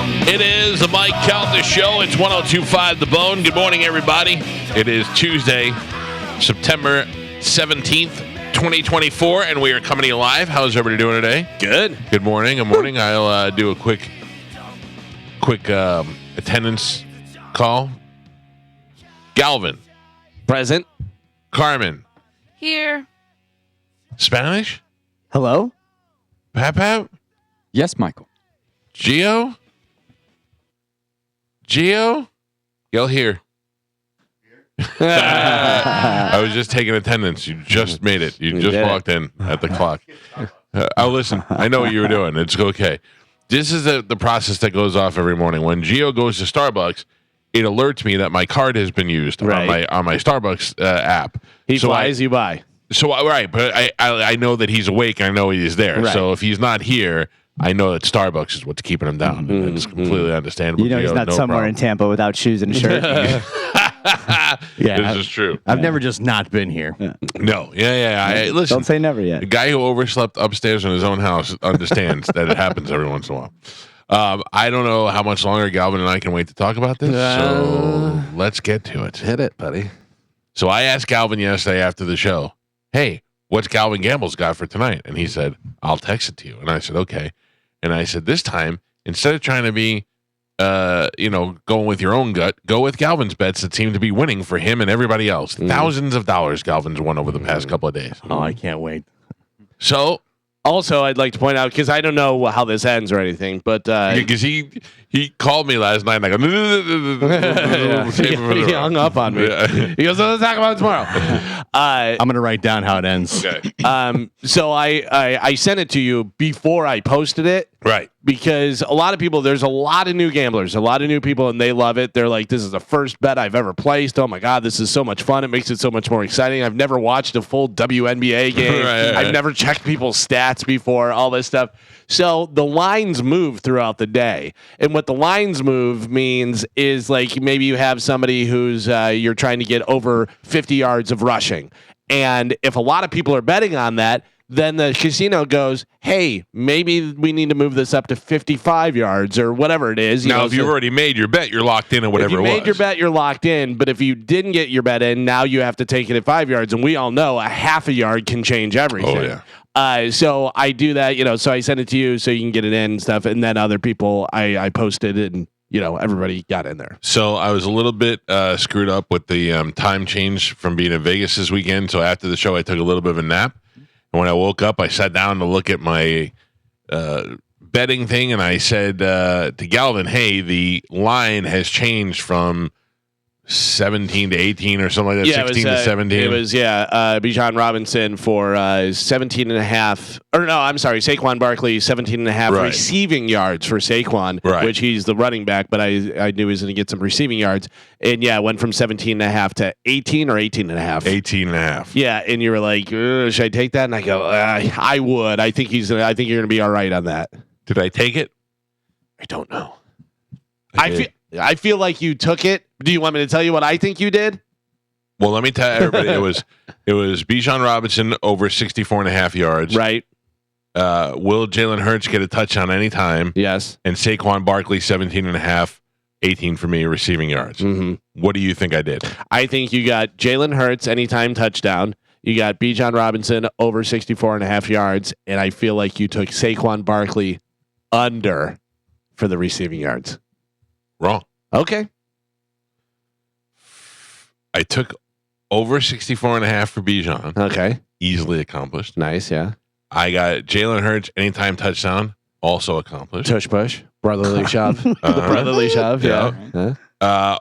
It is the Mike Calta Show. It's 102.5 The Bone. Good morning, everybody. It is Tuesday, September 17th, 2024, and we are coming to you live. How's everybody doing today? Good. Good morning. Good morning. I'll do a quick attendance call. Galvin. Present. Carmen. Here. Spanish? Hello? Pap? Yes, Michael. Gio? You'll hear. I was just taking attendance. You just made it. You just walked in at the clock. Listen. I know what you were doing. It's okay. This is the process that goes off every morning. When Gio goes to Starbucks, it alerts me that my card has been used on my Starbucks app. He flies you by. But I know that he's awake and I know he's there. Right. So if he's not here, I know that Starbucks is what's keeping him down. And it's completely understandable. You know he's not somewhere in Tampa without shoes and a shirt. This is true. I've never just not been here. No. Listen, Don't say never yet. the guy who overslept upstairs in his own house understands that it happens every once in a while. I don't know how much longer Galvin and I can wait to talk about this. So let's get to it. Hit it, buddy. So I asked Galvin yesterday after the show, hey, what's Galvin Gamble's got for tonight? And he said, I'll text it to you. And I said, okay. And I said, this time, instead of trying to be, going with your own gut, go with Galvin's bets that seem to be winning for him and everybody else. Thousands of dollars Galvin's won over the past couple of days. Oh, I can't wait. So, Also, I'd like to point out, because I don't know how this ends or anything, but because he called me last night and I go, he hung up on me. Yeah. He goes, let's talk about it tomorrow. I'm going to write down how it ends. Okay. So I sent it to you before I posted it. Right. Because a lot of people, there's a lot of new gamblers, a lot of new people, and they love it. They're like, this is the first bet I've ever placed. Oh, my God, this is so much fun. It makes it so much more exciting. I've never watched a full WNBA game. Right. I've never checked people's stats before, all this stuff. So the lines move throughout the day. And what the lines move means is like maybe you have somebody who's you're trying to get over 50 yards of rushing. And if a lot of people are betting on that, then the casino goes, hey, maybe we need to move this up to 55 yards or whatever it is. Now, if you've already made your bet, you're locked in at whatever it was. If you made your bet, you're locked in. But if you didn't get your bet in, now you have to take it at 5 yards. And we all know a half a yard can change everything. Oh, yeah. So I do that, so I send it to you so you can get it in and stuff. And then other people, I posted it and, everybody got in there. So I was a little bit screwed up with the time change from being in Vegas this weekend. So after the show, I took a little bit of a nap. And when I woke up, I sat down to look at my betting thing, and I said to Galvin, hey, the line has changed from 17 to 18 or something like that, 16 to 17. It was, Bijan Robinson for 17 and a half. Or no, I'm sorry, Saquon Barkley, 17 and a half receiving yards for Saquon, which he's the running back, but I knew he was going to get some receiving yards. And, it went from 17 and a half to 18 or 18 and a half. 18 and a half. Yeah, and you were like, should I take that? And I go, I would. I think you're going to be all right on that. Did I take it? I don't know. I feel like you took it. Do you want me to tell you what I think you did? Well, let me tell everybody, it was Bijan Robinson over 64 and a half yards. Right. Will Jalen Hurts get a touchdown anytime? Yes. And Saquon Barkley, 17 and a half, 18 for me, receiving yards. Mm-hmm. What do you think I did? I think you got Jalen Hurts anytime touchdown. You got Bijan Robinson over 64 and a half yards. And I feel like you took Saquon Barkley under for the receiving yards. Wrong. Okay. I took over 64 and a half for Bijan. Okay. Easily accomplished. Nice, yeah. I got Jalen Hurts anytime touchdown. Also accomplished. Tush push. Brotherly shove. The brotherly shove, yeah.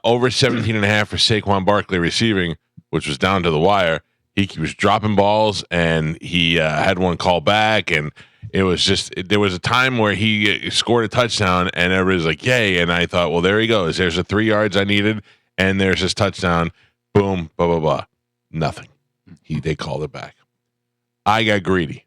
Over 17 and a half for Saquon Barkley receiving, which was down to the wire. He was dropping balls, and he had one call back, and it was just, there was a time where he scored a touchdown, and everybody's like, yay. And I thought, well, there he goes. There's the 3 yards I needed, and there's his touchdown. Boom, blah, blah, blah. Nothing. They called it back. I got greedy.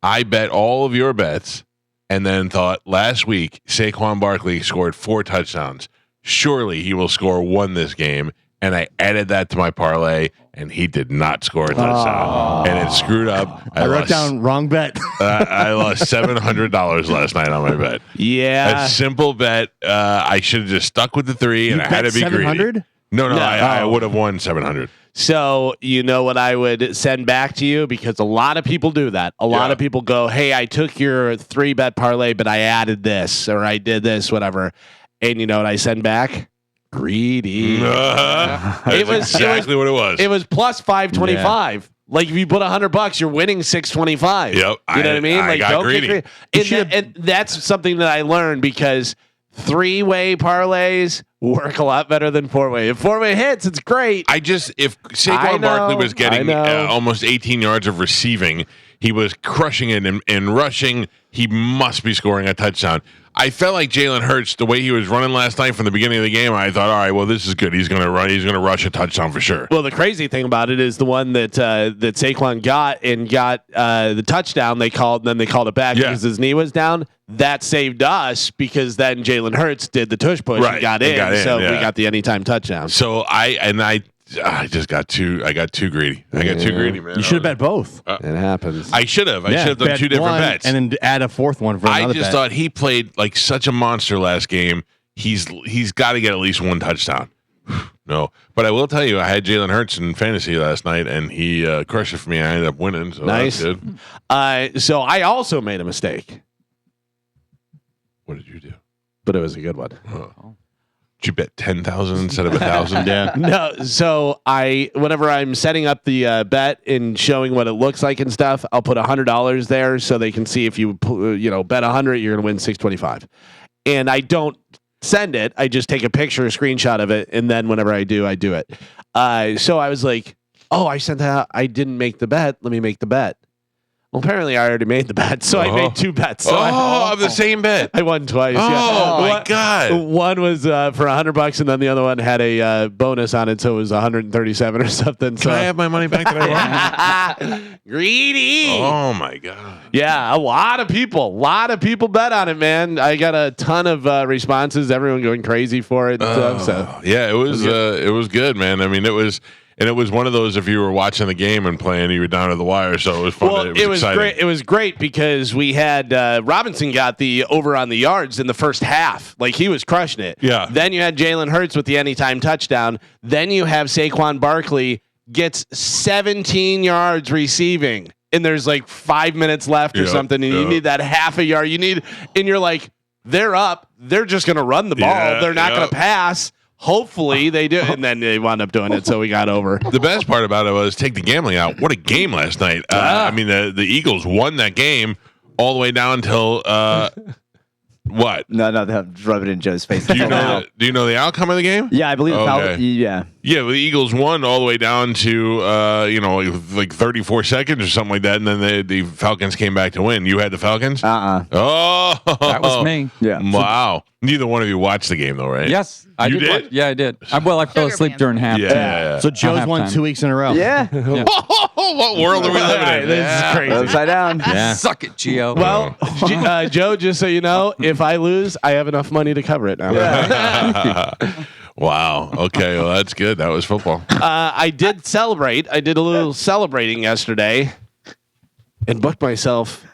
I bet all of your bets and then thought last week Saquon Barkley scored 4 touchdowns. Surely he will score 1 this game, and I added that to my parlay, and he did not score a touchdown, and it screwed up. I wrote down wrong bet. I lost $700 last night on my bet. Yeah. A simple bet. I should have just stuck with the 3, and I had to be greedy. 700? No, I would have won 700. So you know what I would send back to you, because a lot of people do that. A lot of people go, "Hey, I took your 3-bet parlay, but I added this or I did this, whatever." And you know what I send back? Greedy. It was exactly what it was. It was plus 525. Yeah. Like if you put $100, you're winning 625. Yep. You know what I mean? I got greedy. And that's something that I learned, because 3-way parlays work a lot better than 4-way. If 4-way hits, it's great. If Saquon Barkley was getting almost 18 yards of receiving, he was crushing it and rushing, he must be scoring a touchdown. I felt like Jalen Hurts, the way he was running last night from the beginning of the game, I thought, all right, well, this is good. He's going to run. He's going to rush a touchdown for sure. Well, the crazy thing about it is the one that Saquon got the touchdown they called, and then they called it back because his knee was down. That saved us, because then Jalen Hurts did the tush push and got in. So we got the anytime touchdown. So I just got too greedy. I got too greedy, man. You should have bet both. It happens. I should have. I should have done 2 different bets. And then add a fourth one for another bet. I just thought he played like such a monster last game. He's got to get at least 1 touchdown. No. But I will tell you, I had Jalen Hurts in fantasy last night, and he crushed it for me. I ended up winning, so nice. That's good. So I also made a mistake. What did you do? But it was a good one. Did you bet 10,000 instead of 1,000? Yeah. No. So whenever I'm setting up the bet and showing what it looks like and stuff, I'll put $100 there so they can see if you bet 100, you're going to win 625. And I don't send it. I just take a picture, a screenshot of it, and then whenever I do it. So I was like, oh, I sent that. I didn't make the bet. Let me make the bet. Well, apparently I already made the bet, so I made 2 bets. So of the same bet. I won twice. Oh my god! One was for $100, and then the other one had a bonus on it, so it was 137 or something. Can I have my money back that I won? Greedy! Oh my god! Yeah, a lot of people bet on it, man. I got a ton of responses. Everyone going crazy for it. And stuff, so yeah, it was good, man. I mean, it was one of those, if you were watching the game and playing, you were down to the wire, so it was fun. Well, it was exciting. great. It was great because we had Robinson got the over on the yards in the first half. Like, he was crushing it. Yeah. Then you had Jalen Hurts with the anytime touchdown. Then you have Saquon Barkley gets 17 yards receiving, and there's like 5 minutes left or something, and you need that half a yard. And you're like, they're up. They're just going to run the ball. They're not going to pass. Hopefully they do, and then they wound up doing it, so we got over. The best part about it was take the gambling out. What a game last night! I mean, the Eagles won that game all the way down until what? No, rub it in Joe's face. Do you know the outcome of the game? Yeah, I believe. Yeah. Yeah, the Eagles won all the way down to like 34 seconds or something like that, and then the Falcons came back to win. You had the Falcons? Oh, that was me. Yeah. Wow. Neither one of you watched the game though, right? Yes, I You did. did? Yeah, I did. I fell asleep during halftime. Yeah. So Joe's won halftime. 2 weeks in a row. Yeah. What world are we living in? This is crazy. Upside down. Yeah. Suck it, Gio. Well, Joe, just so you know, if I lose, I have enough money to cover it now. Wow. Okay. Well, that's good. That was football. I did celebrate. I did a little celebrating yesterday and booked myself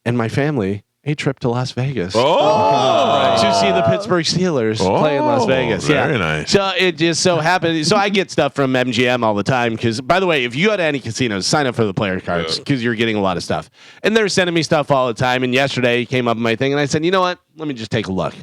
and my family a trip to Las Vegas. To see the Pittsburgh Steelers play in Las Vegas. Very nice. So it just so happened. So I get stuff from MGM all the time because, by the way, if you go to any casinos, sign up for the player cards because you're getting a lot of stuff. And they're sending me stuff all the time. And yesterday he came up with my thing and I said, you know what? Let me just take a look.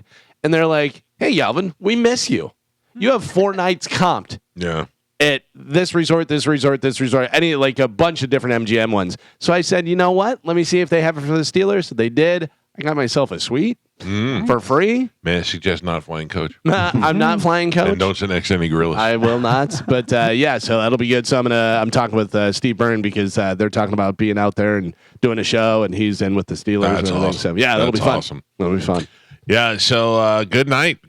And they're like, hey, Yalvin, we miss you. You have 4 nights comped. Yeah. At this resort, any like a bunch of different MGM ones. So I said, you know what? Let me see if they have it for the Steelers. They did. I got myself a suite for free. Man, I suggest not flying coach. I'm not flying coach. And don't sit next to any gorillas. I will not. But yeah, so that'll be good. So I'm talking with Steve Byrne because they're talking about being out there and doing a show, and he's in with the Steelers. That's and everything. awesome. So yeah, that'll That's be fun. awesome. That'll be fun. Yeah, so good night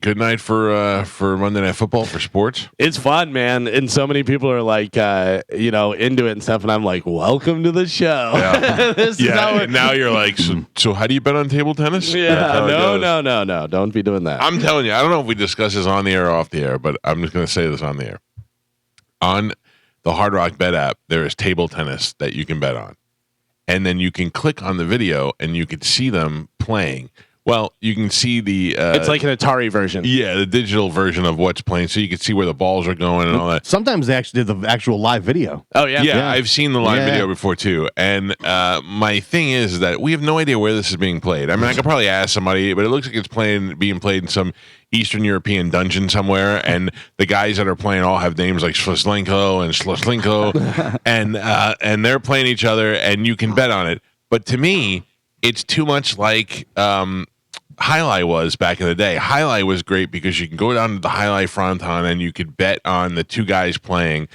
for Monday Night Football for sports. It's fun, man, and so many people are like, into it and stuff, and I'm like, welcome to the show. Yeah, This is how and now you're like, so how do you bet on table tennis? Yeah, That's how it goes. no, don't be doing that. I'm telling you, I don't know if we discuss this on the air or off the air, but I'm just going to say this on the air. on the Hard Rock Bet app, there is table tennis that you can bet on. And then you can click on the video and you can see them playing. Well, you can see the... it's like an Atari version. Yeah, the digital version of what's playing. So you can see where the balls are going and all that. Sometimes they actually did the actual live video. Oh, yeah. Yeah, I've seen the live Yeah. video before too. And my thing is that we have no idea where this is being played. I mean, I could probably ask somebody, but it looks like it's being played in some Eastern European dungeon somewhere. And the guys that are playing all have names like Sloslenko and Sloslenko, and they're playing each other, and you can bet on it. But to me, it's too much like Highlight was back in the day. Highlight was great because you can go down to the Highlight Fronton and you could bet on the two guys playing,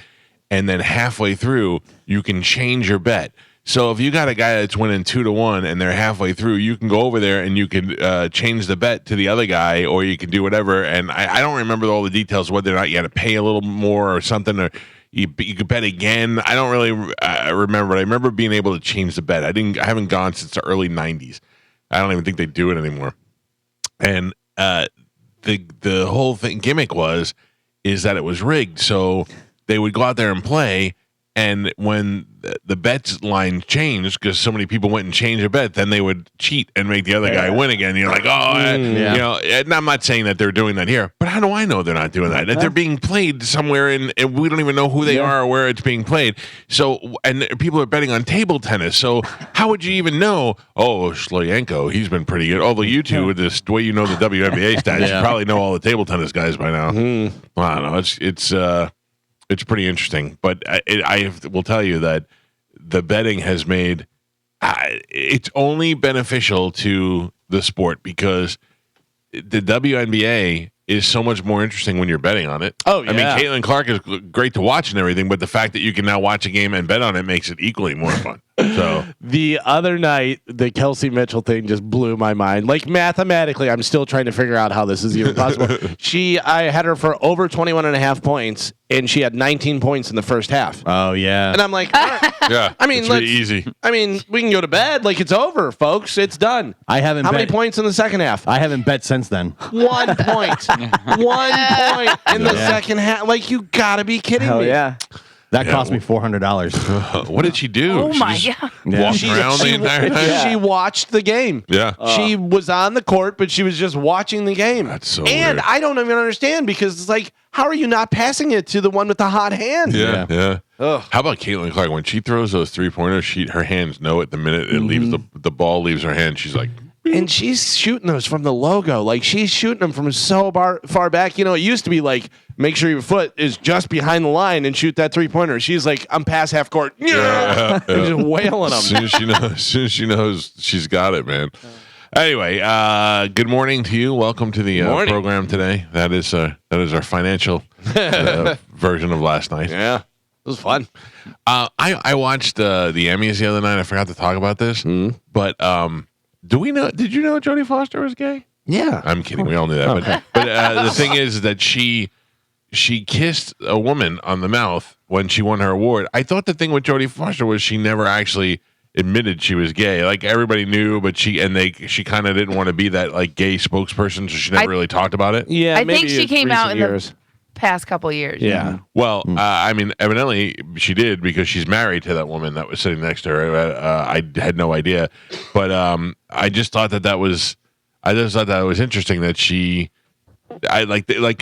and then halfway through you can change your bet. So if you got a guy that's winning 2-1 and they're halfway through, you can go over there and you can change the bet to the other guy, or you can do whatever. And I don't remember all the details, whether or not you had to pay a little more or something, or you could bet again. I don't really remember, but I remember being able to change the bet. I haven't gone since the early 90s. I don't even think they do it anymore. And the whole gimmick is that it was rigged. So they would go out there and play, and when the bets line changed because so many people went and changed a bet, then they would cheat and make the other guy win again. You're like, you know. And I'm not saying that they're doing that here, but how do I know they're not doing that? That they're being played somewhere, and we don't even know who they are or where it's being played. So, and people are betting on table tennis. So how would you even know? Oh, Shloyenko, he's been pretty good. Although you two, with this the way you know the WNBA stats, you probably know all the table tennis guys by now. Well, I don't know. It's pretty interesting, but I will tell you that the betting has made it's only beneficial to the sport because the WNBA is so much more interesting when you're betting on it. Oh, yeah. I mean, Caitlin Clark is great to watch and everything, but the fact that you can now watch a game and bet on it makes it equally more fun. So the other night, the Kelsey Mitchell thing just blew my mind. Like, mathematically, I'm still trying to figure out how this is even possible. I had her for over 21.5 points, and she had 19 points in the first half. Oh, yeah. And I'm like, all right. yeah, I mean, it's really easy. I mean, we can go to bed. Like, it's over, folks. It's done. I haven't How bet, many points in the second half? I haven't bet since then. 1 point. 1 point in the second half. Like, you gotta be kidding Hell me. yeah. That cost me $400. What did she do? Oh She my just God. walked around the entire time. She watched the game. Yeah. She was on the court, but she was just watching the game. That's so And weird. I don't even understand because it's like, how are you not passing it to the one with the hot hand? Yeah. Ugh. How about Caitlin Clark when she throws those 3-pointers? Her hands know it the minute it leaves the ball leaves her hand. She's like, And she's shooting those from the logo. Like, she's shooting them from so far back. You know, it used to be like, make sure your foot is just behind the line and shoot that 3-pointer. She's like, I'm past half court. And just wailing as them. soon as she knows she's got it, man. Anyway, good morning to you. Welcome to the Morning. program today. That is our financial version of last night. Yeah. It was fun. I watched the Emmys the other night. I forgot to talk about this, but did you know Jodie Foster was gay? Yeah. I'm kidding. We all knew that. But the thing is that she kissed a woman on the mouth when she won her award. I thought the thing with Jodie Foster was she never actually admitted she was gay. Like, everybody knew, but she kind of didn't want to be that like gay spokesperson, so she never really talked about it. Yeah. I think maybe she came out in years. the past couple years. Yeah. Well, I mean, evidently she did because she's married to that woman that was sitting next to her. I had no idea, but I just thought that was interesting that you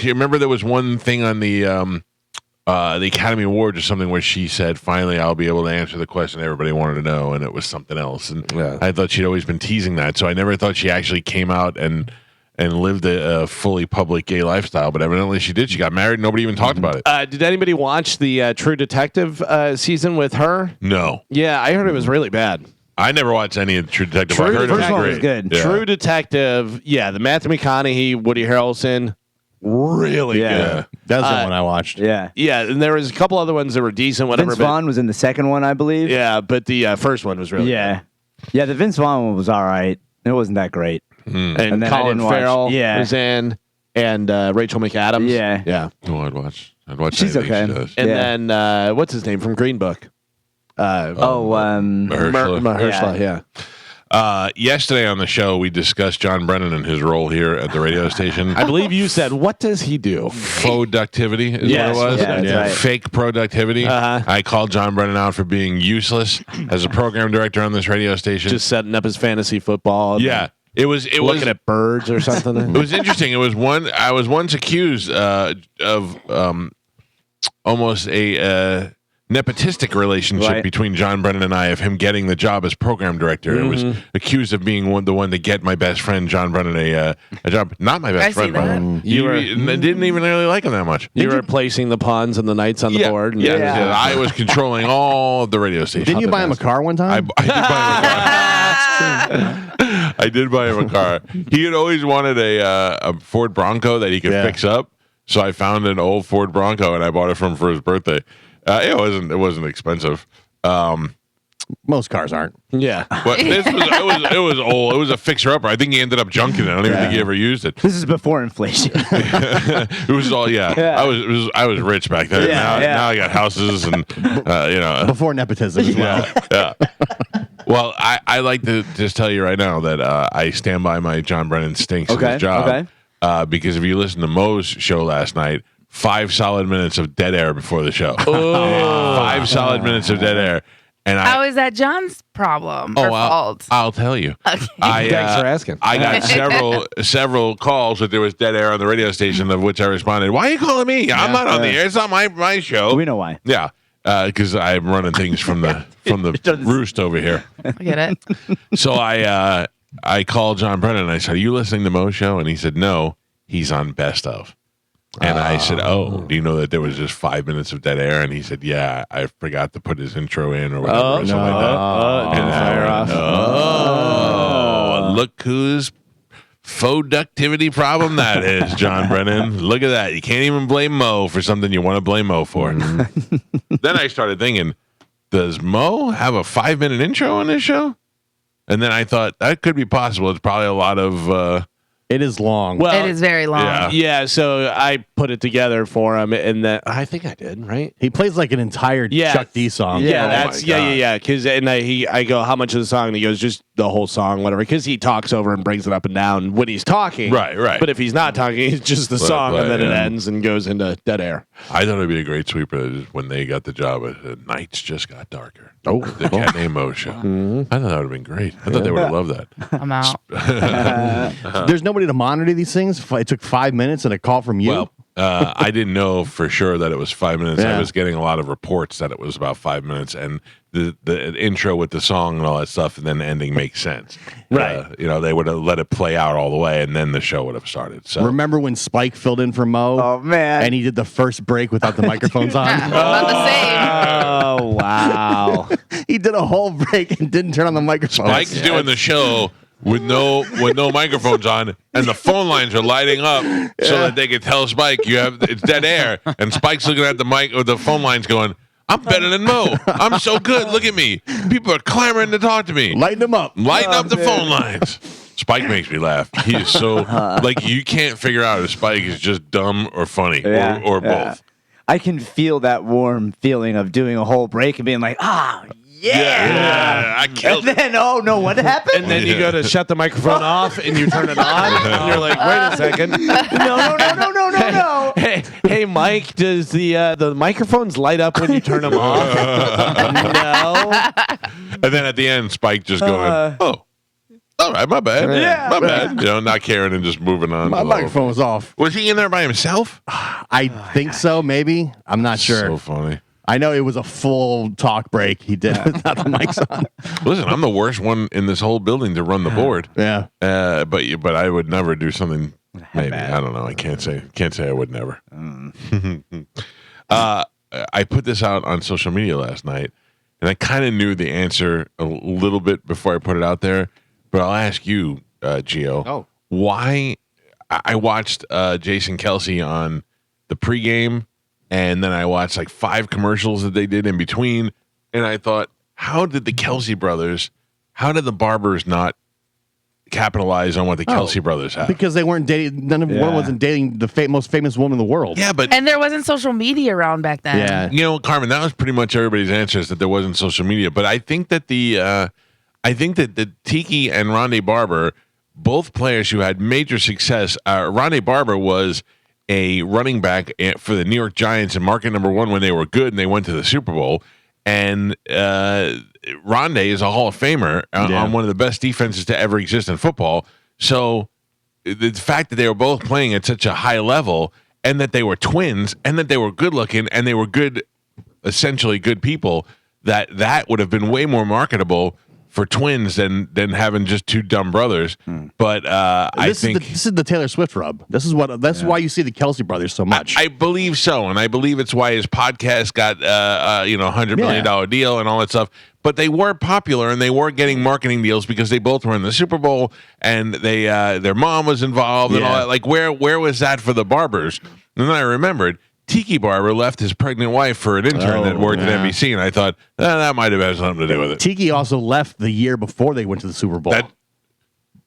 remember there was one thing on the Academy Awards or something where she said, "Finally, I'll be able to answer the question everybody wanted to know," and it was something else. And I thought she'd always been teasing that, so I never thought she actually came out and lived a fully public gay lifestyle, but evidently she did. She got married. Nobody even talked about it. Did anybody watch the True Detective season with her? No, Yeah, I heard it was really bad. I never watched any of True Detective. I heard it was first one was great. good. Yeah. True Detective, the Matthew McConaughey, Woody Harrelson, really Yeah. good. That's the one I watched. Yeah. Yeah, and there was a couple other ones that were decent, whatever. Vince but- Vaughn was in the second one, I believe. Yeah, but the first one was really Yeah. Yeah, the Vince Vaughn one was all right. It wasn't that great. good. And And then I Colin didn't watch- Farrell yeah. was in, and Rachel McAdams. Yeah. Yeah. Oh, I'd watch. She's anything okay. She does. And Yeah. then, what's his name from Green Book? Mahershala. Mahershala, yeah. Yesterday on the show, we discussed John Brennan and his role here at the radio station. I believe you said, what does he do? Productivity is Yes, what it was. yeah, that's right. Fake productivity. I called John Brennan out for being useless as a program director on this radio station. Just setting up his fantasy football. And yeah. It was looking at birds or something. It was interesting. It was I was once accused of almost a nepotistic relationship Right. between John Brennan and I, of him getting the job as program director. It was accused of being the one to get my best friend John Brennan a job. Not my best I see friend, that. but didn't even really like him that much. You were placing the pawns and the knights on the board. And Yeah. I was controlling all of the radio stations. Didn't you buy him a car one I time? did buy him a car. I did buy him a car. He had always wanted a Ford Bronco that he could fix up, so I found an old Ford Bronco and I bought it for him for his birthday. It wasn't expensive. Most cars aren't. Yeah. But it was old. It was a fixer upper. I think he ended up junking it. I don't even think he ever used it. This is before inflation. It was all I was rich back then. Now I got houses and Before nepotism as well. yeah. Well, I like to just tell you right now that I stand by my John Brennan stinks at his job. Because if you listen to Mo's show last night, 5 solid minutes of dead air before the show. 5 solid minutes of dead air. And How is that John's problem or fault? I'll tell you. Okay. Thanks for asking. I got several calls that there was dead air on the radio station, of which I responded, "Why are you calling me? I'm not on the air. It's not my show." We know why. Yeah, because I'm running things from the roost over here. I get it. So I called John Brennan and I said, "Are you listening to Mo's show?" And he said, "No, he's on Best of." And I said, "Oh, do you know that there was just 5 minutes of dead air?" And he said, "Yeah, I forgot to put his intro in or whatever, or something like that." Didn't fire off. Oh, look whose productivity problem that is, John Brennan. Look at that. You can't even blame Mo for something you want to blame Mo for. Then I started thinking, does Mo have a 5-minute intro on this show? And then I thought that could be possible. It's probably a lot of It is long. Well, It is very long. yeah. Yeah, so I put it together for him, and that I think I did, right? He plays like an entire Yeah. Chuck D song. Yeah, Oh that's my God. yeah. Because I go, how much of the song? And he goes, just the whole song, whatever. Because he talks over and brings it up and down when he's talking. Right. But if he's not talking, it's just the song, and then it ends and goes into dead air. I thought it'd be a great sweeper when they got the job. The nights just got darker. Oh, the Cat Named Mo show. I thought that would have been great. I thought they would have loved that. I'm out. There's nobody to monitor these things. It took 5 minutes and a call from you. Well, I didn't know for sure that it was 5 minutes. I Yeah. was getting a lot of reports that it was about 5 minutes, and the intro with the song and all that stuff, and then the ending makes sense. Right. They would have let it play out all the way, and then the show would have started. So Remember when Spike filled in for Mo? Oh, man. And he did the first break without the microphones on? About the same. Oh wow! He did a whole break and didn't turn on the microphone. Mike's doing the show with no microphones on, and the phone lines are lighting up so that they can tell Spike it's dead air, and Spike's looking at the mic or the phone lines going, "I'm better than Mo. I'm so good. Look at me. People are clamoring to talk to me. Lighten him up. Lighten up the phone lines." Spike makes me laugh. He is so like you can't figure out if Spike is just dumb or funny or both. I can feel that warm feeling of doing a whole break and being like, yeah. I killed And it. then, oh no, what happened? And then you go to shut the microphone off, and you turn it on, and you're like, wait a second. No. Hey, Mike, does the microphones light up when you turn them off? No. And then at the end, Spike just going, "Oh, all right, my bad. Yeah. My bad." Not caring and just moving on. My microphone was off. Was he in there by himself? I think so, maybe. I'm not sure. So funny. I know it was a full talk break he did without the mics on. Listen, I'm the worst one in this whole building to run the board. Yeah. But I would never do something. Maybe I don't know. I can't say I would never. I put this out on social media last night, and I kind of knew the answer a little bit before I put it out there. But I'll ask you, Gio, why I watched Jason Kelsey on the pregame, and then I watched like 5 commercials that they did in between, and I thought, how did the Kelsey brothers, how did the Barbers not capitalize on what the Kelsey brothers have? Because they weren't dating, one wasn't dating the most famous woman in the world. Yeah, but And there wasn't social media around back then. Yeah. Carmen, that was pretty much everybody's answer, is that there wasn't social media. But I think that I think that the Tiki and Rondé Barber, both players who had major success. Rondé Barber was a running back for the New York Giants and market number 1 when they were good and they went to the Super Bowl. And Rondé is a Hall of Famer on one of the best defenses to ever exist in football. So the fact that they were both playing at such a high level and that they were twins and that they were good looking and they were good, essentially good people, that would have been way more marketable for twins than having just two dumb brothers. But I think this is the Taylor Swift rub. That's why you see the Kelsey brothers so much. I believe so, and I believe it's why his podcast got $100 million deal and all that stuff. But they were popular and they were getting marketing deals because they both were in the Super Bowl and they their mom was involved and all that. Like where was that for the Barbers? And then I remembered Tiki Barber left his pregnant wife for an intern that worked at NBC, and I thought that might have had something to do with it. Tiki also left the year before they went to the Super Bowl.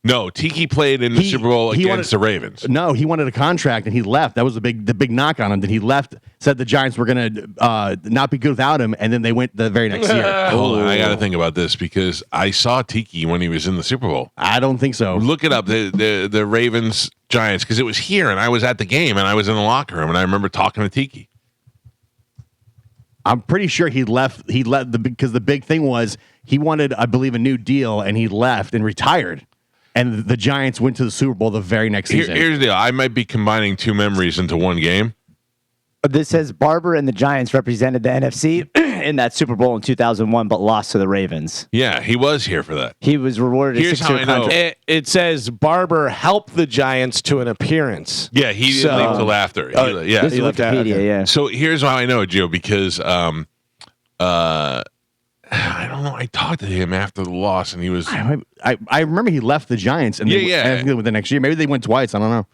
No, Tiki played in the Super Bowl against the Ravens. No, he wanted a contract and he left. That was the big knock on him. That he left, said the Giants were going to not be good without him, and then they went the very next year. Hold on, I got to think about this because I saw Tiki when he was in the Super Bowl. I don't think so. Look it up, the Ravens Giants, because it was here and I was at the game and I was in the locker room and I remember talking to Tiki. I'm pretty sure he left because the big thing was he wanted, I believe, a new deal, and he left and retired. And the Giants went to the Super Bowl the very next season. Here's the deal. I might be combining two memories into one game. This says Barber and the Giants represented the NFC in that Super Bowl in 2001, but lost to the Ravens. Yeah, he was here for that. He was rewarded Here's a 6-year how I know. contract. It says Barber helped the Giants to an appearance. Yeah, he didn't leave till after. This is he left out, Wikipedia, okay. yeah. So here's how I know, Joe, because I don't know. I talked to him after the loss, and he was. I remember he left the Giants, and I think they went the next year. Maybe they went twice. I don't know.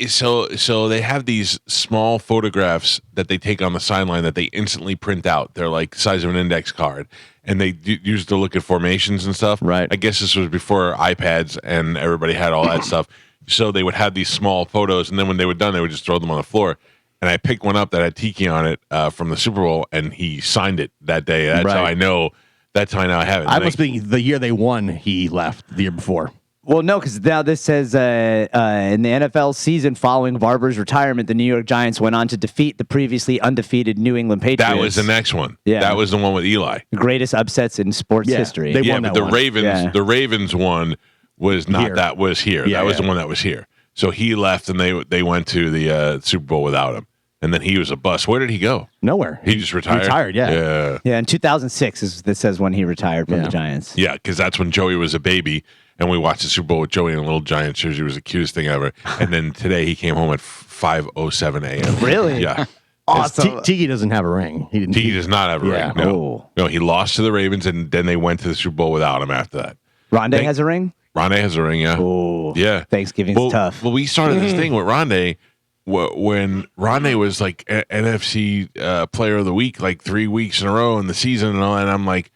So they have these small photographs that they take on the sideline that they instantly print out. They're like the size of an index card, and they use to look at formations and stuff. Right. I guess this was before iPads and everybody had all that stuff. So they would have these small photos, and then when they were done, they would just throw them on the floor. And I picked one up that had Tiki on it from the Super Bowl, and he signed it that day. That's how I know. That's how I know I have it. I must be the year they won. He left the year before. Well, no, because now this says in the NFL season following Barber's retirement, the New York Giants went on to defeat the previously undefeated New England Patriots. That was the next one. Yeah. That was the one with Eli. The greatest upsets in sports history. They won but that the one. Ravens, the Ravens one was not Here. that was here. Yeah, that was the one that was here. So he left, and they went to the Super Bowl without him, and then he was a bust. Where did he go? Nowhere. He just retired. Retired, yeah. Yeah. Yeah, in 2006 is this says when he retired from the Giants. Yeah, because that's when Joey was a baby, and we watched the Super Bowl with Joey in a little Giant jersey. It was the cutest thing ever. And then today he came home at 5:07 a.m. Really? Yeah. Awesome. Tiki doesn't have a ring. He didn't. He does not have a Yeah. ring. No. Oh. No, he lost to the Ravens, and then they went to the Super Bowl without him after that. Rondé has a ring? Rondé has a ring, yeah. Oh. Yeah. Thanksgiving's tough. Well, we started this thing with Rondé when Rondé was like NFC Player of the Week like 3 weeks in a row in the season and all that. And I'm like,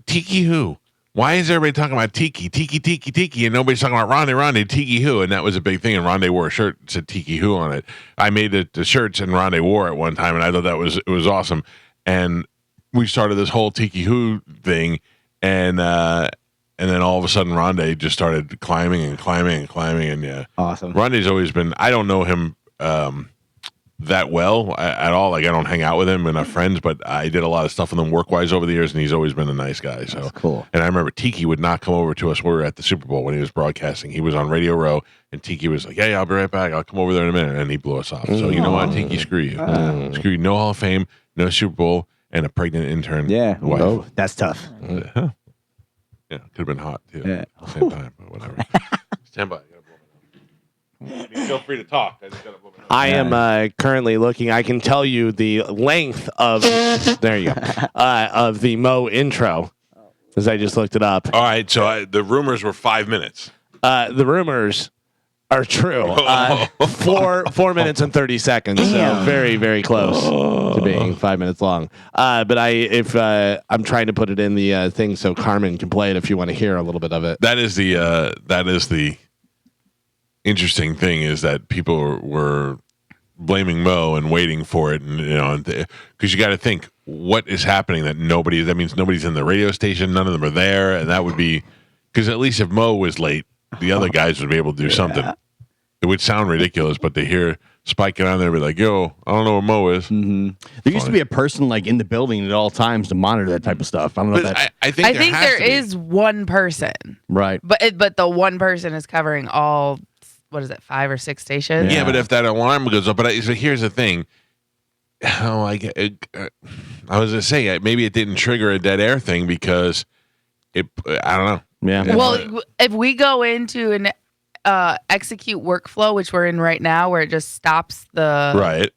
Tiki who? Why is everybody talking about Tiki, and nobody's talking about Rondé, Tiki who? And that was a big thing. And Rondé wore a shirt that said Tiki who on it. I made the shirts, and Rondé wore it one time, and I thought it was awesome. And we started this whole Tiki who thing, and then all of a sudden Rondé just started climbing, and yeah, Awesome. Rondé's always been. I don't know him that well at all. Like I don't hang out with him, enough friends, but I did a lot of stuff with him work wise over the years, and he's always been a nice guy. So That's cool. And I remember Tiki would not come over to us when we were at the Super Bowl when he was broadcasting. He was on Radio Row, and Tiki was like, "Yeah, I'll be right back. I'll come over there in a minute," and he blew us off. So you know what, Tiki, screw you, screw you. No Hall of Fame, no Super Bowl, and a pregnant intern. Yeah. wife. Oh, that's tough. Yeah, could have been hot too. Yeah. At the same time, but whatever. Stand by. I gotta blow my nose. I mean, feel free to talk. I just gotta blow my nose. I am currently looking. I can tell you the length of there you go of the Mo intro, as I just looked it up. All right, so the rumors were 5 minutes. The rumors are true. 4 minutes and 30 seconds. So very, very close to being 5 minutes long. But I'm trying to put it in the thing so Carmen can play it if you want to hear a little bit of it. That is the interesting thing is that people were blaming Mo and waiting for it, and because you got to think what is happening that that means nobody's in the radio station, none of them are there, and that would be because at least if Mo was late, the other guys would be able to do something. It would sound ridiculous, but they hear Spike get on there and be like, yo, I don't know where Mo is. There used to be a person like in the building at all times to monitor that type of stuff. I don't know if But that's I think I think has there to be. is one person, right. but the one person is covering all. What is it? 5 or 6 stations. Yeah, but if that alarm goes up, so here's the thing. Oh, I was gonna say maybe it didn't trigger a dead air thing because I don't know. Yeah. Well, if we go into an execute workflow, which we're in right now, where it just stops the Right.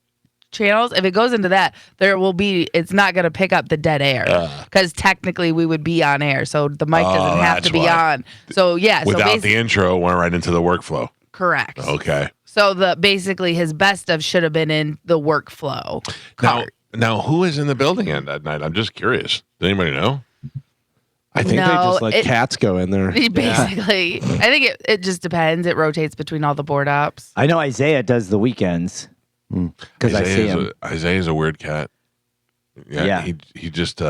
channels, if it goes into that, it's not going to pick up the dead air because technically we would be on air, so the mic doesn't have to that's be why. on. So yeah, Without the intro, went right into the workflow. correct. Okay. So basically his best of should have been in the workflow. Now, who is in the building at that night? I'm just curious. Does anybody know? I think they No, just let cats go in there. Basically, I think it just depends. It rotates between all the board ops. I know Isaiah does the weekends because I see him. Isaiah's a weird cat. Yeah. He just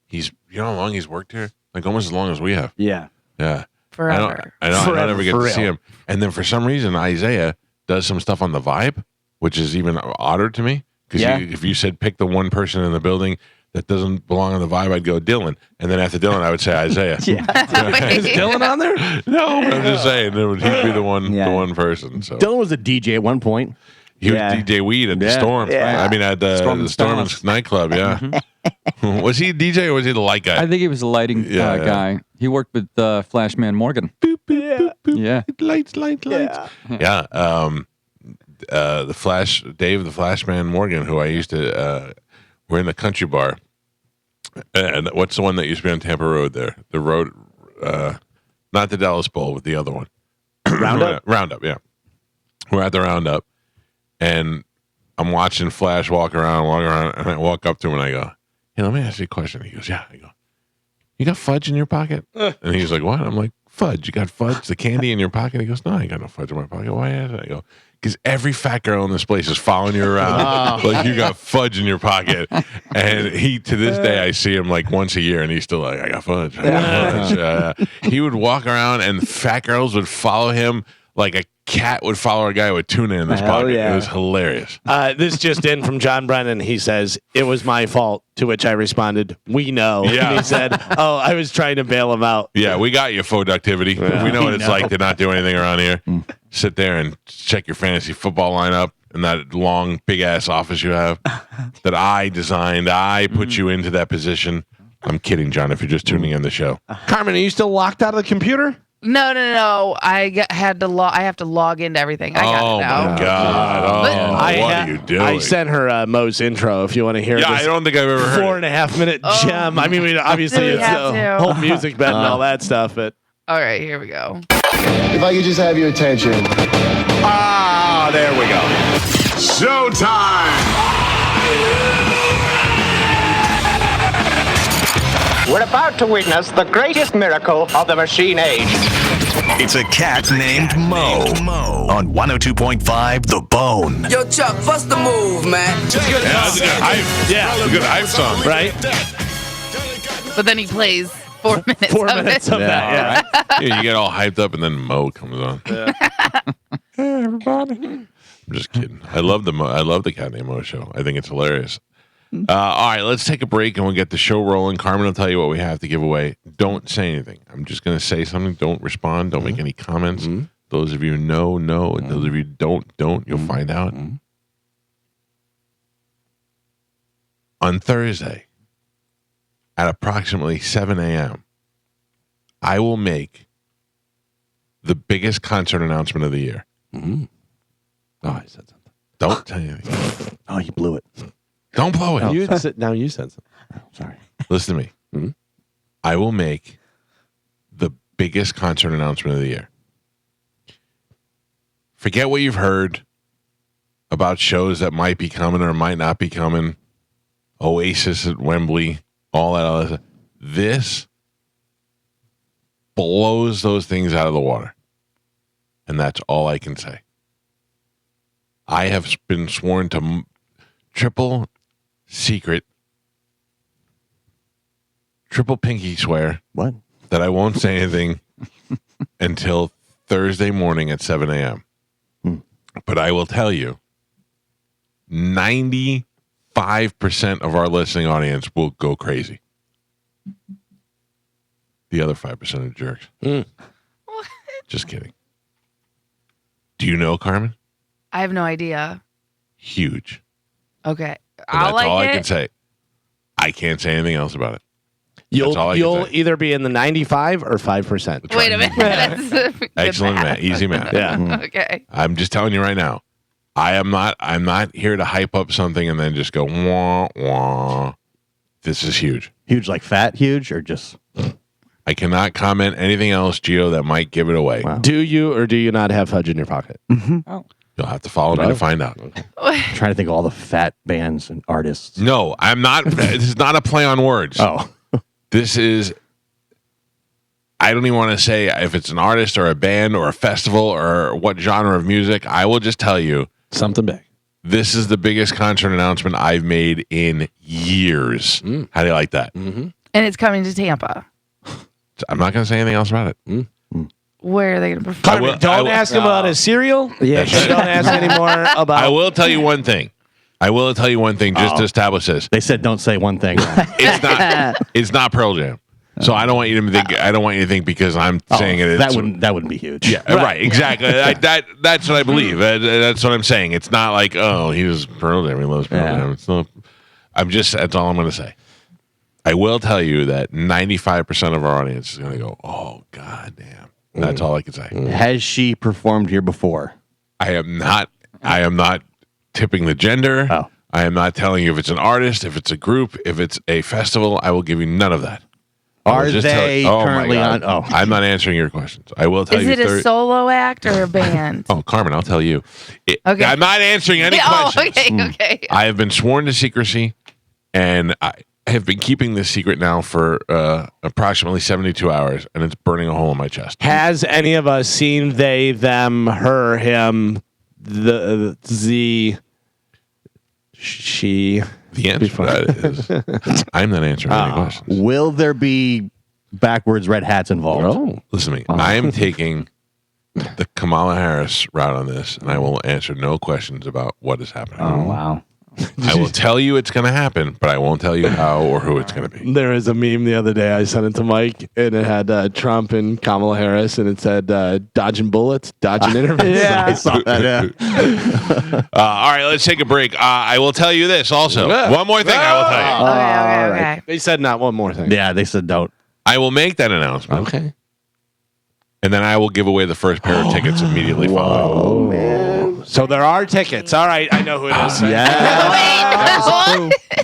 he's how long he's worked here? Like almost as long as we have. Yeah. Yeah. Forever. I don't ever get for to real. see him. And then for some reason Isaiah does some stuff on the Vibe, which is even odder to me. Because Yeah. if you said pick the one person in the building that doesn't belong on the Vibe, I'd go Dylan. And then after Dylan, I would say Isaiah. Is Dylan on there? No, I'm just saying he'd be the one person. So Dylan was a DJ at one point. he was Yeah. DJ Weed at the Yeah. Storm. Yeah. I mean at the Storm Storm and Styles. nightclub. Yeah. Was he a DJ or was he the light guy? I think he was a lighting Yeah. guy. He worked with Flashman Morgan. Yeah. Lights. Yeah. The Flash, Dave, the Flashman Morgan, who I used to, we're in the country bar. And what's the one that used to be on Tampa Road there? The road, not the Dallas Bowl, but the other one. Roundup? Roundup, yeah. We're at the Roundup, and I'm watching Flash walk around, and I walk up to him and I go, hey, let me ask you a question. He goes, yeah. I go, you got fudge in your pocket? And he's like, what? I'm like, fudge. You got fudge, the candy in your pocket? He goes, no, I ain't got no fudge in my pocket. Why is it? I go, because every fat girl in this place is following you around like you got fudge in your pocket. And he, to this day, I see him like once a year and he's still like, I got fudge. I got fudge. He would walk around and fat girls would follow him like a cat would follow a guy with tuna in his Hell pocket. yeah. It was hilarious. This just in from John Brennan. He says, it was my fault, to which I responded, we know. Yeah. And he said, oh, I was trying to bail him out. Yeah, we got you, productivity. We know what it's like to not do anything around here. Sit there and check your fantasy football lineup in that long, big-ass office you have that I designed. I put you into that position. I'm kidding, John, if you're just tuning in the show. Carmen, are you still locked out of the computer? No. I have to log into everything. I got Oh, it now. my God. Oh, But- what are you doing? I sent her Mo's intro if you want to hear yeah, this I don't think I've ever heard 4.5 minute gem. I mean, obviously Do we it's have the to? whole music bed and all that stuff, but All right, here we go. If I could just have your attention. ah, there we go. We're about to witness the greatest miracle of the machine age. It's a cat named Mo on 102.5 The Bone. Yo, Chuck, bust the move, man. Yeah, that's a good hype. Yeah. It's a good hype song. Right? But then he plays 4 minutes 4 of minutes it. of that, yeah. Yeah, you get all hyped up and then Mo comes on. Hey, everybody. I'm just kidding. I love the Cat Named Mo show. I think it's hilarious. All right, let's take a break and we'll get the show rolling. Carmen will tell you what we have to give away. Don't say anything. I'm just going to say something. Don't respond. Don't make any comments. Those of you who know. And those of you who don't. You'll find out. On Thursday at approximately 7 a.m., I will make the biggest concert announcement of the year. Oh, I said something. Don't tell you anything. Oh, you blew it. Don't blow it. You said something. Sorry. Listen to me. I will make the biggest concert announcement of the year. Forget what you've heard about shows that might be coming or might not be coming. Oasis at Wembley, all that other stuff. This blows those things out of the water. And that's all I can say. I have been sworn to triple secret triple pinky swear What? that I won't say anything until Thursday morning at 7 a.m. But I will tell you, 95% of our listening audience will go crazy. The other 5% are jerks. Just kidding. Do you know, Carmen? I have no idea. Huge. Okay. And I'll that's all like I can it. say. I can't say anything else about it. You'll all I can say. either be in the 95 or 5%. Wait a minute. That's good Excellent math. Easy math. Yeah. Okay. I'm just telling you right now. I'm not here to hype up something and then just go wah wah. This is huge. Huge, like fat, huge, or just? I cannot comment anything else, Gio, that might give it away. Wow. Do you or do you not have fudge in your pocket? You'll have to follow me to find out. Trying to think of all the fat bands and artists. No, I'm not. This is not a play on words. Oh, This is. I don't even want to say if it's an artist or a band or a festival or what genre of music. I will just tell you, Something big. this is the biggest concert announcement I've made in years. How do you like that? And it's coming to Tampa. I'm not going to say anything else about it. Where are they going to perform? will- Don't I will- ask him about his cereal. Yeah. And don't ask anymore about. I will tell you one thing. Just to establish this. they said don't say one thing. It's not. It's not Pearl Jam. So I don't want you to think. I don't want you to think because I'm saying it. That it's- wouldn't be huge. Yeah, right. Exactly. That's what I believe. That's what I'm saying. It's not like he was Pearl Jam. He loves Pearl Jam. It's not. That's all I'm going to say. I will tell you that 95% of our audience is going to go, "Oh God damn!" That's all I can say. Has she performed here before? I am not tipping the gender. Oh. I am not telling you if it's an artist, if it's a group, if it's a festival. I will give you none of that. I will Are just tell they you- oh my currently God. on? Oh, I'm not answering your questions. I will tell Is you. it a solo act or a band? Oh, Carmen, I'll tell you. Okay. I'm not answering any questions. Okay. I have been sworn to secrecy, and I have been keeping this secret now for approximately 72 hours, and it's burning a hole in my chest. Has any of us seen they, them, her, him, the, she? The answer to that is I'm not answering any questions. will there be backwards red hats involved? Oh. Listen to me. I am taking the Kamala Harris route on this, and I will answer no questions about what is happening. Oh, wow. I will tell you it's going to happen, but I won't tell you how or who it's going to be. There was a meme the other day. I sent it to Mike, and it had Trump and Kamala Harris, and it said dodging bullets, dodging interviews. I saw that. Yeah. All right, let's take a break. I will tell you this also. Yeah. One more thing I will tell you. Okay. They said not one more thing. Yeah, they said don't. I will make that announcement, Okay. and then I will give away the first pair of tickets immediately following. So there are tickets. All right, I know who it is.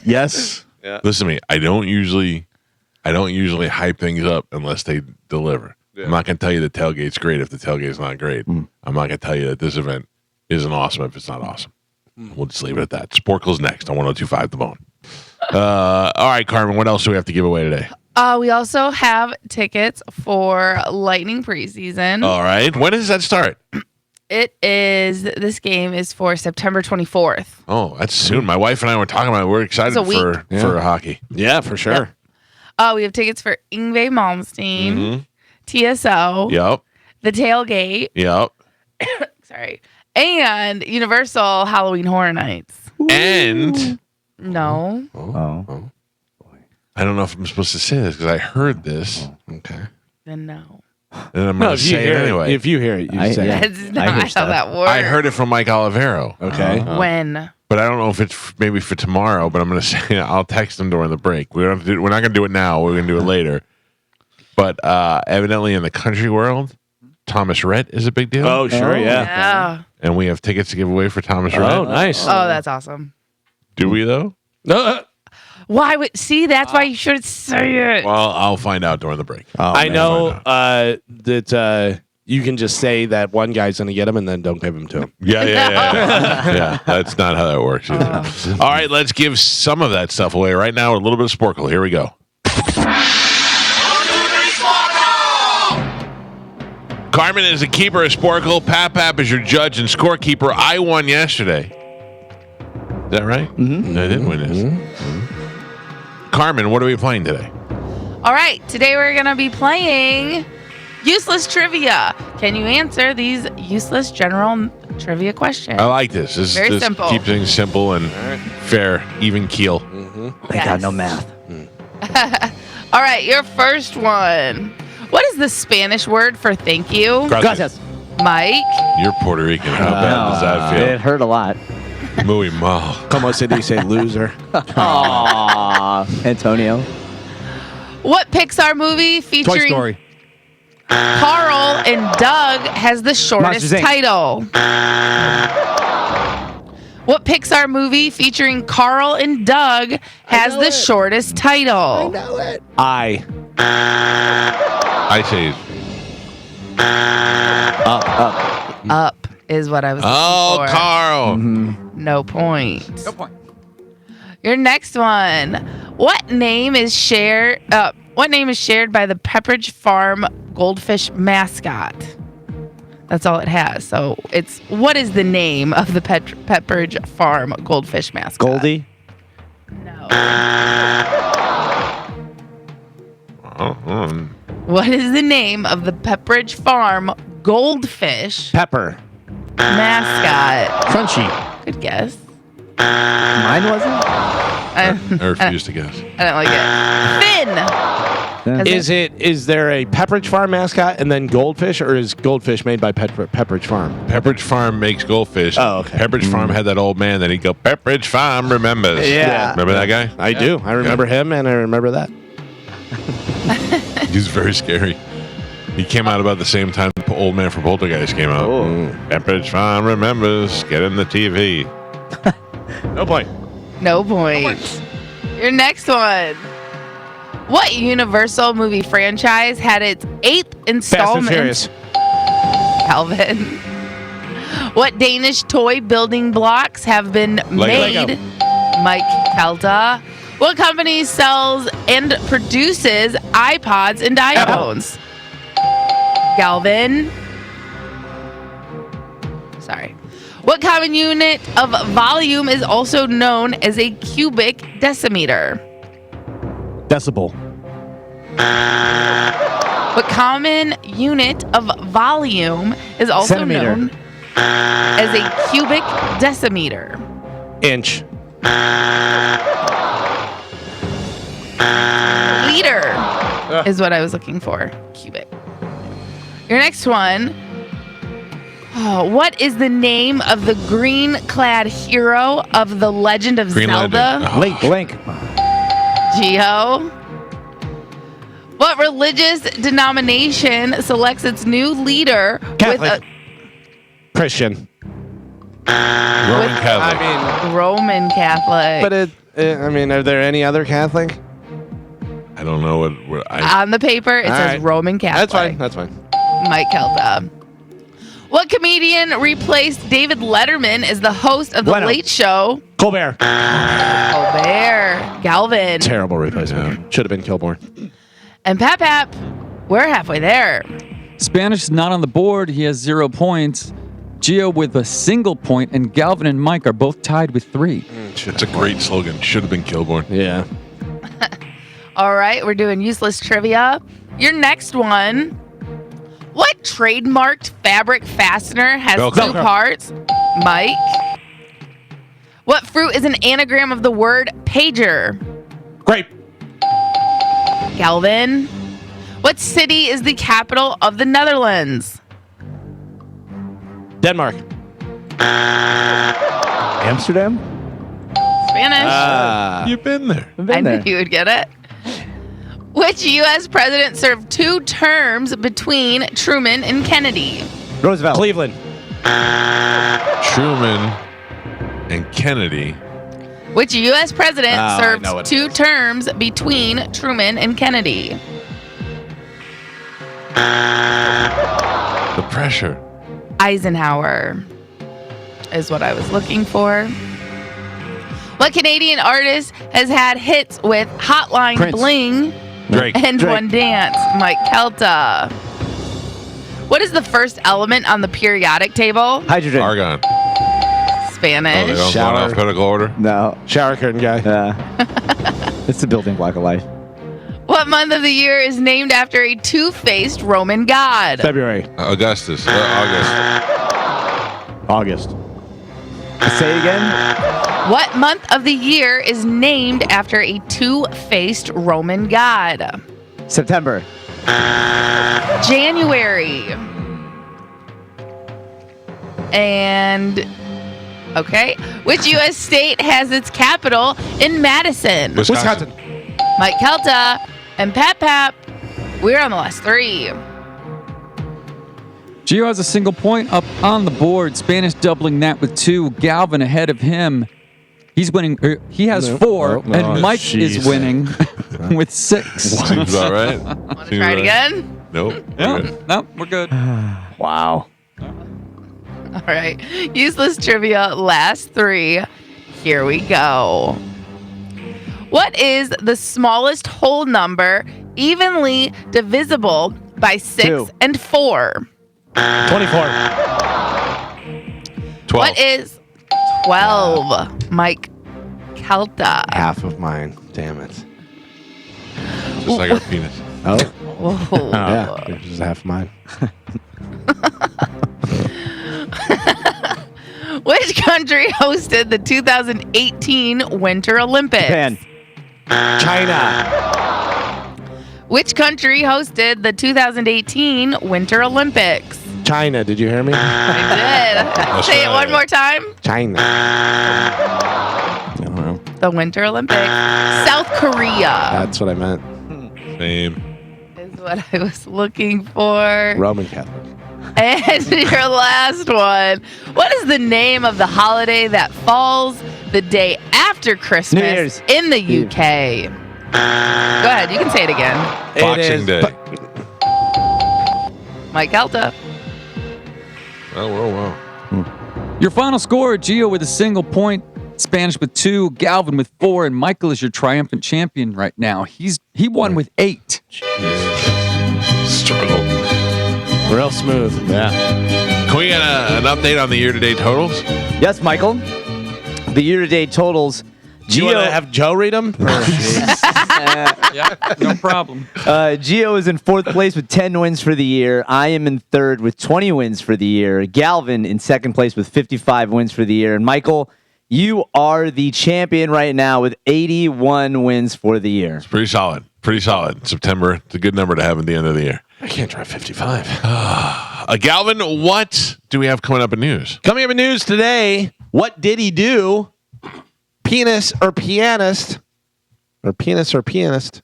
Yes. Listen to me. I don't usually hype things up unless they deliver. I'm not going to tell you the tailgate's great if the tailgate's not great. I'm not going to tell you that this event isn't awesome if it's not awesome. We'll just leave it at that. Sporkle's next on 102.5 The Bone. All right, Carmen, what else do we have to give away today? We also have tickets for Lightning preseason. All right. When does that start? This game is for September 24th. Oh, that's soon. My wife and I were talking about it. We're excited It's a week. for hockey. Yeah, for sure. We have tickets for Yngwie Malmsteen, TSO, Yep. The Tailgate, Yep. sorry, and Universal Halloween Horror Nights. And No. Oh. I don't know if I'm supposed to say this because I heard this. Okay. Then no. And I'm going to say it anyway. If you hear it, you say it. That's not how that works. I heard it from Mike Olivero. Okay. When? But I don't know if it's maybe for tomorrow, but I'm going to say I'll text him during the break. We're not going to do it now. We're going to do it later. But evidently in the country world, Thomas Rhett is a big deal. Oh, sure, yeah. Yeah. And we have tickets to give away for Thomas Rhett. Oh, nice. Oh, that's awesome. Do we, though? No, Why would see? That's why you should say it. Well, I'll find out during the break. I know that you can just say that one guy's going to get him and then don't give him to him. Yeah. Yeah, that's not how that works either. All right, let's give some of that stuff away right now. A little bit of Sporkle. Here we go. Carmen is the keeper of Sporkle. Pap is your judge and scorekeeper. I won yesterday. Is that right? Mm-hmm. I did win this. Mm-hmm. Carmen, what are we playing today? All right, today we're going to be playing useless trivia. Can you answer these useless general trivia questions? I like this. This Very simple. Keep things simple and fair, even keel. I got no math. All right, your first one. What is the Spanish word for thank you? Gracias. Mike? You're Puerto Rican. How bad does that feel? It hurt a lot. Muy mal. Como se dice loser. Aww. Antonio. What Pixar movie Toy featuring Story. Carl and Doug has the shortest Monsters, Inc. title? What Pixar movie featuring Carl and Doug has the shortest title? I. say Up is what I was Oh, looking for. Carl. No point. No point. Your next one. What name is shared by the Pepperidge Farm goldfish mascot? That's all it has. So it's what is the name of the Pepperidge Farm goldfish mascot? Goldie. No. Oh, What is the name of the Pepperidge Farm goldfish Pepper. mascot? Crunchy. Good guess. Mine wasn't. I I refuse to guess. don't like it. Finn. Is there a Pepperidge Farm mascot and then Goldfish, or is Goldfish made by Pepperidge Farm? Pepperidge Farm makes goldfish. Oh, okay. Pepperidge Farm had that old man that he'd go, Pepperidge Farm remembers. Yeah. Remember that guy? I do. I remember him, and I remember that. He's very scary. He came out about the same time the old man from Poltergeist came out. Pepperidge Farm remembers. Get in the TV. No point. No point. Your next one. What Universal movie franchise had its 8th Fast and installment? Furious. Calvin. What Danish toy building blocks have been made? Lego. Mike Calta. What company sells and produces iPods and iPhones? Galvin. Sorry. What common unit of volume is also known as a cubic decimeter? Decibel. What common unit of volume is also Centimeter. known as a cubic decimeter? Inch. Liter is what I was looking for. Cubic. Your next one. Oh, what is the name of the green-clad hero of The Legend of Green Zelda? Lantern. Oh, Link. Geo. What religious denomination selects its new leader Catholic. with Christian. Roman Catholic. a Roman Catholic? But are there any other Catholic? I don't know what I On the paper, it All says right. Roman Catholic. That's fine. Mike Calta. What comedian replaced David Letterman as the host of The Leno. Late Show? Colbert. Colbert. Galvin. Terrible replacement. Should have been Kilborn. And Pap, we're halfway there. Spanish is not on the board. He has 0 points. Gio with a single point, and Galvin and Mike are both tied with 3. It's a great slogan. Should have been Kilborn. Yeah. All right, we're doing useless trivia. Your next one. What trademarked fabric fastener has Velcro. 2 parts? Mike. What fruit is an anagram of the word pager? Grape. Galvin. What city is the capital of the Netherlands? Denmark. Amsterdam. Spanish. You've been there. I've I been knew there. you would get it. Which U.S. president served 2 terms between Truman and Kennedy? Roosevelt. Cleveland. Truman and Kennedy. Which U.S. president I served know it 2 terms between Truman and Kennedy? The pressure. Eisenhower is what I was looking for. What Canadian artist has had hits with Hotline Prince. Bling Drake. and Drake. One Dance? Mike Calta. What is the first element on the periodic table? Hydrogen. Argon. Spanish. Oh, they don't go in Shower. alphabetical order? No. Shower curtain guy. It's the building block of life. What month of the year is named after a two-faced Roman god? February. Augustus. August. Say it again. What month of the year is named after a two-faced Roman god? September. January. And okay, which U.S. state has its capital in Madison? Wisconsin. Mike Calta and Pap. We're on the last three. Gio has a single point up on the board. Spanish doubling that with 2. Galvin ahead of him. He's winning. He has 4, and Mike is winning with 6. Seems about right. Want to try it again? Nope. No, we're good. Wow. All right. Useless trivia, last 3. Here we go. What is the smallest whole number evenly divisible by 6 2. and 4? 24. 12. What is 12? Mike Calta. Half of mine. Damn it. Just like our penis. Oh. Whoa. Yeah. This is half of mine. Which country hosted the 2018 Winter Olympics? Japan. China. Which country hosted the 2018 Winter Olympics? China. Did you hear me? I did. Say it one more time. China. The Winter Olympics. South Korea That's what I meant. Same. is what I was looking for. Roman Catholic. And your last one. What is the name of the holiday that falls the day after Christmas New Year's in the UK? Go ahead. You can say it again. Boxing Day. Mike Calta. Oh. Your final score: Gio with a single point, Spanish with 2, Galvin with 4, and Michael is your triumphant champion right now. He won with 8. Struggle. Real smooth. Yeah. Can we get an update on the year-to-date totals? Yes, Michael. The year-to-date totals. Do you want to have Joe read them? Yeah, no problem. Gio is in 4th place with 10 wins for the year. I am in 3rd with 20 wins for the year. Galvin in 2nd place with 55 wins for the year. And Michael, you are the champion right now with 81 wins for the year. It's pretty solid. September. It's a good number to have at the end of the year. I can't drive 55. Galvin, what do we have coming up in news? Coming up in news today, what did he do? Penis or pianist? Or penis or pianist?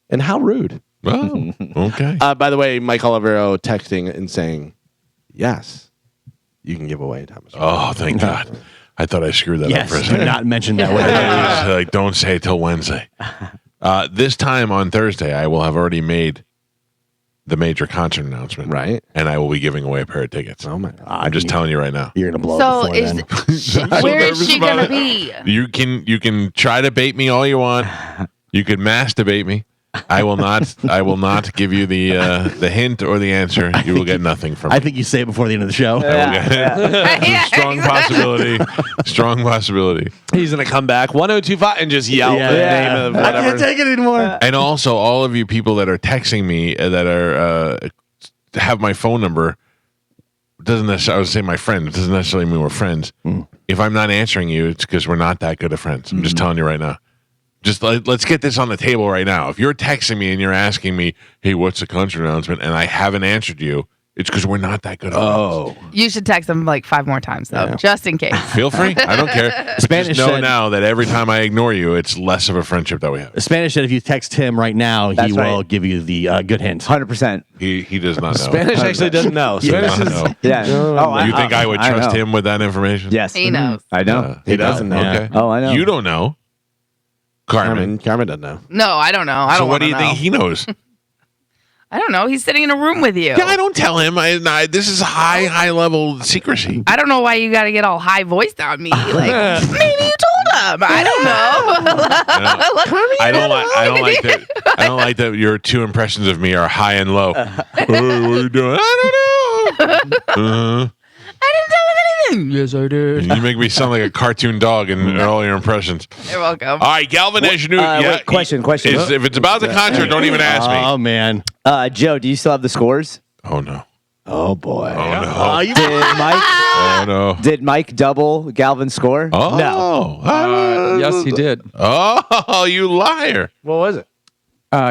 And how rude. Oh, okay. By the way, Mike Olivero texting and saying, yes, you can give away Thomas. Oh, thank God. I thought I screwed that up for a Yes. Do second. not mention that I word. thought it was like, don't say it till Wednesday. This time on Thursday, I will have already made the major concert announcement. Right. And I will be giving away a pair of tickets. Oh, my. I'm just telling you right now. You're gonna blow So up before then. where is nervous she about gonna it. be? You can try to bait me all you want. You could masturbate me. I will not give you the hint or the answer. You will get nothing from me. I think you say it before the end of the show. Strong possibility. Strong possibility. He's going to come back 1025 and just yell Yeah. the Yeah. name of I whatever. can't take it anymore. And also, all of you people that are texting me that are have my phone number doesn't necessarily. I would say my friend. It doesn't necessarily mean we're friends. If I'm not answering you, it's because we're not that good of friends. I'm just telling you right now. Just let's get this on the table right now. If you're texting me and you're asking me, "Hey, what's the concert announcement?" and I haven't answered you, it's because we're not that good of friends. You should text them like 5 more times though, just in case. Feel free. I don't care. But Spanish just know said- now that every time I ignore you, it's less of a friendship that we have. Spanish said if you text him right now, That's he will right. give you the good hint. 100%. He does not know. Spanish actually doesn't know. He does Spanish not is. know. Yeah. Oh, You think I would trust know. him with that information? Yes. He knows. I know. He doesn't know. Okay. Oh, I know. You don't know. Carmen. Carmen doesn't know. No, I don't know. I So don't what do wanna you know. think he knows? I don't know. He's sitting in a room with you. Yeah, I don't tell him. This is high level secrecy. I don't know why you got to get all high voiced on me. Like maybe you told him. I don't know. I don't like that your two impressions of me are high and low. Hey, what are you doing? I don't know. I didn't tell him anything. Yes, I did. You make me sound like a cartoon dog in all your impressions. You're welcome. All right, Galvin, as you knew. wait, question. If it's about the concert, don't even ask me. Oh man. Joe, do you still have the scores? Oh, no. Oh boy. Oh, no. Did Mike? Oh, no. Did Mike double Galvin's score? Oh. No. Yes, he did. Oh, you liar. What was it?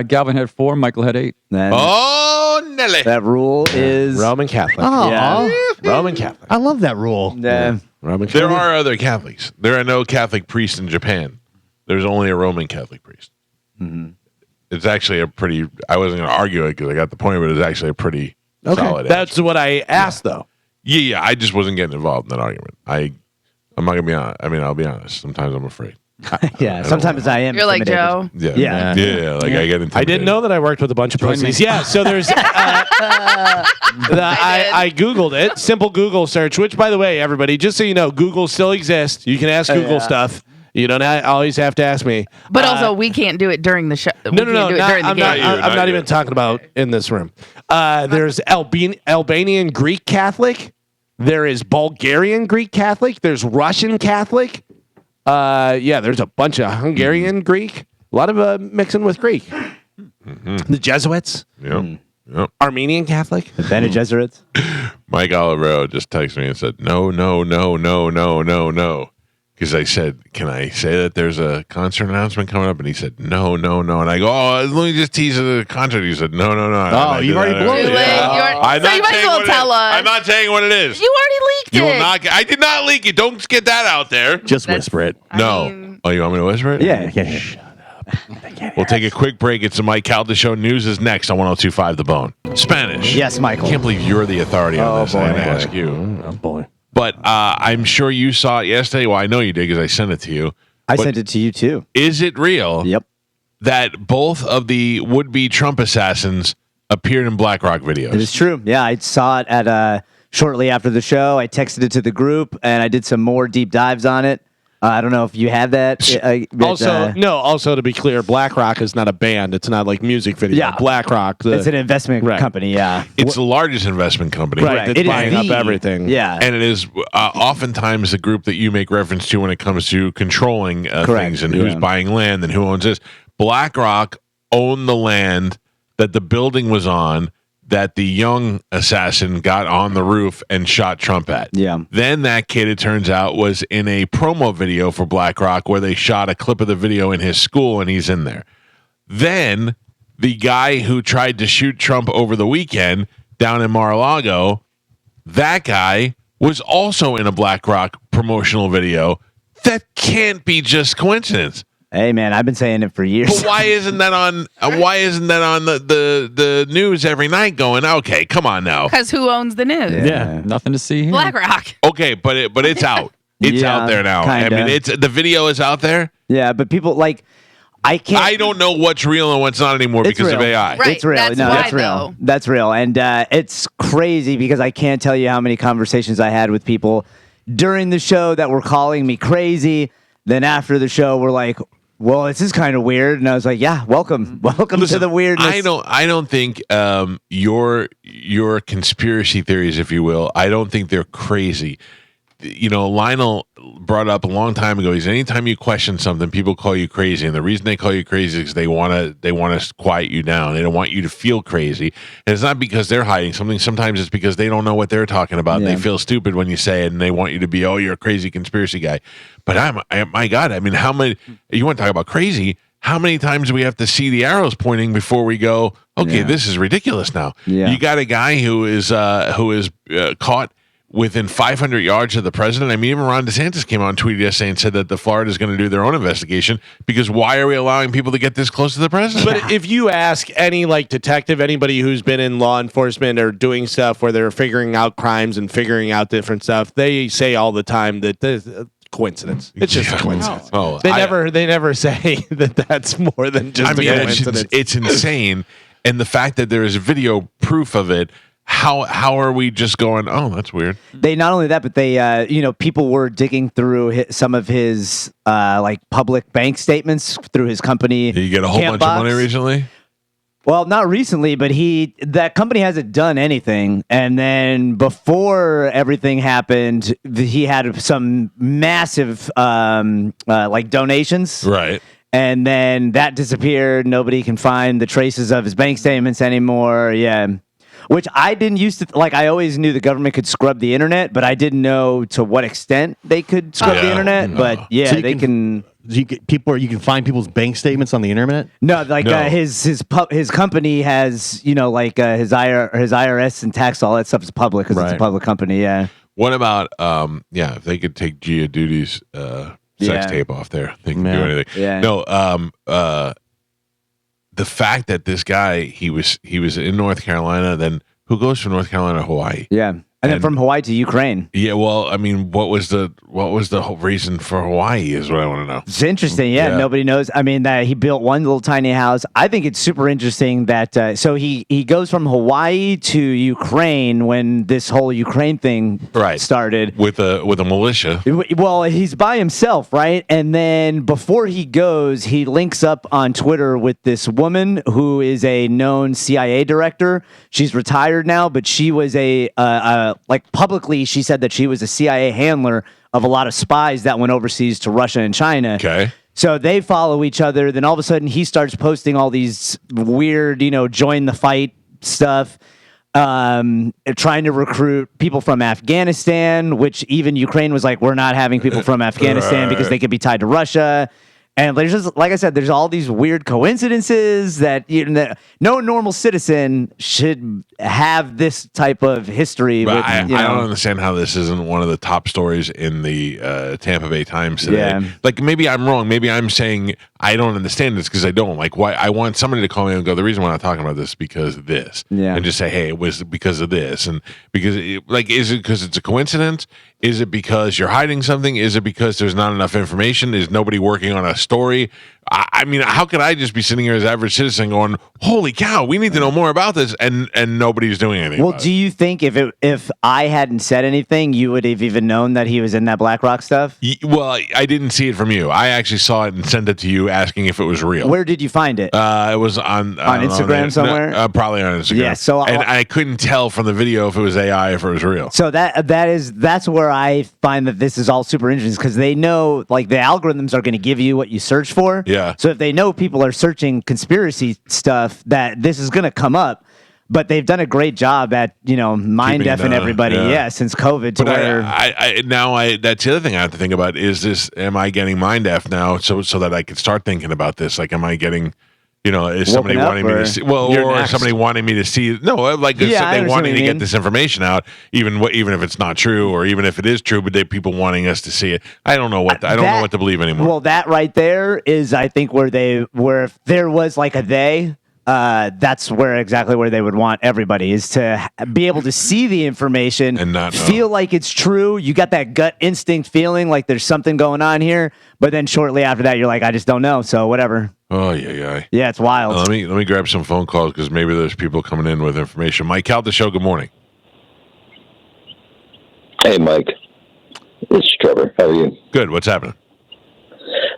Galvin had 4. Michael had 8. Then Oh, Nelly. that rule is Roman Catholic. Oh, Yeah. Roman Catholic. I love that rule. Roman There Catholic. are other Catholics. There are no Catholic priests in Japan. There's only a Roman Catholic priest. It's actually a pretty, I wasn't going to argue it because I got the point, but it's actually a pretty solid That's answer. what I asked, though. Yeah, I just wasn't getting involved in that argument. I'm not going to be honest. I mean, I'll be honest. Sometimes I'm afraid. yeah. Sometimes I am. You're like intimidated. Joe. Yeah. Yeah. Yeah. Like I get intimidated. I didn't know that I worked with a bunch of pussies. Yeah, so there's. I Googled it. Simple Google search, which, by the way, everybody, just so you know, Google still exists. You can ask Google stuff. You don't always have to ask me. But also, we can't do it during the show. No, We can't do it during the I'm game. not even talking about in this room. There's Albanian Greek Catholic. There is Bulgarian Greek Catholic. There's Russian Catholic. There's a bunch of Hungarian Greek. A lot of mixing with Greek. The Jesuits. Yep. Armenian Catholic. The Bene Gesserits. Mike Olivero just texted me and said, no. Because I said, can I say that there's a concert announcement coming up? And he said, no. And I go, let me just tease the concert. He said, no. Oh, you've already blown Too it. late. I'm So not you might as saying well what it tell is. us. I'm not saying what it is. You already leaked You it. will not. I did not leak it. Don't get that out there. Just whisper it. No. mean- Oh, you want me to whisper it? Yeah. We'll take a quick break. It's the Mike Calta Show. News is next on 102.5 The Bone. Spanish. Yes, Michael. I can't believe you're the authority on this. I'm going to ask you. Oh boy. But I'm sure you saw it yesterday. Well, I know you did because I sent it to you. I But sent it to you too. Is it real Yep. that both of the would-be Trump assassins appeared in Black Rock videos? It is true. Yeah, I saw it at shortly after the show. I texted it to the group, and I did some more deep dives on it. I don't know if you have that. Also to be clear, BlackRock is not a band. It's not like music video. Yeah. BlackRock. It's an investment Right. company. Yeah, It's the largest investment company. Right. It's It is buying up the- everything. Yeah, And it is oftentimes the group that you make reference to when it comes to controlling Correct. things and who's Yeah. buying land and who owns this. BlackRock owned the land that the building was on that the young assassin got on the roof and shot Trump at. Yeah. Then that kid, it turns out, was in a promo video for BlackRock where they shot a clip of the video in his school and he's in there. Then the guy who tried to shoot Trump over the weekend down in Mar-a-Lago, that guy was also in a BlackRock promotional video. That can't be just coincidence. Hey man, I've been saying it for years. But why isn't that on? Why isn't that on the news every night? Going, okay, come on now. Because who owns the news? Yeah. Nothing to see here. BlackRock. Okay, but it's out. It's Yeah, out there now. kinda. I mean, the video is out there. Yeah, but people like I can't. I don't know what's real and what's not anymore It's because of real. AI. Right. It's real. That's No, why, that's real. though. That's real. And it's crazy because I can't tell you how many conversations I had with people during the show that were calling me crazy. Then after the show, we're like, well, this is kind of weird. And I was like, yeah, welcome to the weirdness. I don't think your conspiracy theories, if you will, I don't think they're crazy. You know, Lionel brought up a long time ago. He said, anytime you question something, people call you crazy, and the reason they call you crazy is they want to quiet you down. They don't want you to feel crazy, and it's not because they're hiding something. Sometimes it's because they don't know what they're talking about. Yeah. They feel stupid when you say it, and they want you to be, oh, you're a crazy conspiracy guy. But my God, I mean, how many? You want to talk about crazy? How many times do we have to see the arrows pointing before we go, okay, this is ridiculous now? Yeah. You got a guy who is caught within 500 yards of the president. I mean, even Ron DeSantis came out and tweeted yesterday and said that the Florida is going to do their own investigation because why are we allowing people to get this close to the president? But if you ask any like detective, anybody who's been in law enforcement or doing stuff where they're figuring out crimes and figuring out different stuff, they say all the time that this coincidence. It's just a coincidence. Oh, They never say that that's more than just I mean, a coincidence. it's insane. And the fact that there is video proof of it, how are we just going, oh, that's weird? They not only that, but they, people were digging through some of his like public bank statements through his company. Did you get a whole bunch of money recently? Well, not recently, but that company hasn't done anything. And then before everything happened, he had some massive like donations. Right. And then that disappeared. Nobody can find the traces of his bank statements anymore. Yeah. Which I didn't used to like. I always knew the government could scrub the internet, but I didn't know to what extent they could scrub the internet. But yeah, So they can. You can find people's bank statements on the internet. No, like his company has like his IRS and tax, all that stuff is public because it's a public company. Yeah. What about if they could take Gia Duty's sex tape off there, they can do anything. Yeah. No, the fact that this guy he was in North Carolina, then who goes from North Carolina to Hawaii? Yeah. And then from Hawaii to Ukraine. Yeah, well, I mean, what was the whole reason for Hawaii is what I want to know. It's interesting. Yeah, nobody knows. I mean, that he built one little tiny house. I think it's super interesting that so he goes from Hawaii to Ukraine when this whole Ukraine thing started with a militia. Well, he's by himself, right? And then before he goes, he links up on Twitter with this woman who is a known CIA director. She's retired now, but she was like publicly, she said that she was a CIA handler of a lot of spies that went overseas to Russia and China. Okay. So they follow each other. Then all of a sudden he starts posting all these weird, join the fight stuff, trying to recruit people from Afghanistan, which even Ukraine was like, we're not having people from Afghanistan because they could be tied to Russia. And there's just, like I said, there's all these weird coincidences that that no normal citizen should have this type of history. But I don't understand how this isn't one of the top stories in the Tampa Bay Times today. Yeah. Like, maybe I'm wrong. Maybe I'm saying I don't understand this because I don't. Like, why I want somebody to call me and go, the reason we're not talking about this is because of this. Yeah. And just say, hey, it was because of this. And because, is it because it's a coincidence? Is it because you're hiding something? Is it because there's not enough information? Is nobody working on a story? I mean, how could I just be sitting here as an average citizen going, holy cow, we need to know more about this, and nobody's doing anything? Well, do you think if I hadn't said anything, you would have even known that he was in that BlackRock stuff? Well, I didn't see it from you. I actually saw it and sent it to you asking if it was real. Where did you find it? It was on Instagram somewhere? No, probably on Instagram. Yeah, so and I couldn't tell from the video if it was AI or if it was real. So that's where I find that this is all super interesting because they know like the algorithms are going to give you what you search for. Yeah. So if they know people are searching conspiracy stuff, that this is going to come up. But they've done a great job at mind deafing everybody. Yeah, since COVID. To but where that's the other thing I have to think about is this: am I getting mind deaf now, so that I could start thinking about this? Like, am I getting is somebody wanting me to see? Well, or somebody wanting me to see? No, like they wanting to get this information out, even if it's not true, or even if it is true, but people wanting us to see it. I don't know what I don't know what to believe anymore. Well, that right there is, I think, where if there was like a they. That's exactly where they would want everybody is to be able to see the information and not feel like it's true. You got that gut instinct feeling like there's something going on here, but then shortly after that, you're like, I just don't know. So whatever. Oh yeah. Yeah, it's wild. Let me grab some phone calls because maybe there's people coming in with information. Mike Calta Show. Good morning. Hey, Mike. It's Trevor. How are you? Good. What's happening?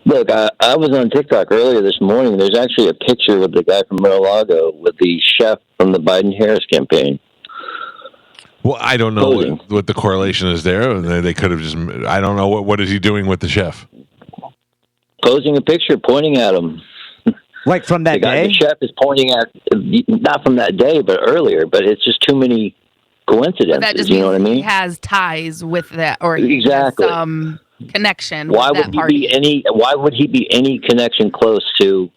Look, I was on TikTok earlier this morning. There's actually a picture with the guy from Mar-a-Lago with the chef from the Biden-Harris campaign. Well, I don't know what the correlation is there. They could have just. I don't know what is he doing with the chef. Posing a picture, pointing at him. Like from that day? The chef is pointing at, not from that day, but earlier. But it's just too many coincidences. That just you know what I mean? He has ties with that, or exactly. He has some connection. Why with would that he party. be any? Why would he be any connection close to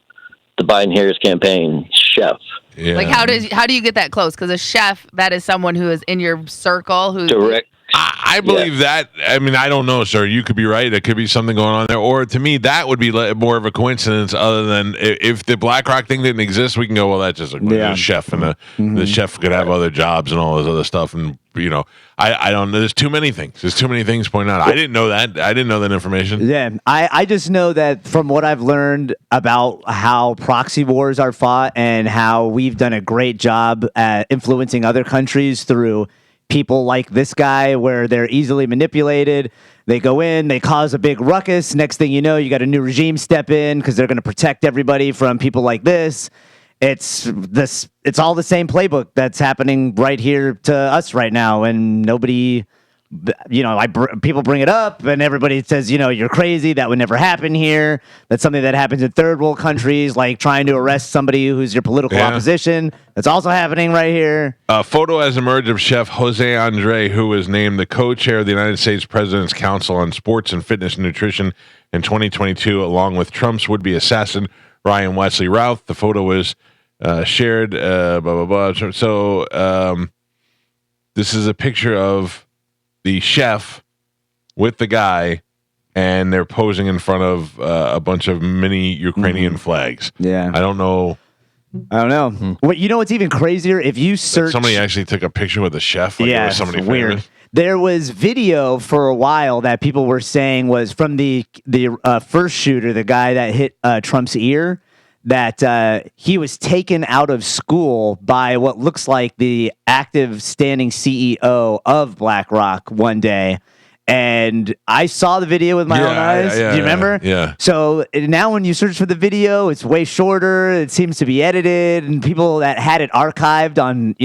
the Biden-Harris campaign chef? Yeah. Like how do you get that close? Because a chef, that is someone who is in your circle who direct. I believe that. I mean, I don't know, sir. You could be right. There could be something going on there. Or to me, that would be more of a coincidence other than if the BlackRock thing didn't exist, we can go, well, that's just a chef. And the chef could have other jobs and all this other stuff. And, I don't know. There's too many things. There's too many things pointing out. I didn't know that. I didn't know that information. Yeah. I just know that from what I've learned about how proxy wars are fought and how we've done a great job at influencing other countries through people like this guy where they're easily manipulated. They go in, they cause a big ruckus. Next thing you know, you got a new regime step in because they're going to protect everybody from people like this. it's all the same playbook that's happening right here to us right now, and nobody. People bring it up, and everybody says, you're crazy. That would never happen here. That's something that happens in third world countries, like trying to arrest somebody who's your political opposition. That's also happening right here. A photo has emerged of Chef Jose Andre, who was named the co-chair of the United States President's Council on Sports and Fitness and Nutrition in 2022, along with Trump's would-be assassin, Ryan Wesley Routh. The photo was shared, blah, blah, blah. So this is a picture of the chef with the guy, and they're posing in front of a bunch of mini Ukrainian flags. Yeah. I don't know. What what's even crazier? If you search, somebody actually took a picture with the chef. Like it was somebody weird. famous. There was video for a while that people were saying was from the first shooter, the guy that hit Trump's ear, that he was taken out of school by what looks like the active standing CEO of BlackRock one day. And I saw the video with my own eyes. Do you remember? Yeah. So now when you search for the video, it's way shorter. It seems to be edited, and people that had it archived on,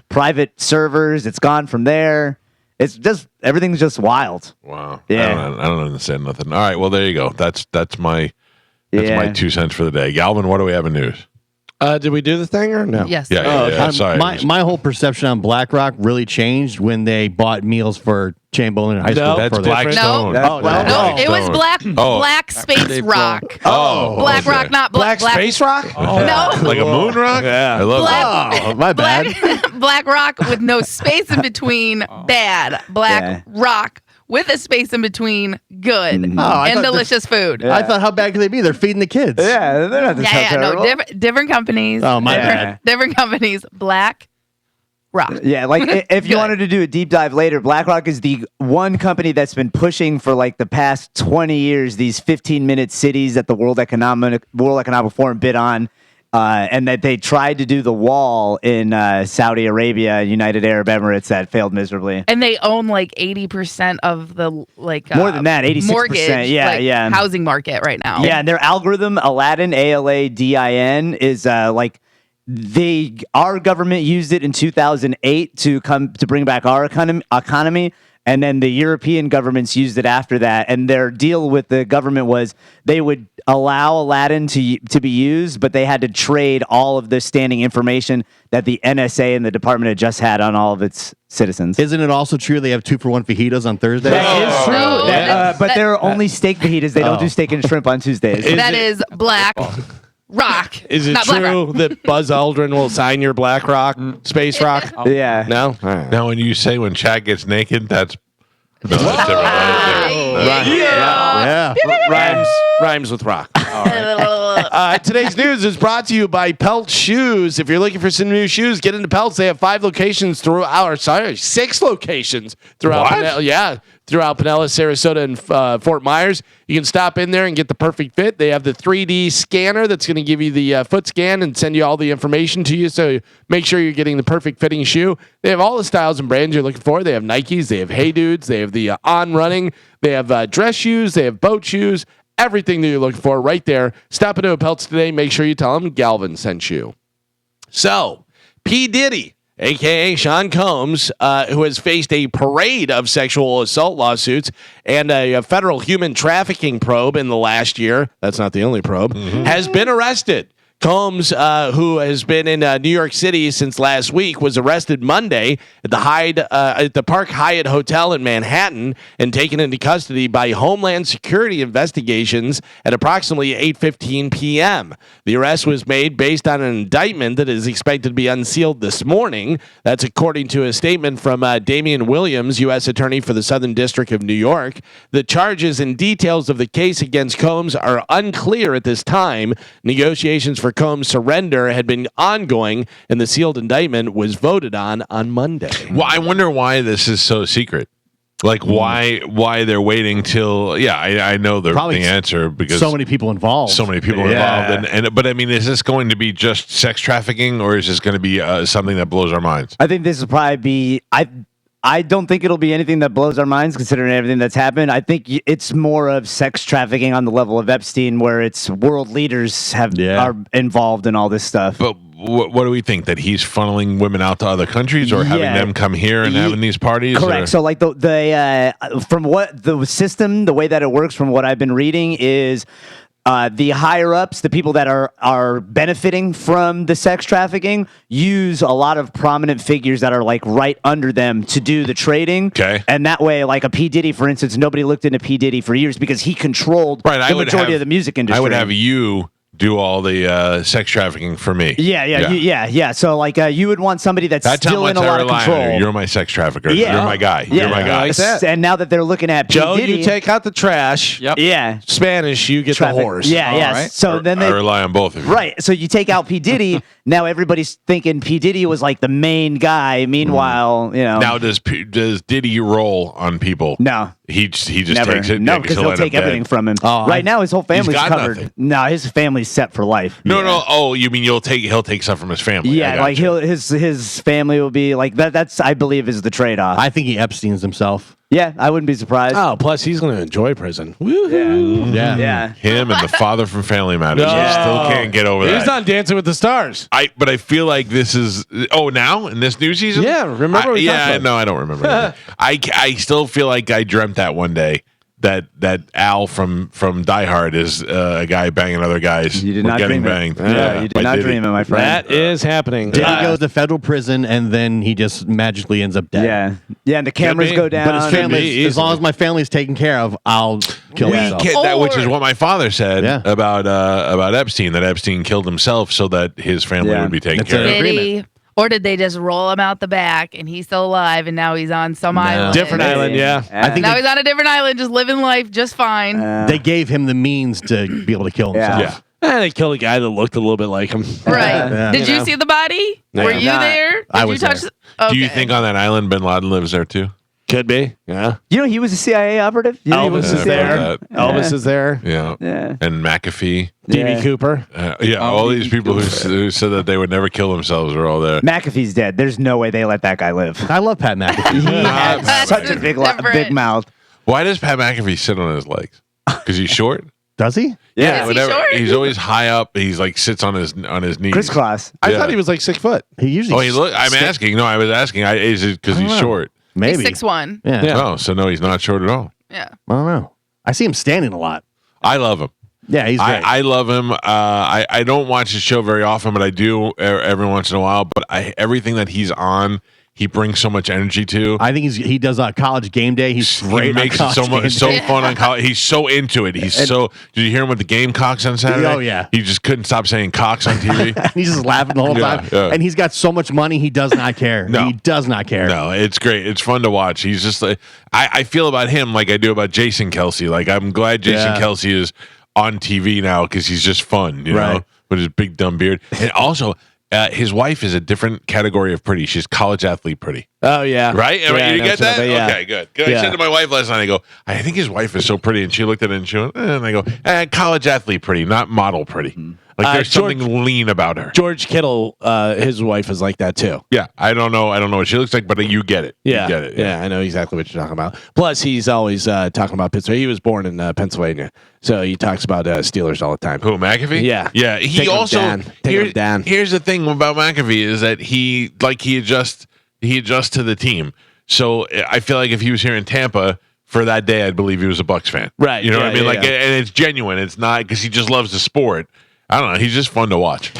private servers, it's gone from there. It's just, everything's just wild. Wow. Yeah. I don't understand nothing. All right. Well, there you go. That's my 2 cents for the day. Galvin, what do we have in news? Did we do the thing or no? Yes. Yeah. Sorry. My whole perception on BlackRock really changed when they bought meals for Chamberlain in high school. That's Blackstone. No, it was Black Space Rock. Black Rock, not Black Space Rock. No, Like a moon rock? Yeah. I love my bad. Black Rock with no space in between. Bad. Black Rock with a space in between. Good and delicious food. I thought, how bad could they be? They're feeding the kids. Yeah, they're not terrible. Different companies. Oh, my bad. Different companies. Black Rock. Yeah, like if you wanted to do a deep dive later, BlackRock is the one company that's been pushing for like the past 20 years these 15-minute cities that the World Economic Forum bid on, and that they tried to do the wall in Saudi Arabia, United Arab Emirates, that failed miserably. And they own like 80% of the more than that, 86%. Mortgage, housing market right now. Yeah, and their algorithm, Aladdin, ALADIN, is our government used it in 2008 to bring back our economy, and then the European governments used it after that. And their deal with the government was they would allow Aladdin to be used, but they had to trade all of the standing information that the NSA and the department had just had on all of its citizens. Isn't it also true they have 2-for-1 fajitas on Thursday? That is true. No, but they're only steak fajitas. They don't do steak and shrimp on Tuesdays. That is Black Rock. Is it true that Buzz Aldrin will sign your BlackRock Space Rock? Yeah. No? All right. Now, when you say when Chad gets naked, that's different. Right? Yeah. Rhymes with rock. Today's news is brought to you by Pelt Shoes. If you're looking for some new shoes, get into Pelts. They have 6 locations throughout throughout Pinellas, Sarasota, and Fort Myers. You can stop in there and get the perfect fit. They have the 3D scanner that's going to give you the foot scan and send you all the information to you, so make sure you're getting the perfect fitting shoe. They have all the styles and brands you're looking for. They have Nikes, they have Hey Dudes, they have the On Running, they have dress shoes, they have boat shoes, everything that you're looking for right there. Stop into a Pelts today. Make sure you tell them Galvin sent you. So, P. Diddy, a.k.a. Sean Combs, who has faced a parade of sexual assault lawsuits and a federal human trafficking probe in the last year, that's not the only probe, has been arrested. Combs, who has been in New York City since last week, was arrested Monday at the Park Hyatt Hotel in Manhattan and taken into custody by Homeland Security investigations at approximately 8:15 p.m. The arrest was made based on an indictment that is expected to be unsealed this morning. That's according to a statement from Damian Williams, U.S. Attorney for the Southern District of New York. The charges and details of the case against Combs are unclear at this time. Negotiations for Combs' surrender had been ongoing, and the sealed indictment was voted on Monday. Well, I wonder why this is so secret. Like why they're waiting till I know the answer because so many people involved. But I mean, is this going to be just sex trafficking, or is this going to be something that blows our minds? I think this will probably be I don't think it'll be anything that blows our minds considering everything that's happened. I think it's more of sex trafficking on the level of Epstein, where it's world leaders are involved in all this stuff. But what do we think? That he's funneling women out to other countries, or having them come here and having these parties? Correct. Or? So like from what the system, the way that it works, from what I've been reading, is the higher ups, the people that are benefiting from the sex trafficking, use a lot of prominent figures that are like right under them to do the trading. Okay. And that way, like a P. Diddy, for instance, nobody looked into P. Diddy for years because he controlled the majority of the music industry. I would have you do all the sex trafficking for me. Yeah. So like you would want somebody that's still in a lot of control. You're my sex trafficker. Yeah. You're my guy. Yeah. You're my guy. Like that. And now that they're looking at P. Joe, Diddy, you take out the trash. Yep. Yeah. Spanish, you get Traffic. the horse. Yeah, yeah. right. So then they I rely on both of you. Right. So you take out P. Diddy. Now everybody's thinking P. Diddy was like the main guy. Meanwhile, you know. Now does Diddy roll on people? No. He just Never. takes it. No, Yeah, because he'll he'll end take up everything dead. from him. Oh, right now, his whole family's got covered. nothing. No, his family's set for life. No. Oh, you mean he'll take stuff from his family? Yeah, I like gotcha. his family will be like that. That's I believe is the trade off. I think he Epstein's himself. Yeah, I wouldn't be surprised. Oh, plus he's going to enjoy prison. Woohoo. Yeah. Him and the father from Family Matters. No. He still can't get over He's that. on Dancing with the Stars. But I feel like this is now in this new season. Yeah, remember we talked about no, I don't remember. anything. I still feel like I dreamt that one day that Al from Die Hard is a guy banging other guys. You did or not getting dream it. banged. Yeah, you did by not Diddy. dream it, my friend. That is happening. Diddy goes to federal prison and then he just magically ends up dead. Yeah, and the cameras be. go down. But his family, be as long as my family's taken care of, I'll kill myself. Which is what my father said Yeah. about Epstein. That Epstein killed himself so that his family Yeah. would be taken That's care it. of. Did he? Or did they just roll him out the back and he's still alive and now he's on some island? Different island, yeah. I think Now they, he's on a different island, just living life just fine. they gave him the means to be able to kill himself. Yeah. And they killed a guy that looked a little bit like him. Right. Yeah. Did you see the body? No. Were you Nah. there? Did I you was touch there. Do you Okay. think on that island Bin Laden lives there too? Could be. Yeah. You know, he was a CIA operative. You know he was Elvis a is CIA there. Elvis is there. Yeah. Yeah. And McAfee. D.B. Yeah. Cooper. All these people who said that they would never kill themselves are all there. McAfee's dead. There's no way they let that guy live. I love Pat McAfee. He had That's such a big different. mouth. Why does Pat McAfee sit on his legs? Because he's short. Does he? Is he short? He's always high up. He's like sits on his knees. Crisscross. I Yeah. thought he was like 6 foot. He usually. Oh, he look. I'm asking. No, I was asking. Is it because he's know. short? Maybe. He's 6'1". Yeah. Yeah. Oh, so no, he's not short at all. Yeah. I don't know. I see him standing a lot. I love him. Yeah, he's great. I love him. I don't watch his show very often, but I do every once in a while. But everything that he's on, he brings so much energy to. I think he does College Game Day. He's great. He makes on it so College much Game Day. fun on college. He's so into it. Did you hear him with the Gamecocks on Saturday? Oh, yeah. He just couldn't stop saying cocks on TV. He's just laughing the whole Yeah, time. yeah. And he's got so much money, he does not care. No. He does not care. No, it's great. It's fun to watch. He's just like I feel about him like I do about Jason Kelsey. Like I'm glad Jason Yeah. Kelsey is on TV now because he's just fun, you know, Right. with his big dumb beard. And also, his wife is a different category of pretty. She's college athlete pretty, Oh, yeah. right? Yeah, I you know get that? something, yeah. Okay, good. I Yeah. said to my wife last night, I go, I think his wife is so pretty, and she looked at it and she went, and I go, college athlete pretty, not model pretty. Like there's George- something lean about her. George Kittle, his wife is like that too. Yeah, I don't know what she looks like, but you get it. Yeah, You get it. Yeah, I know exactly what you're talking about. Plus, he's always talking about Pittsburgh. He was born in Pennsylvania, so he talks about Steelers all the time. Who, McAfee? Yeah. Yeah. He Take him also down. Take him down. Here's the thing about McAfee is that he adjusts to the team. So I feel like if he was here in Tampa for that day, I'd believe he was a Bucks fan. Right. You know Yeah, what I mean? yeah, Like, yeah. and it's genuine. It's not because he just loves the sport. I don't know. He's just fun to watch.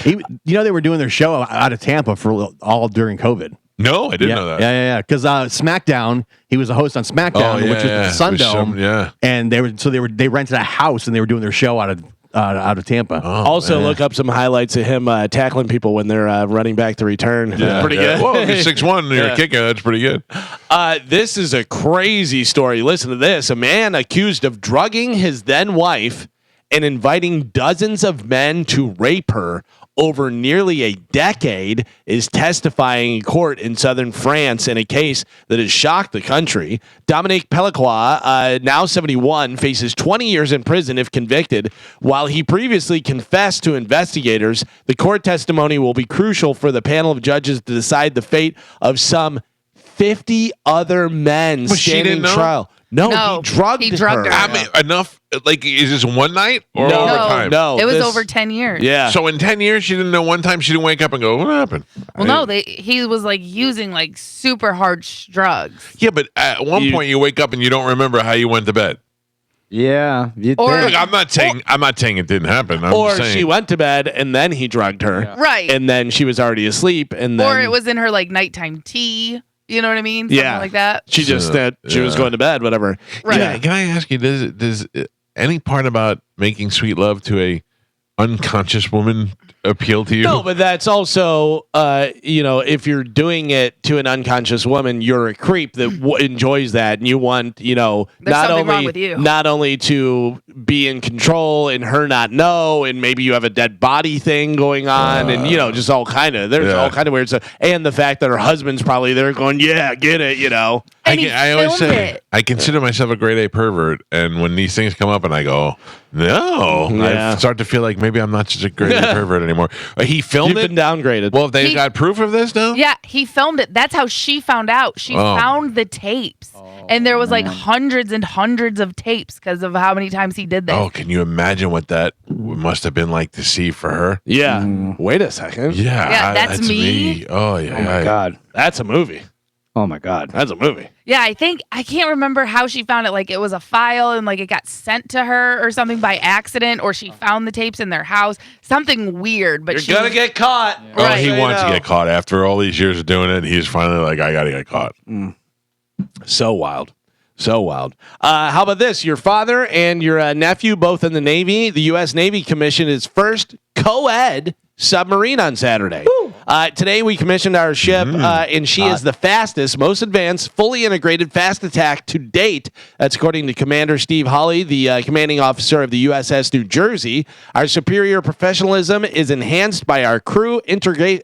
They were doing their show out of Tampa for all during COVID. No, I didn't know that. Yeah. Because SmackDown, he was a host on SmackDown, which was the Sun Dome. Yeah. And they rented a house and they were doing their show out of Tampa. Also, look up some highlights of him tackling people when they're running back the return. Yeah. Pretty Yeah. good. Well, if you're 6'1", you're a kicker. That's pretty good. This is a crazy story. Listen to this. A man accused of drugging his then wife and inviting dozens of men to rape her over nearly a decade is testifying in court in southern France in a case that has shocked the country. Dominic Pellecois, now 71, faces 20 years in prison if convicted. While he previously confessed to investigators, the court testimony will be crucial for the panel of judges to decide the fate of some 50 other men But she standing didn't know? trial. No, No, he drugged he drugged her. I mean, enough. Like, is this one night or No, over time? no. It was this- over 10 years. Yeah. So in 10 years, she didn't know one time she didn't wake up and go, what happened? Well, no, he was like using like super hard drugs. Yeah, but at one point you wake up and you don't remember how you went to bed. Yeah. Look, I'm not saying it didn't happen. I'm or just saying. she went to bed and then he drugged her. Right. And then she was already asleep. And then Or it was in her like nighttime tea. You know what I mean? Something like that. She just said she was going to bed, whatever. Right. Yeah, can I ask you, does any part about making sweet love to a unconscious woman appeal to you? No, but that's also, if you're doing it to an unconscious woman, you're a creep that enjoys that, and you want, There's not something wrong only with you. not only to be in control and her not know, and maybe you have a dead body thing going on, and just all kind of all kind of weird stuff, and the fact that her husband's probably there going, yeah, get it, And he I always filmed say it. I consider myself a grade A pervert, and when these things come up, and I go, no, Yeah. I start to feel like maybe I'm not such a grade A pervert anymore. He filmed You've it. been downgraded. Well, if they He- got proof of this now, Yeah, he filmed it. That's how she found out. She found the tapes. And there was like hundreds and hundreds of tapes because of how many times he did this. Oh, can you imagine what that must have been like to see for her? yeah. Wait a second. Yeah, that's me. Oh yeah, yeah. God, that's a movie. Oh my God. That's a movie. Yeah, I can't remember how she found it. Like it was a file and like it got sent to her or something by accident, or she found the tapes in their house. Something weird, but You're gonna get caught. Oh, Right. he So you wants to know. get caught after all these years of doing it. He's finally like, I gotta get caught. So wild. So wild. How about this? Your father and your nephew, both in the Navy. The U.S. Navy commissioned its first co-ed submarine on Saturday. Today, we commissioned our ship, and she is the fastest, most advanced, fully integrated fast attack to date. That's according to Commander Steve Hawley, the commanding officer of the USS New Jersey. Our superior professionalism is enhanced by our crew integrate.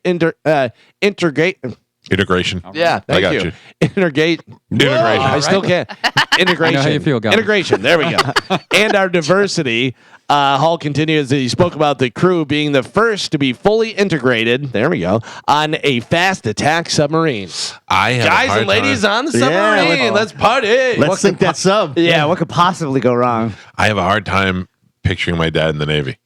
Integration. Yeah, I thank got you. you. Integration. I still can't. Integration. I know how you feel, Galvin. Integration. There we go. And our diversity. Hall continues. He spoke about the crew being the first to be fully integrated. There we go. On a fast attack submarine. I have a Guys hard and ladies time. on the submarine. Let's party. Let's sink that sub. Yeah, what could possibly go wrong? I have a hard time picturing my dad in the Navy.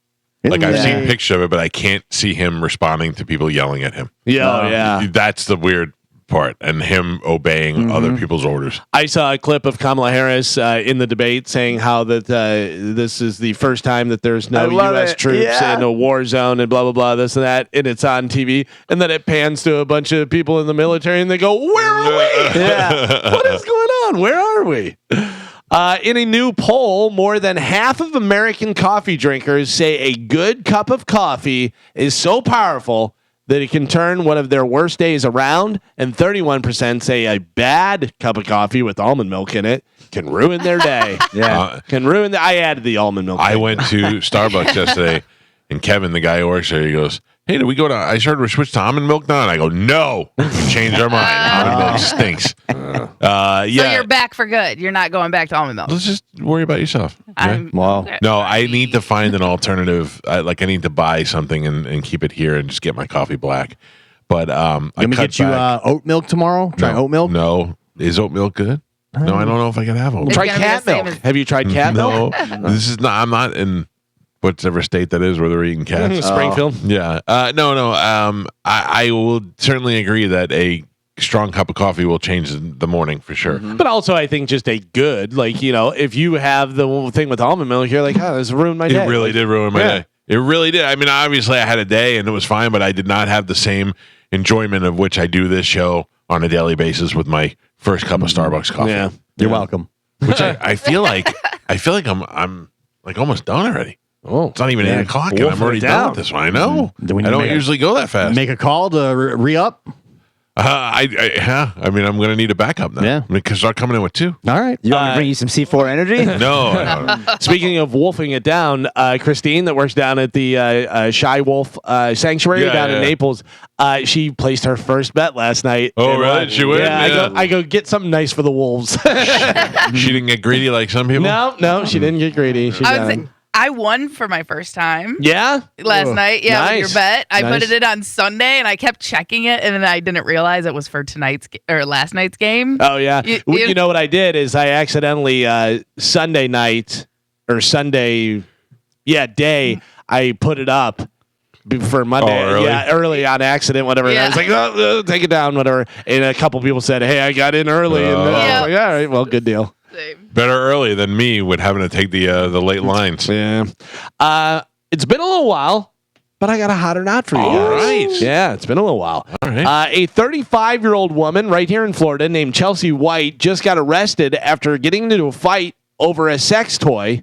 Like I've seen pictures of it, but I can't see him responding to people yelling at him. Yeah. That's the weird part, and him obeying other people's orders. I saw a clip of Kamala Harris in the debate saying how that this is the first time that there's no U.S. troops in a war zone and blah, blah, blah, this and that, and it's on TV. And then it pans to a bunch of people in the military, and they go, where are we? What is going on? Where are we? In a new poll, more than half of American coffee drinkers say a good cup of coffee is so powerful that it can turn one of their worst days around, and 31% say a bad cup of coffee with almond milk in it can ruin their day. Can ruin I added the almond milk. I went to Starbucks yesterday, and Kevin, the guy who works there, he goes, hey, did we go to, I started to switch to almond milk now? And I go, no, we changed our mind. Almond milk stinks. So you're back for good. You're not going back to almond milk. Let's just worry about yourself. Okay? Wow. No, I need to find an alternative. I need to buy something and keep it here and just get my coffee black. But Let me get you oat milk tomorrow. Try oat milk. No, is oat milk good? No, I don't know if I can have oat milk. Try It's gonna be cat the same milk. as- Have you tried cat No, milk? this is not. I'm not in whatever state that is where they're eating cats. Springfield. Yeah. No. I will certainly agree that a strong cup of coffee will change the morning for sure. But also, I think just a good, if you have the thing with almond milk, you're like, oh, this ruined my day. It really did ruin my Yeah. day. It really did. I mean, obviously, I had a day and it was fine, but I did not have the same enjoyment of which I do this show on a daily basis with my first cup of Starbucks coffee. Yeah. You're welcome. Which I feel like I'm like almost done already. Oh, It's not even 8 o'clock, and Wolfing I'm already it done down. with this one. I know. Do we I need to don't make a- usually go that fast. Make a call to re-up. I mean, I'm going to need a backup now. Yeah. Because start coming in with 2. All right. You want me to bring you some C4 energy? No. Speaking of wolfing it down, Christine, that works down at the Shy Wolf Sanctuary Yeah, down in yeah. Naples, she placed her first bet last night. Oh, And, really? She win? Yeah, Yeah. I go get something nice for the wolves. She didn't get greedy like some people. No, she didn't get greedy. She I got would him. I won for my first time. Yeah? Last night, yeah, with your Nice. bet. I Nice. put it in on Sunday, and I kept checking it, and then I didn't realize it was for last night's game. Oh, yeah. You- You know what I did is I accidentally, Sunday night or Sunday, day, I put it up for Monday. Oh, early? Yeah, early on accident, whatever. And I was like, oh, take it down, whatever. And a couple people said, hey, I got in early. And I was Yep. like, all right, well, good deal. Same. Better early than me with having to take the late lines. Yeah. It's been a little while, but I got a hot or not for you All guys. right. Yeah, it's been a little while. All right. A 35-year-old woman right here in Florida named Chelsea White just got arrested after getting into a fight over a sex toy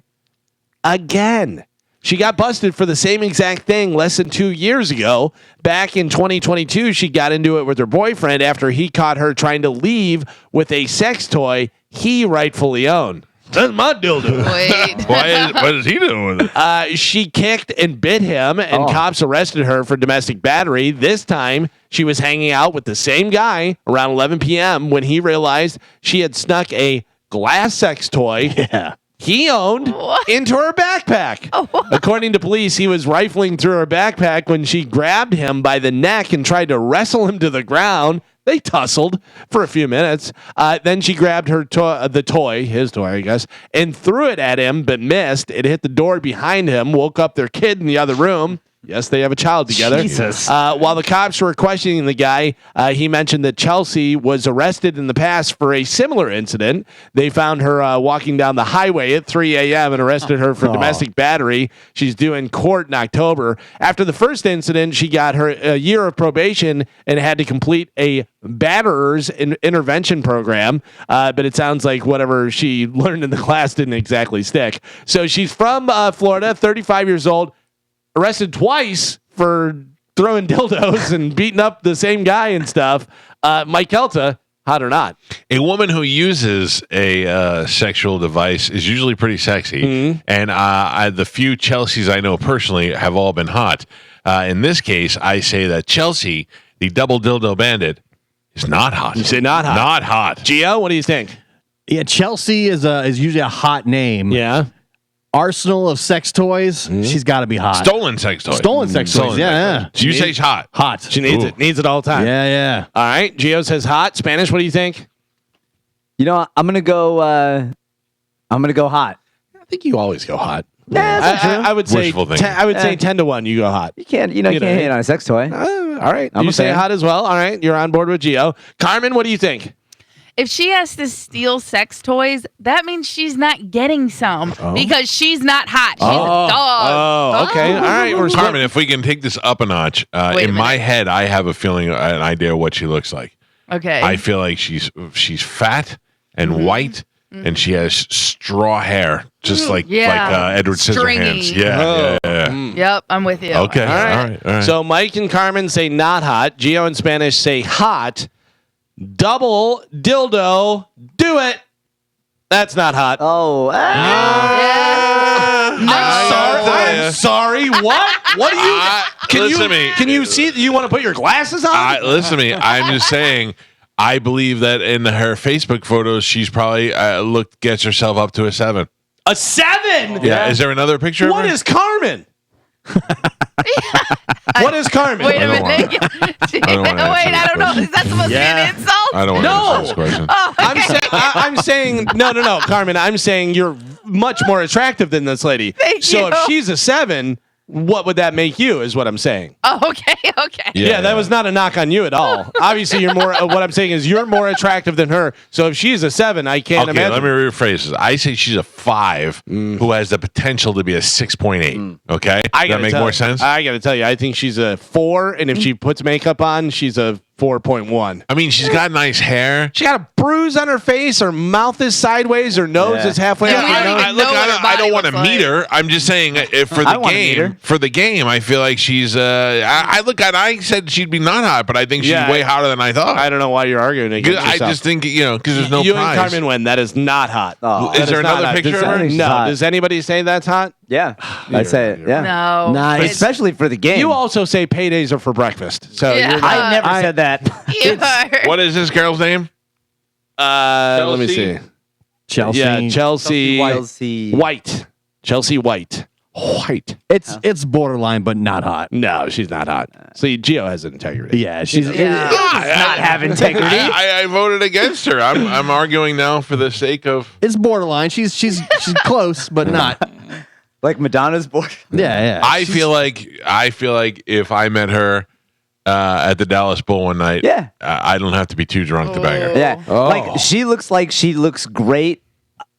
again. She got busted for the same exact thing less than 2 years ago. Back in 2022, she got into it with her boyfriend after he caught her trying to leave with a sex toy he rightfully owned. That's my dildo. Wait. What is he doing with it? She kicked and bit him, and cops arrested her for domestic battery. This time, she was hanging out with the same guy around 11 p.m. when he realized she had snuck a glass sex toy he owned into her backpack. According to police, he was rifling through her backpack when she grabbed him by the neck and tried to wrestle him to the ground. They tussled for a few minutes. Then she grabbed her his toy, I guess, and threw it at him, but missed. It hit the door behind him, woke up their kid in the other room. Yes, they have a child together. Jesus. While the cops were questioning the guy, he mentioned that Chelsea was arrested in the past for a similar incident. They found her walking down the highway at 3 a.m. and arrested her for domestic battery. She's due in court in October. After the first incident, she got a year of probation and had to complete a batterers intervention program. But it sounds like whatever she learned in the class didn't exactly stick. So she's from Florida, 35 years old. Arrested twice for throwing dildos and beating up the same guy and stuff. Mike Calta, hot or not? A woman who uses a sexual device is usually pretty sexy, and the few Chelseas I know personally have all been hot. In this case, I say that Chelsea, the double dildo bandit, is not hot. You say not hot? Not hot. Gio, what do you think? Yeah, Chelsea is usually a hot name. Yeah. Arsenal of sex toys. She's got to be hot. Stolen sex toy. Stolen sex toys. Yeah. You say she's hot. Hot. She needs it. Needs it all the time. Yeah, yeah. All right. Gio says hot. Spanish, what do you think? You know, I'm gonna go hot. I think you always go hot. Yeah, that's not true. I would say Wishful thinking. I would say 10 to 1 you go hot. You can't hate on a sex toy. All right. I'm You a say fan. hot as well. All right. You're on board with Gio. Carmen, what do you think? If she has to steal sex toys, that means she's not getting some because she's not hot. She's a dog. Oh, okay. All right. We're Carmen, if we can take this up a notch, Wait a in my minute. head, I have a feeling, an idea of what she looks like. Okay. I feel like she's fat and white, and she has straw hair, just like Edward Stringy. Scissorhands. Yeah. Yep, I'm with you. Okay. All right. So Mike and Carmen say not hot. Gio and Spanish say hot. Double dildo. Do it. That's not hot. Oh, I'm sorry. What? What do you? Listen to me. Can you see? You want to put your glasses on? Listen to me. I'm just saying. I believe that in her Facebook photos, she's probably gets herself up to a 7. A 7? Yeah. Is there another picture? What of her? is Carmen? What is Carmen? Wait a don't minute. wanna I don't know. Is that supposed to be an insult? I don't want to No. answer this question. Oh, okay. I'm saying no, Carmen. I'm saying you're much more attractive than this lady. Thank so you. if she's a 7, what would that make you? Is what I'm saying. Oh, okay. Yeah, that was not a knock on you at all. Obviously, you're more. What I'm saying is you're more attractive than her. So if she's a 7, I can't Okay, imagine. let me rephrase this. I say she's a 5 who has the potential to be a 6.8. Okay, I does that gotta make tell- more sense? I got to tell you, I think she's a 4, and if she puts makeup on, she's a 4.1. I mean, she's got nice hair. She got a bruise on her face. Her mouth is sideways. Her nose is halfway Yeah, up. we her don't nose. even know what her I don't body want to looks meet like. her. I'm just saying, if for I the wanna meet game, her. I feel like she's. I said she'd be not hot, but I think she's Yeah. way hotter than I thought. I don't know why you're arguing against I yourself. just think because there's no you prize. and Carmen win. That is not hot. Oh. That Is there not another hot. picture Does- of her? I think she's No. hot. Does anybody say that's hot? yeah. I'd say it. Yeah. No. Nice. Especially for the game. You also say paydays are for breakfast. So Yeah. you're not, I never said that. You are. What is this girl's name? let me see. Chelsea. Yeah, Chelsea Chelsea. White. Chelsea White. White. It's borderline, but not hot. No, she's not hot. See, Gio has integrity. Yeah, she's not have integrity. I voted against her. I'm arguing now for the sake of. It's borderline. She's close, but not. Like Madonna's board. Yeah. I feel like if I met her at the Dallas Bowl one night, I don't have to be too drunk to bang her. Yeah, like she looks great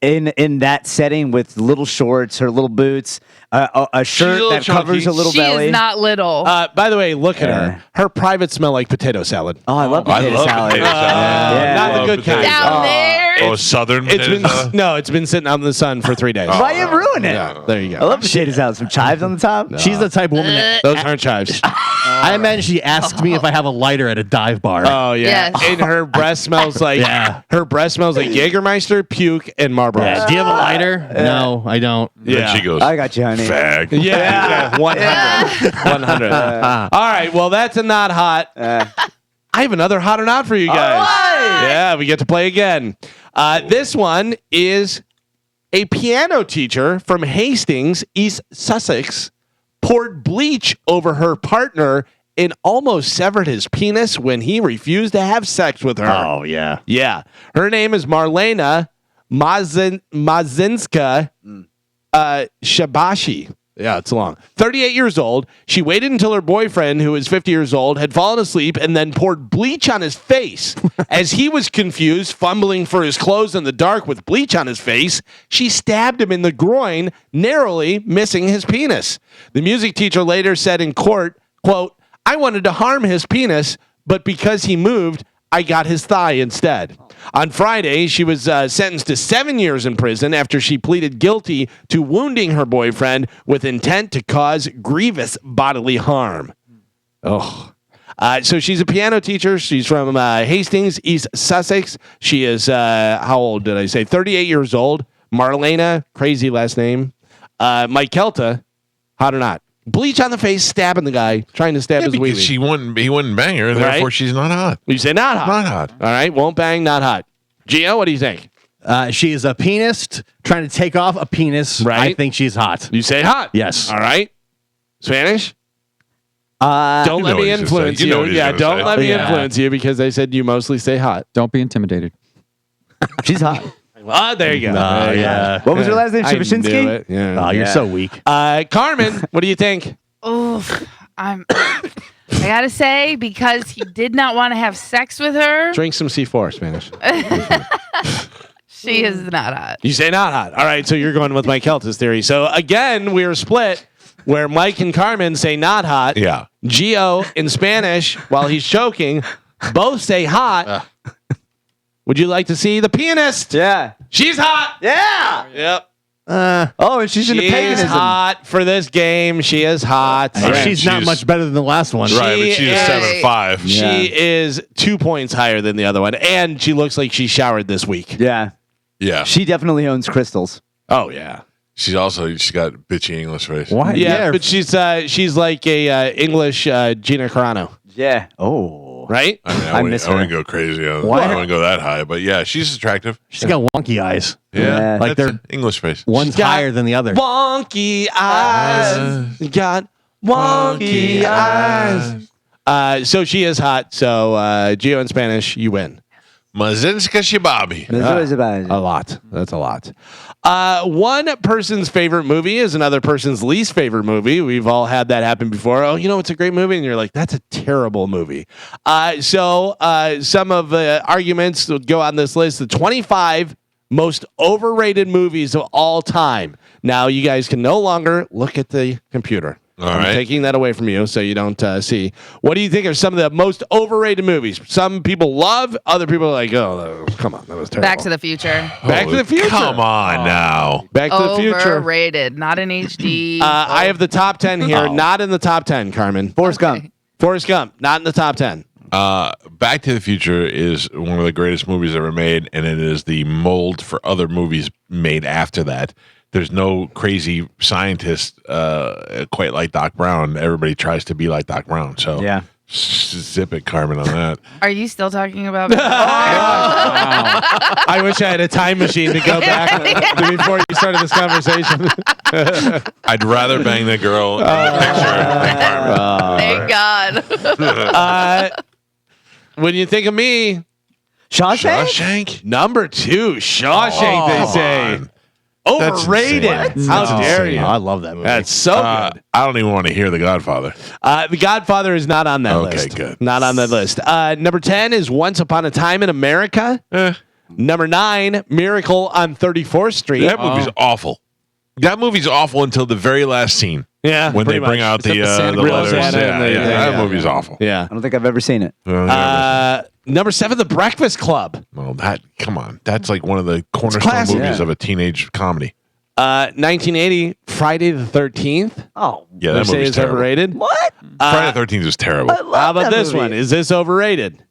in that setting with little shorts, her little boots, a shirt that covers her little belly. She is not little. By the way, look at her. Her privates smell like potato salad. Oh, I love potato salad. Potato salad. Not the good kind. Down there. Oh, Southern. It's been sitting out in the sun for 3 days. Why you ruin it? Yeah, there you I go. love potato salad. Some chives on the top. She's the type of woman that Those aren't chives. I imagine she asks me if I have a lighter at a dive bar. Oh yeah, Yes. and her breath smells like her breath smells like Jägermeister, puke, and Marlboro. Yeah, do you have a lighter? No, I don't. Yeah. She goes, I got you, honey. fag. Yeah, 100. 100. All right, well that's a not hot. I have another hot or not for you guys. Yeah, we get to play again. This one is a piano teacher from Hastings, East Sussex, poured bleach over her partner and almost severed his penis when he refused to have sex with her. Oh, yeah. Yeah. Her name is Marlena Mazinska Shabashi. Yeah, it's long. 38 years old. She waited until her boyfriend, who was 50 years old, had fallen asleep and then poured bleach on his face. As he was confused, fumbling for his clothes in the dark with bleach on his face, she stabbed him in the groin, narrowly missing his penis. The music teacher later said in court, quote, "I wanted to harm his penis, but because he moved, I got his thigh instead." On Friday, she was sentenced to 7 years in prison after she pleaded guilty to wounding her boyfriend with intent to cause grievous bodily harm. Oh. So she's a piano teacher. She's from Hastings, East Sussex. She is, how old did I say? 38 years old. Marlena, crazy last name. Mike Calta, hot or not? Bleach on the face, stabbing the guy, trying to stab his because weaving. he wouldn't bang her, therefore she's not hot. You say not hot. Not hot. All right, won't bang, not hot. Gio, what do you think? She is a pianist trying to take off a penis. Right. I think she's hot. You say hot. Yes. All right. Spanish? Don't Don't let me influence you. Yeah, don't let me influence you because they said you mostly say hot. Don't be intimidated. She's hot. Oh, there you go. Yeah. What was her last name? I knew Shabasinski? it. Yeah. Oh, you're so weak. Carmen, what do you think? Oh, I gotta say, because he did not want to have sex with her, Drink some C4, Spanish. she is not hot. You say not hot. All right, so you're going with Mike Kelta's theory. So again, we're split where Mike and Carmen say not hot. Yeah. Gio in Spanish, while he's choking, both say hot. Would you like to see the pianist? Yeah. She's hot. Yeah. Yep. Oh, and she's into She is paganism. hot for this game. She is hot. And she's not much better than the last one. Right, but she's She a is- 7'5". She is 2 points higher than the other one, and she looks like she showered this week. Yeah. Yeah. She definitely owns crystals. Oh yeah. She's got bitchy English face. Why? Yeah, but she's like a English Gina Carano, Yeah. Oh. right? I mean, I miss her. wouldn't go crazy on Why? I wouldn't go that high, but yeah, she's attractive. She's got wonky eyes. Yeah. Like That's they're English face. one's got higher than the other. Wonky eyes. Got wonky eyes. So she is hot. So Gio in Spanish, you win. Mazinska Shibabi. A lot. That's a lot. One person's favorite movie is another person's least favorite movie. We've all had that happen before. Oh, it's a great movie. And you're like, that's a terrible movie. So some of the arguments that go on this list, the 25 most overrated movies of all time. Now you guys can no longer look at the computer. I'm right. taking that away from you so you don't see. What do you think are some of the most overrated movies? Some people love, other people are like, oh, come on, that was terrible. Back to the Future. Back to the Future. Come on now. Back to the Future. Overrated, not in HD. I have the top 10 here, not in the top 10, Carmen. Forrest Gump. Forrest Gump, not in the top 10. Back to the Future is one of the greatest movies ever made, and it is the mold for other movies made after that. There's no crazy scientist quite like Doc Brown. Everybody tries to be like Doc Brown. So Yeah. zip it, Carmen, on that. Are you still talking about? I wish I had a time machine to go back to before you started this conversation. I'd rather bang the girl in the picture than Barber. Thank God. When you think of me, Shawshank? number 2, Shawshank. They say on. overrated. That's How insane. dare you? I love that movie. That's so good. I don't even want to hear The Godfather. The Godfather is not on that list. Okay, good. Not on that list. Number 10 is Once Upon a Time in America. Number 9, Miracle on 34th Street. That movie's awful. That movie's awful until the very last scene. Yeah, When they pretty bring much. out the Real letters. Santa and the- That movie's awful. Yeah. I don't think I've ever seen it. Number 7, The Breakfast Club. Well, come on. That's like one of the cornerstone classic. movies Yeah. of a teenage comedy. 1980, Friday the 13th. Oh, Yeah, They that say movie's is terrible. overrated. what? Friday the 13th is terrible. I love How about that this movie. one? Is this overrated?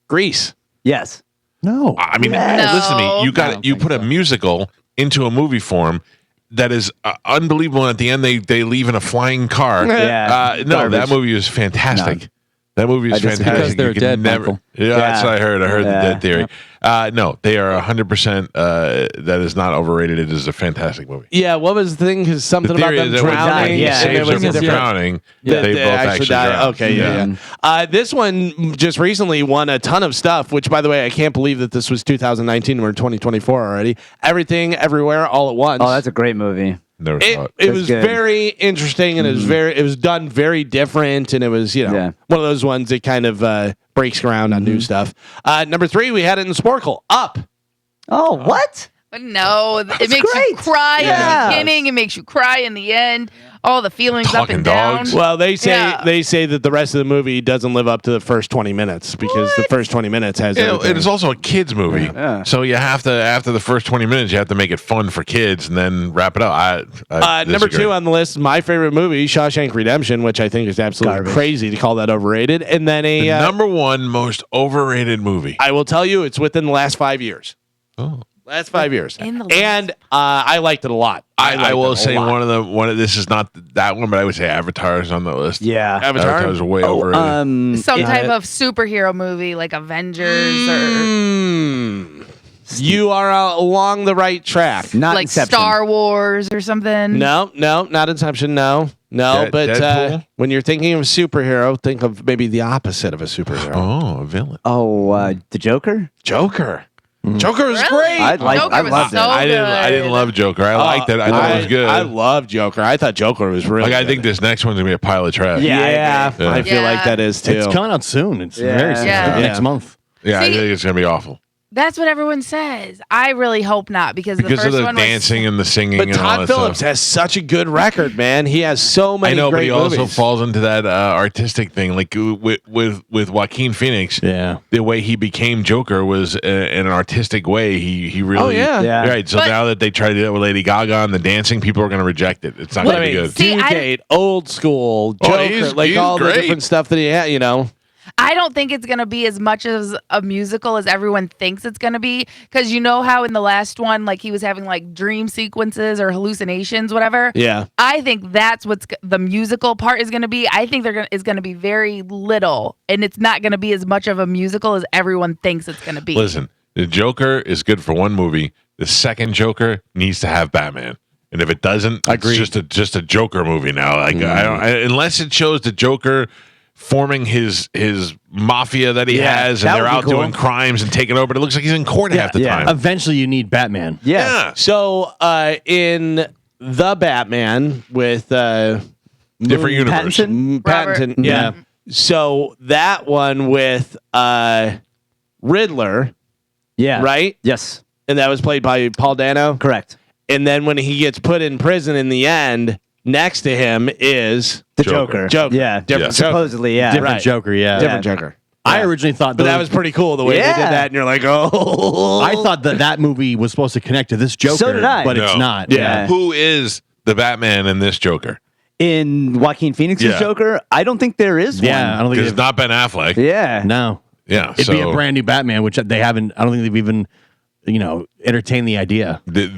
Grease. Yes. No. I mean, No. listen to me. You I got don't you think put a so. musical into a movie form that is unbelievable. And at the end, they leave in a flying car. Yeah. No, Garbage. that movie is fantastic. That movie is I disagree. fantastic. Because they're You can dead, never. Michael. Yeah, that's what I heard. I heard the Yeah. dead theory. No, they are 100%. That is not overrated. It is a fantastic movie. Yeah, what was the thing? Because something The about theory them is that when drowning. Yeah. and saves there her was a from different- drowning, that they both actually die. drown. Okay, yeah. This one just recently won a ton of stuff, which, by the way, I can't believe that this was 2019. We're in 2024 already. Everything, Everywhere, All at Once. Oh, that's a great movie. Never saw it. It That's was good. very interesting, and it was done very different, and it was Yeah. one of those ones that kind of breaks ground on new stuff. Number 3, we had it in Sporkle. Up. Oh, what? But no, it makes you great. cry in Yeah. the beginning. It makes you cry in the end. All the feelings up Talking and dogs. down. Well, they say Yeah. that the rest of the movie doesn't live up to the first 20 minutes because the first 20 minutes has everything. It is also a kids movie, Yeah. so you have to after the first 20 minutes you have to make it fun for kids and then wrap it up. I Number disagree. 2 on the list, my favorite movie, Shawshank Redemption, which I think is absolutely Garbage. crazy to call that overrated. And then The number 1 most overrated movie. I will tell you, it's within the last 5 years. Oh. Last 5 years. In the last- And I liked it a lot. I liked will it a say lot. one of this is not that one, but I would say Avatar's on the list. Yeah. Avatar? Avatar's way Oh, overrated. Some type of superhero movie like Avengers or You are along the right track. Not like Inception. Star Wars or something. No, not Inception. No. But Deadpool? when you're thinking of a superhero, think of maybe the opposite of a superhero. Oh, a villain. Oh, the Joker? Joker. Joker is Really? great. I Joker was loved it. so I didn't good. love Joker. I liked it. I thought it was good. I love Joker. I thought Joker was really like I good. think this next one's gonna be a pile of trash. Yeah. Yeah, Yeah. I feel like Yeah. that is too. It's coming out soon. It's Yeah. very soon. Yeah. Next month. Yeah, I See- think it's gonna be awful That's what everyone says. I really hope not because the because first of the one dancing and the singing But and all Todd that Phillips stuff. has such a good record, man. He has so many I know, but great he also movies. falls into that artistic thing, like with Joaquin Phoenix. Yeah. The way he became Joker was in an artistic way. He really. Oh, yeah. Yeah. Right. So But- now that they try to do that with Lady Gaga and the dancing, people are going to reject it. It's not But going I to be mean, good. See, Due I- Date, old school, Oh, Joker, he's like all the great. different stuff that he had, I don't think it's going to be as much as a musical as everyone thinks it's going to be. Because you know how in the last one, like he was having like dream sequences or hallucinations, whatever. Yeah. I think that's what's the musical part is going to be. I think is going to be very little, and it's not going to be as much of a musical as everyone thinks it's going to be. Listen, the Joker is good for one movie. The second Joker needs to have Batman. And if it doesn't, it's just a Joker movie now. Like unless it shows the Joker forming his mafia that he has, and that they're would be out cool. doing crimes and taking over. But it looks like he's in court half the time. Eventually, you need Batman. Yeah. So in the Batman with Different universe. Pattinson? Pattinson, yeah. So that one with Riddler, Yeah. right? Yes. And that was played by Paul Dano. Correct. And then when he gets put in prison in the end, next to him is The Joker. Joker. Yeah. Different Yeah. Supposedly, yeah. Different Right. Joker, yeah. different Joker. I originally thought But that was pretty cool the way they did Yeah. that, and you're like, oh. I thought that movie was supposed to connect to this Joker. So did I. But it's No. not. Yeah. Who is the Batman in this Joker? In Joaquin Phoenix's Yeah. Joker, I don't think there is Yeah, I one. don't think Because it's not Ben Affleck. Yeah. No. Yeah, It'd be a brand new Batman, which they haven't. I don't think they've even, entertained the idea. the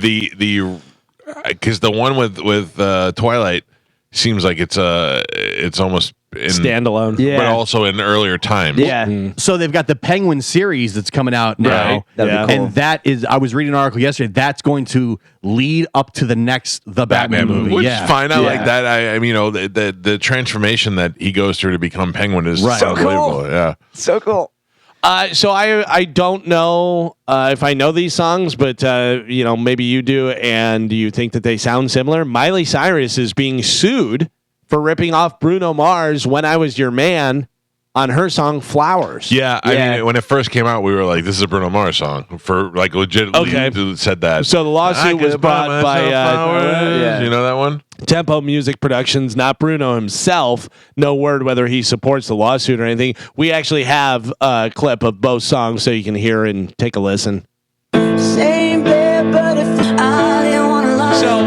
because the one with Twilight seems like it's almost standalone, Yeah. but also in earlier times. Yeah. So they've got the Penguin series that's coming out now, Right. That'd be cool. and that is. I was reading an article yesterday. That's going to lead up to the next Batman movie. Which yeah, is fine. I like that. I mean, the transformation that he goes through to become Penguin is Right. So unbelievable. cool. Yeah. So cool. So I don't know if I know these songs, but maybe you do, and you think that they sound similar. Miley Cyrus is being sued for ripping off Bruno Mars "When I Was Your Man" on her song "Flowers." Yeah, I mean, when it first came out, we were like, "This is a Bruno Mars song." For like legitimately said that. So the lawsuit was brought by you know that one? Tempo Music Productions, not Bruno himself. No word whether he supports the lawsuit or anything. We actually have a clip of both songs so you can hear and take a listen. So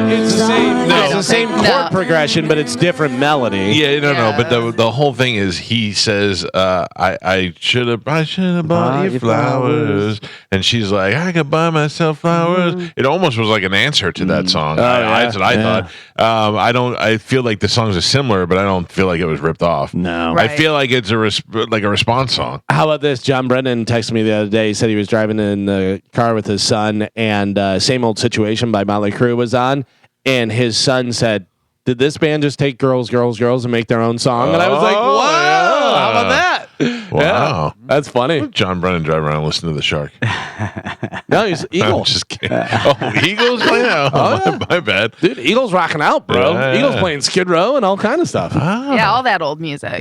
it's the same. It's the same chord progression, but it's different melody. Yeah, no. But the whole thing is, he says, "I should have bought you flowers," and she's like, "I could buy myself flowers." It almost was like an answer to that song. That's what I thought. I feel like the songs are similar, but I don't feel like it was ripped off. No. I feel like it's a response song. How about this? John Brennan texted me the other day. He said he was driving in the car with his son, and "Same Old Situation" by Motley Crue was on, and his son said, "Did this band just take Girls, Girls, Girls and make their own song?" And I was like, "Wow, how about that?" Wow, Yeah, that's funny. John Brennan drive around and listen to the Shark. No, he's I'm Eagles. just kidding. Oh, Eagles playing out. My bad. Dude, Eagles rocking out, bro. Yeah. Eagles playing Skid Row and all kind of stuff. Yeah, all that old music.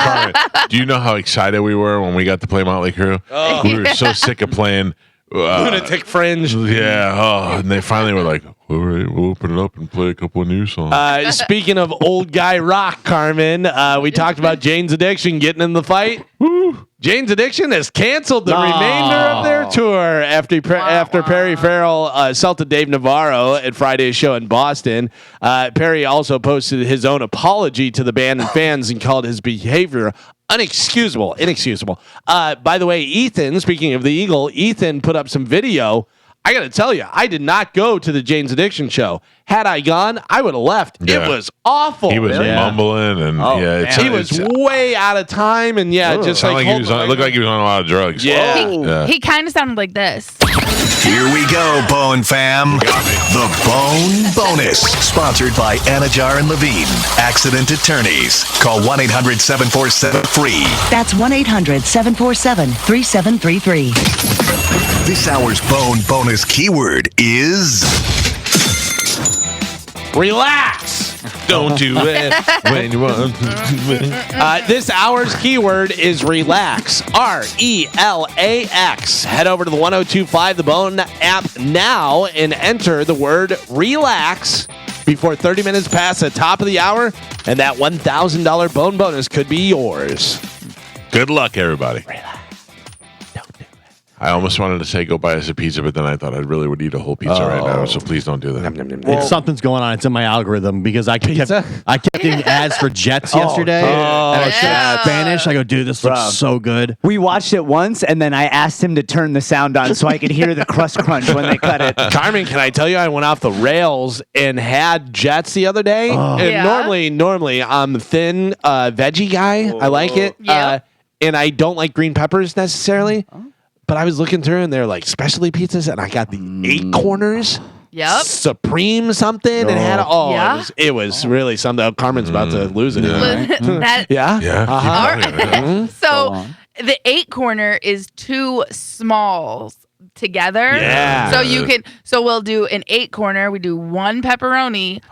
Carmen, do you know how excited we were when we got to play Motley Crue? We were so sick of playing Lunatic Fringe. Yeah. And they finally were like, we'll open it up and play a couple of new songs. Speaking of old guy rock, Carmen, we talked about Jane's Addiction getting in the fight. Jane's Addiction has canceled the remainder of their tour after Perry Farrell assaulted Dave Navarro at Friday's show in Boston. Perry also posted his own apology to the band and fans and called his behavior inexcusable. By the way, Ethan, speaking of the Eagle, Ethan put up some video. I got to tell you, I did not go to the Jane's Addiction show. Had I gone, I would have left. Yeah. It was awful. He was mumbling and he was way out of time and just like he was looked like he was on a lot of drugs. Yeah. He kind of sounded like this. Here we go, Bone Fam. The Bone Bonus. Sponsored by Anajar and Levine. Accident Attorneys. Call 1-800-747-FREE. That's 1-800-747-3733. This hour's Bone Bonus keyword is... relax. Don't do it when you want to do it. This hour's keyword is relax. RELAX. Head over to the 1025 The Bone app now and enter the word relax before 30 minutes past the top of the hour, and that $1,000 Bone Bonus could be yours. Good luck, everybody. I almost wanted to say go buy us a pizza, but then I thought I really would eat a whole pizza right now, so please don't do that. It's something's going on. It's in my algorithm because I kept getting ads for Jets yesterday. And I said Spanish. I go, dude, this looks so good. We watched it once, and then I asked him to turn the sound on so I could hear the crust crunch when they cut it. Carmen, can I tell you, I went off the rails and had Jets the other day. And normally I'm a thin veggie guy. I like it. And I don't like green peppers necessarily. But I was looking through and they're like specialty pizzas, and I got the 8 corners. Yep. Supreme something and had it was really something. Carmen's about to lose it. Yeah. All right. So the 8 corner is 2 smalls together. Yeah. So we'll do an 8 corner. We do 1 pepperoni,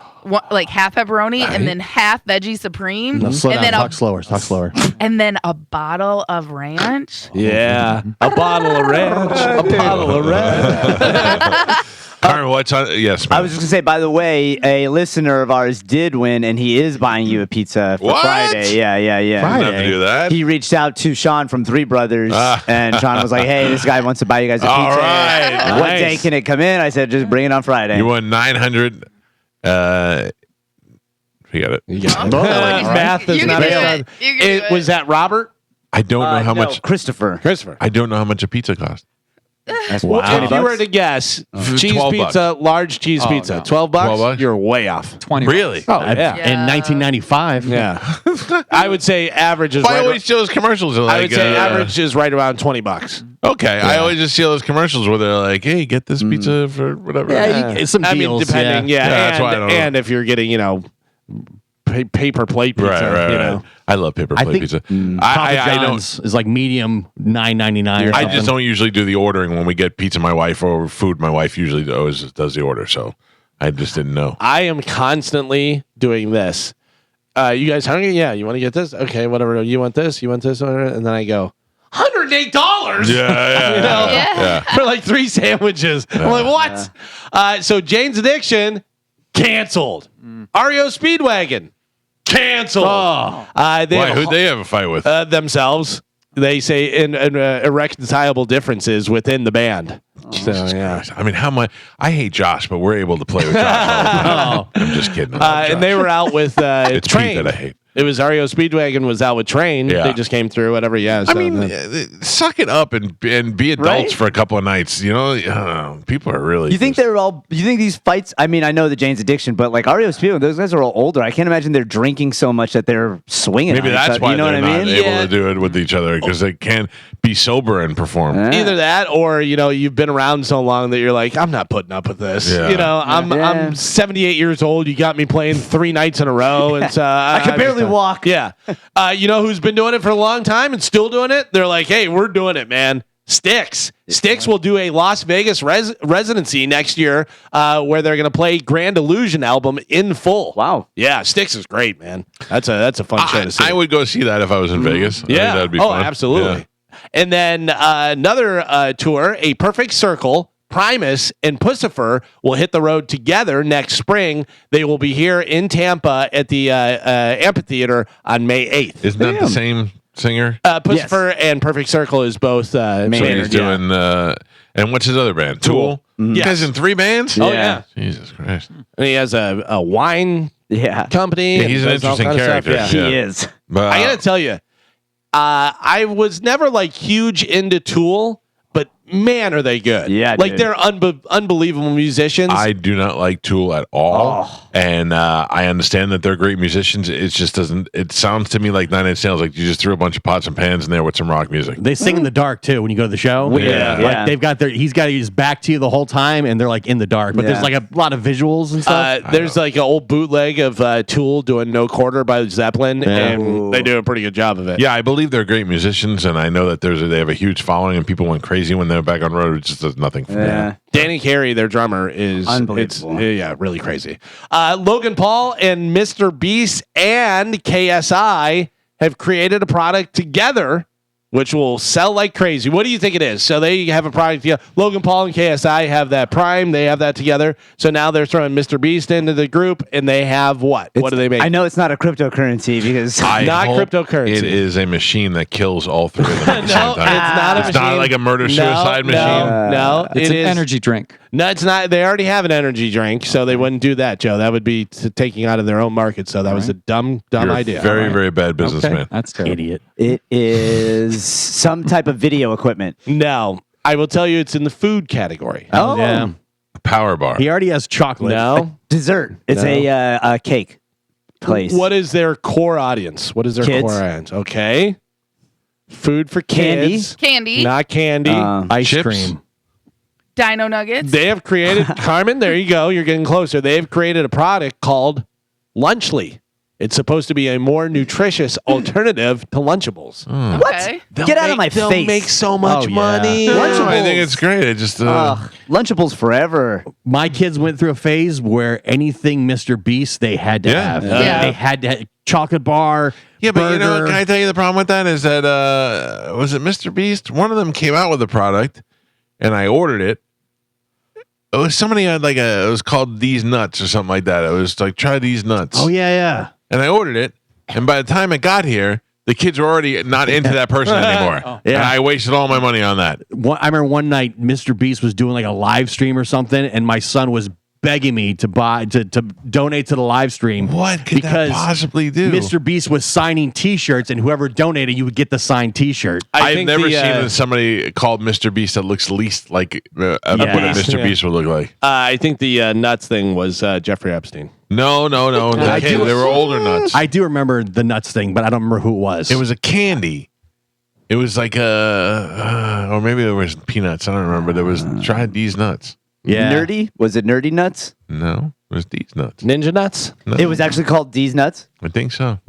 like half pepperoni, and then half veggie supreme. No, slow and down. then Talk slower. And then a bottle of ranch. Yeah. A bottle of ranch. A bottle of ranch. Carmen, what's on? Yes, I was just going to say, by the way, a listener of ours did win, and he is buying you a pizza for Friday. Yeah. Friday. Have to do that. He reached out to Sean from Three Brothers, and Sean was like, hey, this guy wants to buy you guys a pizza. All right. What day can it come in? I said, just bring it on Friday. You won 900. We got it. Math is not it. Was that Robert? I don't know how much. Christopher. I don't know how much a pizza costs. That's Well, $20 if you were to guess, cheese $12 pizza, large cheese pizza, no. $12. $12? You're way off. 20. Really? Oh yeah. In 1995. Yeah. I would say average is I right. always see those commercials. Are I like, would say average is right around $20. Okay, I always just see those commercials where they're like, "Hey, get this pizza for whatever." It's some I mean, deals. depending, Yeah, that's why I and, don't know. and if you're getting, paper plate pizza, Right. I love paper I plate think pizza. Papa I don't. John's is like medium $9.99. I just don't usually do the ordering when we get pizza. My wife or food. My wife usually always does the order, so I just didn't know. I am constantly doing this. You guys hungry? Yeah. You want to get this? Okay, whatever. You want this? You want this? And then I go, $108. Yeah. For like 3 sandwiches. I'm like, what? So Jane's Addiction canceled. REO Speedwagon canceled. Why? Who'd they have a fight with? Themselves. They say irreconcilable differences within the band. So yeah. I mean, how much? I hate Josh, but we're able to play with Josh. All the time. I'm just kidding. I love And they Josh. were out with It's Pete Train. that I hate. It was REO Speedwagon was out with Train. Yeah. They just came through, whatever. Yeah. I so mean, suck it up and be adults Right? for a couple of nights. You know, people are really. You think you think these fights? I mean, I know the Jane's Addiction, but like REO Speedwagon, those guys are all older. I can't imagine they're drinking so much that they're swinging. maybe on each that's other. why you know they're what I not mean? able to do it with each other because they can't be sober and perform. either that or you've been around so long that you're like, I'm not putting up with this. Yeah. I'm 78 years old. You got me playing 3 nights in a row, and so I can barely walk. Yeah. You know who's been doing it for a long time and still doing it? They're like, hey, we're doing it, man. Styx. Styx will do a Las Vegas residency next year where they're going to play Grand Illusion album in full. Wow. Yeah, Styx is great, man. That's a fun show to see. I would go see that if I was in Vegas. I think Yeah. that'd be fun. Absolutely. Yeah. And then another tour, A Perfect Circle. Primus and Pussifer will hit the road together next spring. They will be here in Tampa at the amphitheater on May 8th. Isn't that the same singer? Pussifer and Perfect Circle is both So Maynard, he's doing. And what's his other band? Tool. Yes. You guys in 3 bands? Oh, yeah. Jesus Christ. And he has a wine company. Yeah, he's and an does all interesting kind of character. stuff. Yeah. He is. But I gotta tell you, I was never like huge into Tool, but man, are they good? Yeah, like dude. they're unbelievable musicians. I do not like Tool at all, and I understand that they're great musicians. It just doesn't. It sounds to me like Nine Inch Nails. Like you just threw a bunch of pots and pans in there with some rock music. They sing in the dark too when you go to the show. Yeah. Like they've got he's got his back to you the whole time, and they're like in the dark. But there's like a lot of visuals and stuff. There's like an old bootleg of Tool doing No Quarter by Zeppelin, and they do a pretty good job of it. Yeah, I believe they're great musicians, and I know that they have a huge following, and people went crazy when they were back on road. It just does nothing for me. Danny Carey, their drummer, is Unbelievable. really crazy. Logan Paul and Mr. Beast and KSI have created a product together, which will sell like crazy. What do you think it is? So they have a product together. Logan Paul and KSI have that Prime. They have that together. So now they're throwing Mr. Beast into the group, and they have what? What do they make? I know it's not a cryptocurrency because Not hope cryptocurrency. It is a machine that kills all 3 of them at the same No, time. it's not a It's machine. not like a murder-suicide No, machine. No, It's it an is energy drink. No, it's not. They already have an energy drink, so they wouldn't do that, Joe. That would be taking out of their own market. So that was a dumb You're idea. a very, very bad businessman. Okay, that's terrible. Idiot. it is some type of video equipment. No, I will tell you, it's in the food category. Oh, Yeah. Power bar. He already has chocolate. No. dessert. It's No. a cake place. What is their core audience? What is their Kids. core audience? Okay. Food for Candy. kids. Candy, Not candy. Ice Chips? cream. Dino Nuggets. They have created, Carmen, there you go. You're getting closer. They have created a product called Lunchly. It's supposed to be a more nutritious alternative to Lunchables. Okay. Get out of my They'll face. make so much Oh, yeah. money. Lunchables. I think it's great. It just Ugh, Lunchables forever. My kids went through a phase where anything Mr. Beast they had to have. Yeah. They had to have chocolate bar. yeah, but you know, burger. can I tell you the problem with that is that was it Mr. Beast? One of them came out with a product, and I ordered it. It was somebody had like it was called These Nuts or something like that. It was like try these nuts. Oh yeah. And I ordered it, and by the time it got here, the kids were already not into that person anymore. And I wasted all my money on that. I remember one night Mr. Beast was doing like a live stream or something, and my son was begging me to donate to the live stream. What could that possibly do? Mr. Beast was signing T-shirts, and whoever donated, you would get the signed T-shirt. I've never seen somebody called Mr. Beast that looks least like what a Mr. Beast would look like. I think the nuts thing was Jeffrey Epstein. No. They were older nuts. I do remember the nuts thing, but I don't remember who it was. It was a candy. It was like or maybe there was peanuts. I don't remember. There was try these nuts. Yeah. Nerdy? Was it Nerdy Nuts? No, it was these nuts. Ninja nuts? No. It was actually called D's Nuts? I think so.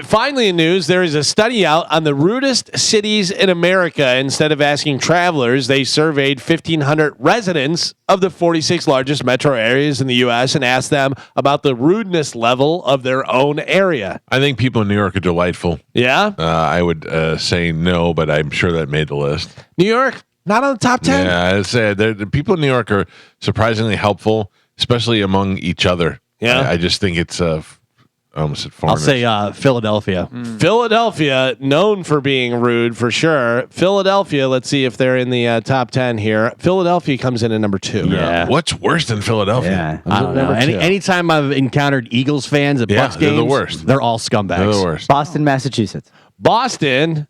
Finally, in news, there is a study out on the rudest cities in America. Instead of asking travelers, they surveyed 1,500 residents of the 46 largest metro areas in the U.S. and asked them about the rudeness level of their own area. I think people in New York are delightful. Yeah? I would say no, but I'm sure that made the list. New York, not on the top 10? Yeah, I'd say the people in New York are surprisingly helpful, especially among each other. Yeah. I just think it's I almost said I'll foreigners. say Philadelphia. Philadelphia, known for being rude for sure. Philadelphia, let's see if they're in the top 10 here. Philadelphia comes in at number 2. Yeah. What's worse than Philadelphia? I don't know. Anytime I've encountered Eagles fans at Bucks they're games, the worst. They're all scumbags. They're the worst. Boston, Massachusetts. Boston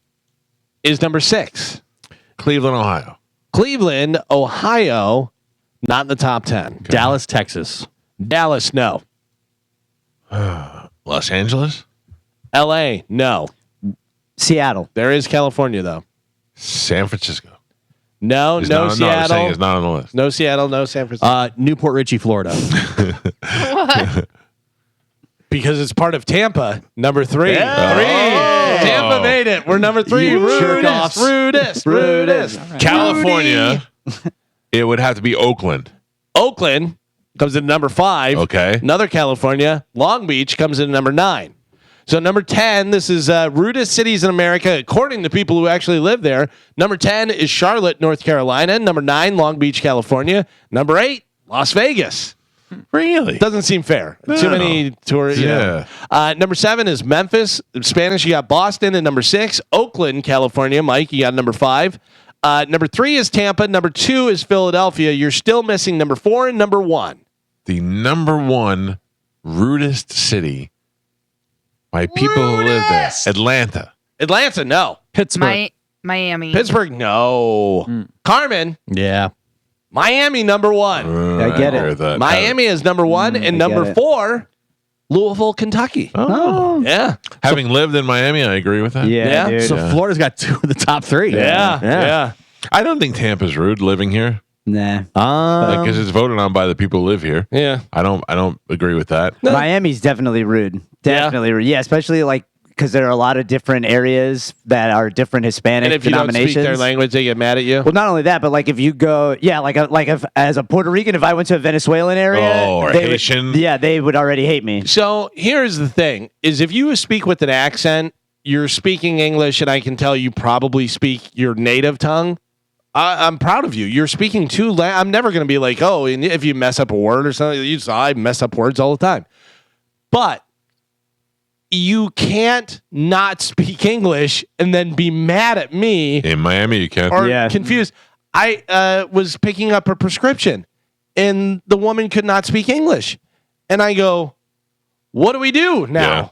is number 6. Cleveland, Ohio. Cleveland, Ohio, not in the top 10. Okay. Dallas, Texas. Dallas, no. Los Angeles? LA, no. Seattle. There is California, though. San Francisco. No, It's no not, Seattle. No, I'm saying it's not on the list. No Seattle, no San Francisco. Newport Richie, Florida. Because it's part of Tampa, number 3. Yeah. 3. Oh. Tampa made it. We're number 3. Rudest. Right. California, it would have to be Oakland. Oakland comes in number 5. Okay. Another California. Long Beach comes in number 9. So number 10, this is rudest cities in America, according to people who actually live there. Number 10 is Charlotte, North Carolina. Number 9, Long Beach, California. Number 8, Las Vegas. Really? Doesn't seem fair. No. Too many tourists. Yeah. Number 7 is Memphis. Spanish, you got Boston. And number 6, Oakland, California. Mike, you got number 5. Number 3 is Tampa. Number 2 is Philadelphia. You're still missing number 4 and number 1. The number 1 rudest city by people who live there. Atlanta. Atlanta, no. Pittsburgh. Miami. Pittsburgh, no. Carmen, Yeah. Miami, number 1. I get it. heard that. Miami is number 1. And I number get it. 4, Louisville, Kentucky. Oh. Yeah. Having lived in Miami, I agree with that. Yeah. Dude. So Florida's got 2 of the top 3. Yeah. I don't think Tampa's rude living here Nah. because it's voted on by the people who live here. Yeah. I don't agree with that. Miami's definitely rude. Definitely rude. Yeah, especially like because there are a lot of different areas that are different Hispanic And if you don't denominations. speak their language, they get mad at you. Well, not only that, but like if you go, like if as a Puerto Rican, if I went to a Venezuelan area, or they Haitian. they would already hate me. So here's the thing: is if you speak with an accent, you're speaking English, and I can tell you probably speak your native tongue. I'm proud of you. You're speaking I'm never going to be like, oh, and if you mess up a word or something, I mess up words all the time. But you can't not speak English and then be mad at me In Miami, you can. or Yeah. confused. I was picking up a prescription, and the woman could not speak English, and I go, "What do we do now?" Yeah.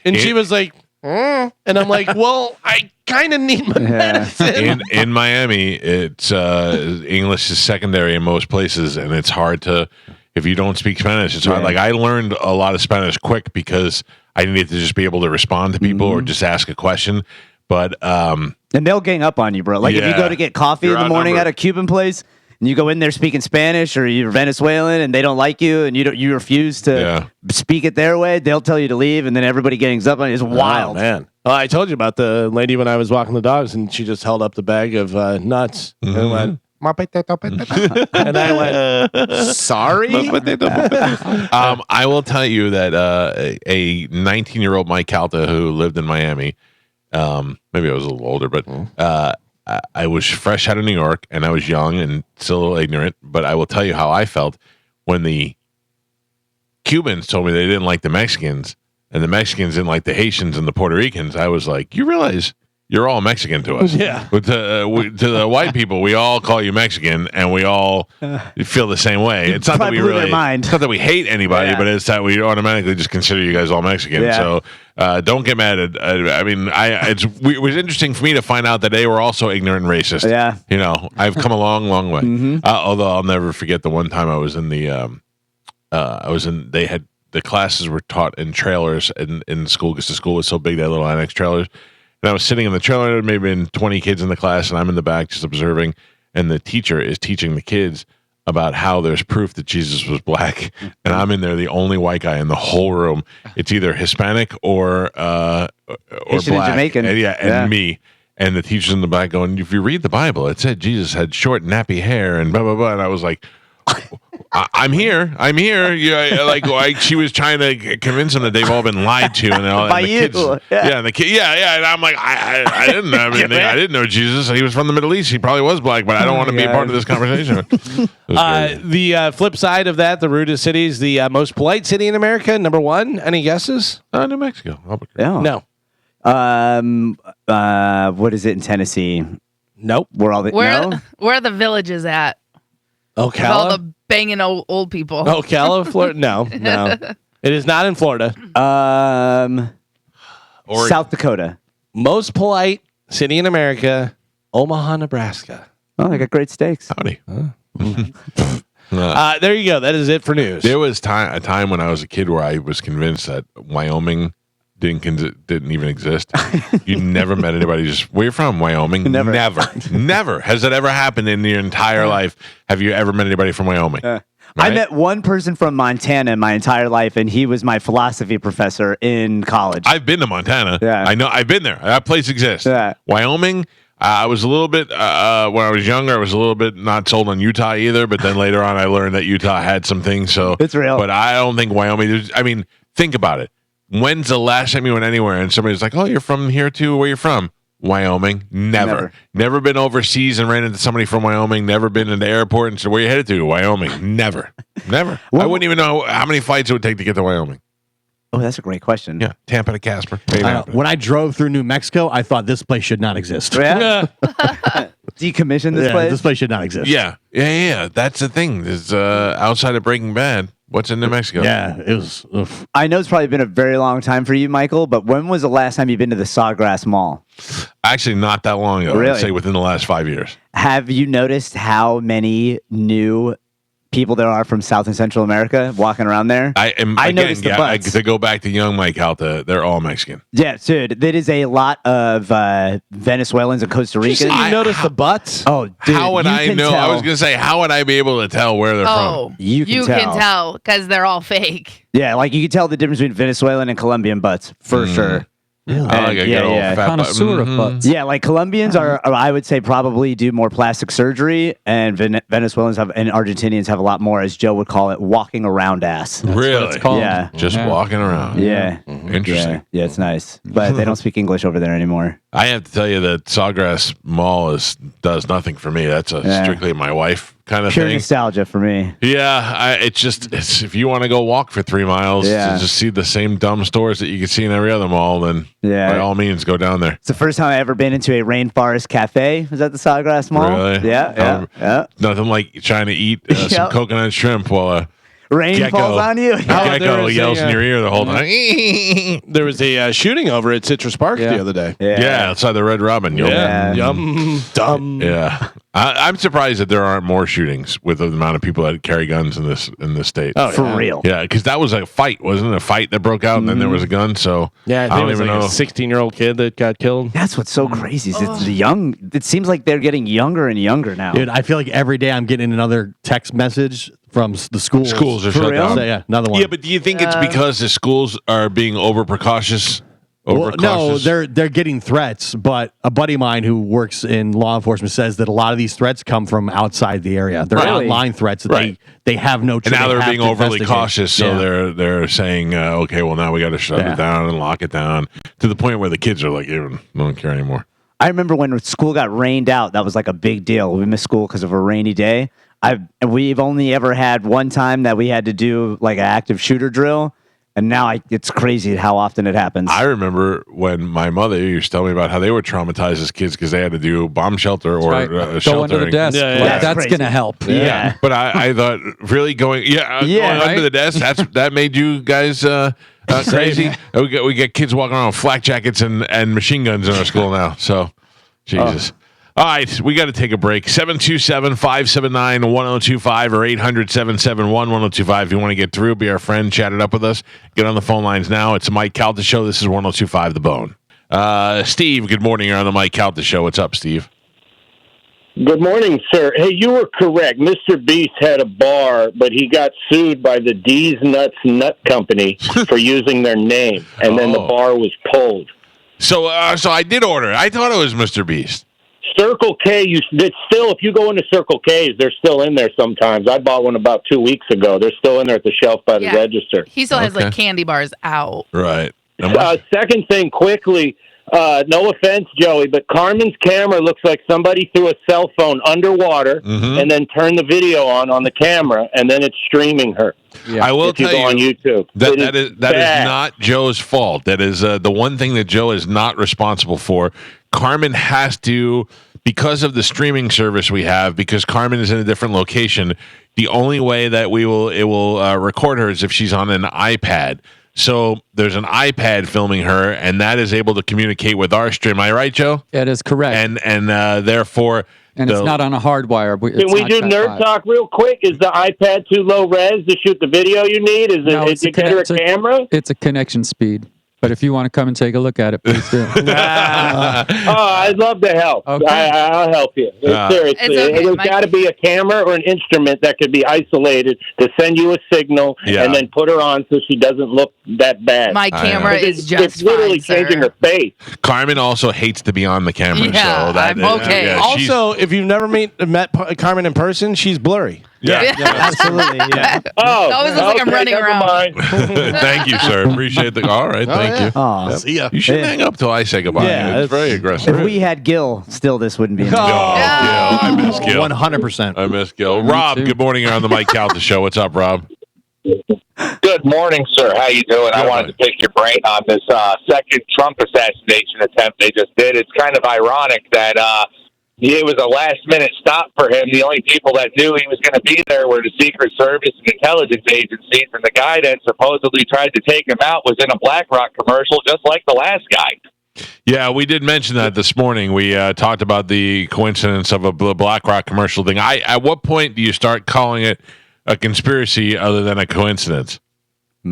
And she was like, and I'm like, "Well, I kind of need my medicine." in Miami, it's English is secondary in most places, and it's hard to if you don't speak Spanish. It's hard. Yeah. Like I learned a lot of Spanish quick because I needed to just be able to respond to people or just ask a question. But And they'll gang up on you, bro. Like if you Yeah. go to get coffee You're in the morning outnumbered. at a Cuban place, and you go in there speaking Spanish, or you're Venezuelan, and they don't like you, and you refuse to speak it their way, they'll tell you to leave, and then everybody gangs up on you. It's wild, man. Well, I told you about the lady when I was walking the dogs, and she just held up the bag of nuts and went, "Ma potato, potato." And I went, "Sorry." I will tell you that a 19-year-old Mike Calta who lived in Miami, maybe I was a little older, but I was fresh out of New York and I was young and still a little ignorant. But I will tell you how I felt when the Cubans told me they didn't like the Mexicans and the Mexicans didn't like the Haitians and the Puerto Ricans. I was like, you realize you're all Mexican to us. Yeah. But to the white people, we all call you Mexican, and we all feel the same way. It's not that we blew their really, mind. it's not that we hate anybody, Yeah. but it's that we automatically just consider you guys all Mexican. Yeah. So don't get mad at. It was interesting for me to find out that they were also ignorant and racist. Yeah. You know, I've come a long, long way. Mm-hmm. Although I'll never forget the one time I was in the. They had the classes were taught in trailers in school because the school was so big they had little annex trailers. And I was sitting in the trailer, there maybe been 20 kids in the class, and I'm in the back just observing. And the teacher is teaching the kids about how there's proof that Jesus was black. And I'm in there, the only white guy in the whole room. It's either Hispanic or Haitian and black. Jamaican. And me. And the teacher's in the back going, if you read the Bible, it said Jesus had short, nappy hair and blah, blah, blah. And I was like, I'm here. Yeah, like she was trying to convince them that they've all been lied to, and By the you. kids, Yeah. and the kid, and I'm like, I didn't. I mean, I didn't know Jesus. He was from the Middle East. He probably was black, but I don't want to be a part of this conversation. The flip side of that, the rudest city is the most polite city in America. Number one. Any guesses? New Mexico. Yeah. No. What is it in Tennessee? Nope. Where all the Where are the villages at? With all Ocala. the banging old people. Ocala, Florida. No. It is not in Florida. South Dakota. Most polite city in America, Omaha, Nebraska. Oh, they got great steaks. Howdy. There you go. That is it for news. There was a time when I was a kid where I was convinced that Wyoming didn't even exist. You never met anybody just, where you from? Wyoming? Never. Never. Has that ever happened in your entire life? Have you ever met anybody from Wyoming? I Right? met one person from Montana in my entire life, and he was my philosophy professor in college. I've been to Montana. Yeah. I know. I've been there. That place exists. Yeah. Wyoming. I was a little bit when I was younger. I was a little bit not sold on Utah either. But then later on, I learned that Utah had some things. So It's real. But I don't think Wyoming. Think about it. When's the last time you went anywhere and somebody's like, "Oh, you're from here too? Where you from?" Wyoming. Never been overseas and ran into somebody from Wyoming. Never been in the airport and said, "Where you headed to?" Wyoming. Never. I wouldn't even know how many flights it would take to get to Wyoming. Oh, that's a great question. Yeah, Tampa to Casper. When I drove through New Mexico, I thought this place should not exist. Yeah? Decommission this place? This place should not exist. Yeah. That's the thing. There's outside of Breaking Bad. What's in New Mexico? Yeah, it was. Oof. I know it's probably been a very long time for you, Michael, but when was the last time you've been to the Sawgrass Mall? Actually, not that long ago. Really? I'd say within the last 5 years. Have you noticed how many new people there are from South and Central America walking around there? I noticed the butts. to go back to young Mike Calta, they're all Mexican. Yeah, dude, there is a lot of Venezuelans and Costa Did you Ricans. say you noticed the butts? Oh, dude, How would you I can know? tell. I was going to say, how would I be able to tell where they're Oh, from? You can tell. because they're all fake. Yeah, like you can tell the difference between Venezuelan and Colombian butts for sure. I like a good old fat butt. Connoisseur of butts. Yeah, like Colombians are, I would say, probably do more plastic surgery, and Venezuelans and Argentinians have a lot more, as Joe would call it, walking around ass. Really? It's called. Yeah. Just walking around. Yeah. Interesting. Yeah, it's nice. But they don't speak English over there anymore. I have to tell you that Sawgrass Mall does nothing for me. That's strictly my wife kind of Pure thing. nostalgia for me. Yeah, it's if you want to go walk for 3 miles to just see the same dumb stores that you can see in every other mall, then by all means go down there. It's the first time I ever been into a rainforest cafe. Was that the Sawgrass Mall? Really? Yeah. Nothing like trying to eat some Yep. coconut shrimp while a Rain gecko, falls on you. a gecko there was yells a, in your ear the whole time. There was a shooting over at Citrus Park the other day. Yeah, outside the Red Robin. Yeah. Yum. Dumb. Yeah. I'm surprised that there aren't more shootings with the amount of people that carry guns in this state. Oh, For real. Yeah, because that was a fight, wasn't it? A fight that broke out, and then there was a gun. So Yeah, I I think it don't was even like know. a 16-year-old kid that got killed. That's what's so crazy. Is it's the young. It seems like they're getting younger and younger now. Dude, I feel like every day I'm getting another text message from the schools. Schools are For shut real? down. So, yeah, another one. Yeah, but do you think it's because the schools are being over precautious? Well, no, they're getting threats, but a buddy of mine who works in law enforcement says that a lot of these threats come from outside the area. They're Right. online threats that Right. they have no. and now they they're have being to overly investigate. cautious, so Yeah. they're saying, okay, well now we got to shut Yeah. it down and lock it down to the point where the kids are like, I don't care anymore. I remember when school got rained out. That was like a big deal. We missed school because of a rainy day. We've only ever had one time that we had to do like an active shooter drill, And now it's crazy how often it happens. I remember when my mother used to tell me about how they were traumatized as kids because they had to do bomb shelter or Go sheltering. under the desk. That's going to help. Yeah. But I thought really going under the desk, that made you guys crazy. We get kids walking around with flak jackets and machine guns in our school now. So, Jesus. All right, we got to take a break. 727-579-1025 or 800-771-1025. If you want to get through, be our friend, chat it up with us. Get on the phone lines now. It's the Mike Calta Show. This is 1025 The Bone. Steve, good morning. You're on the Mike Calta Show. What's up, Steve? Good morning, sir. Hey, you were correct. Mr. Beast had a bar, but he got sued by the D's Nuts Nut Company for using their name, and then the bar was pulled. So I did order. I thought it was Mr. Beast. Circle K, if you go into Circle K's, they're still in there sometimes. I bought one about 2 weeks ago. They're still in there at the shelf by the register. He still has like candy bars out. Right. Second thing, quickly, no offense, Joey, but Carmen's camera looks like somebody threw a cell phone underwater and then turned the video on the camera, and then it's streaming her. Yeah. I will tell you on YouTube. that is not Joe's fault. That is the one thing that Joe is not responsible for. Carmen has to, because of the streaming service we have, because Carmen is in a different location, the only way that it will record her is if she's on an iPad. So there's an iPad filming her, and that is able to communicate with our stream. Am I right, Joe? That is correct. And therefore... And it's not on a hard wire. Can we do nerd talk real quick? Is the iPad too low res to shoot the video you need? Is it a camera? It's a connection speed. But if you want to come and take a look at it, please do. I'd love to help. Okay. I'll help you. Seriously. There's got to be a camera or an instrument that could be isolated to send you a signal and then put her on so she doesn't look that bad. My camera is just it's literally fine, changing her face. Carmen also hates to be on the camera. Yeah, so I'm okay. Also, if you've never met Carmen in person, she's blurry. Yeah, absolutely. Yeah. Oh, it always looks like I'm running around. Thank you, sir. Appreciate the. All right, thank you. See ya. You shouldn't hang up till I say goodbye. Yeah, it's very aggressive. If we had Gil, still this wouldn't be. Gil, I miss Gil. 100%. I miss Gil. Rob, good morning. You're on the Mike Calta Show. What's up, Rob? Good morning, sir. How you doing? I wanted to pick your brain on this second Trump assassination attempt they just did. It's kind of ironic that it was a last-minute stop for him. The only people that knew he was going to be there were the Secret Service and intelligence agencies, and the guy that supposedly tried to take him out was in a BlackRock commercial, just like the last guy. Yeah, we did mention that this morning. We talked about the coincidence of a BlackRock commercial thing. At what point do you start calling it a conspiracy other than a coincidence?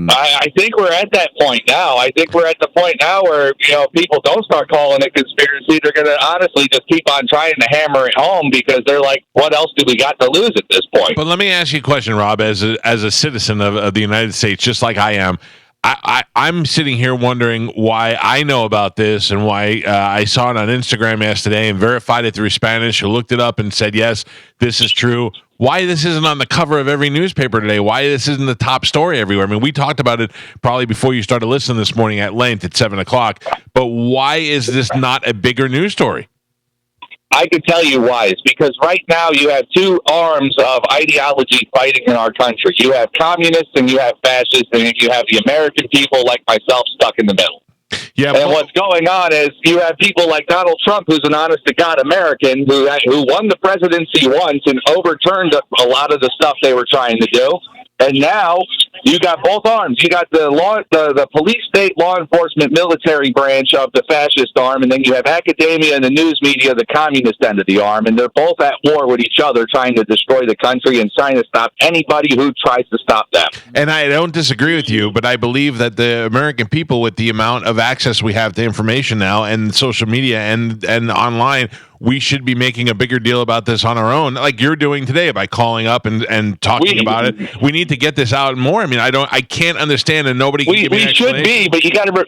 I think we're at that point now. I think we're at the point now where, people don't start calling it conspiracy. They're going to honestly just keep on trying to hammer it home because they're like, what else do we got to lose at this point? But let me ask you a question, Rob, as a citizen of the United States, just like I am. I'm sitting here wondering why I know about this and why I saw it on Instagram yesterday and verified it through Spanish, who looked it up and said, yes, this is true. Why this isn't on the cover of every newspaper today? Why this isn't the top story everywhere? I mean, we talked about it probably before you started listening this morning at length at 7 o'clock, but why is this not a bigger news story? I can tell you why. It's because right now you have two arms of ideology fighting in our country. You have communists and you have fascists, and you have the American people like myself stuck in the middle. Yeah, and what's going on is you have people like Donald Trump, who's an honest-to-God American, who won the presidency once and overturned a lot of the stuff they were trying to do. And now you got both arms. You got the police state law enforcement military branch of the fascist arm, and then you have academia and the news media, the communist end of the arm, and they're both at war with each other, trying to destroy the country and trying to stop anybody who tries to stop them. And I don't disagree with you, but I believe that the American people, with the amount of access we have to information now and social media and online, we should be making a bigger deal about this on our own, like you're doing today by calling up and talking about it. We need to get this out more. I mean, I can't understand, and nobody can give me an explanation. We should be, but you got to.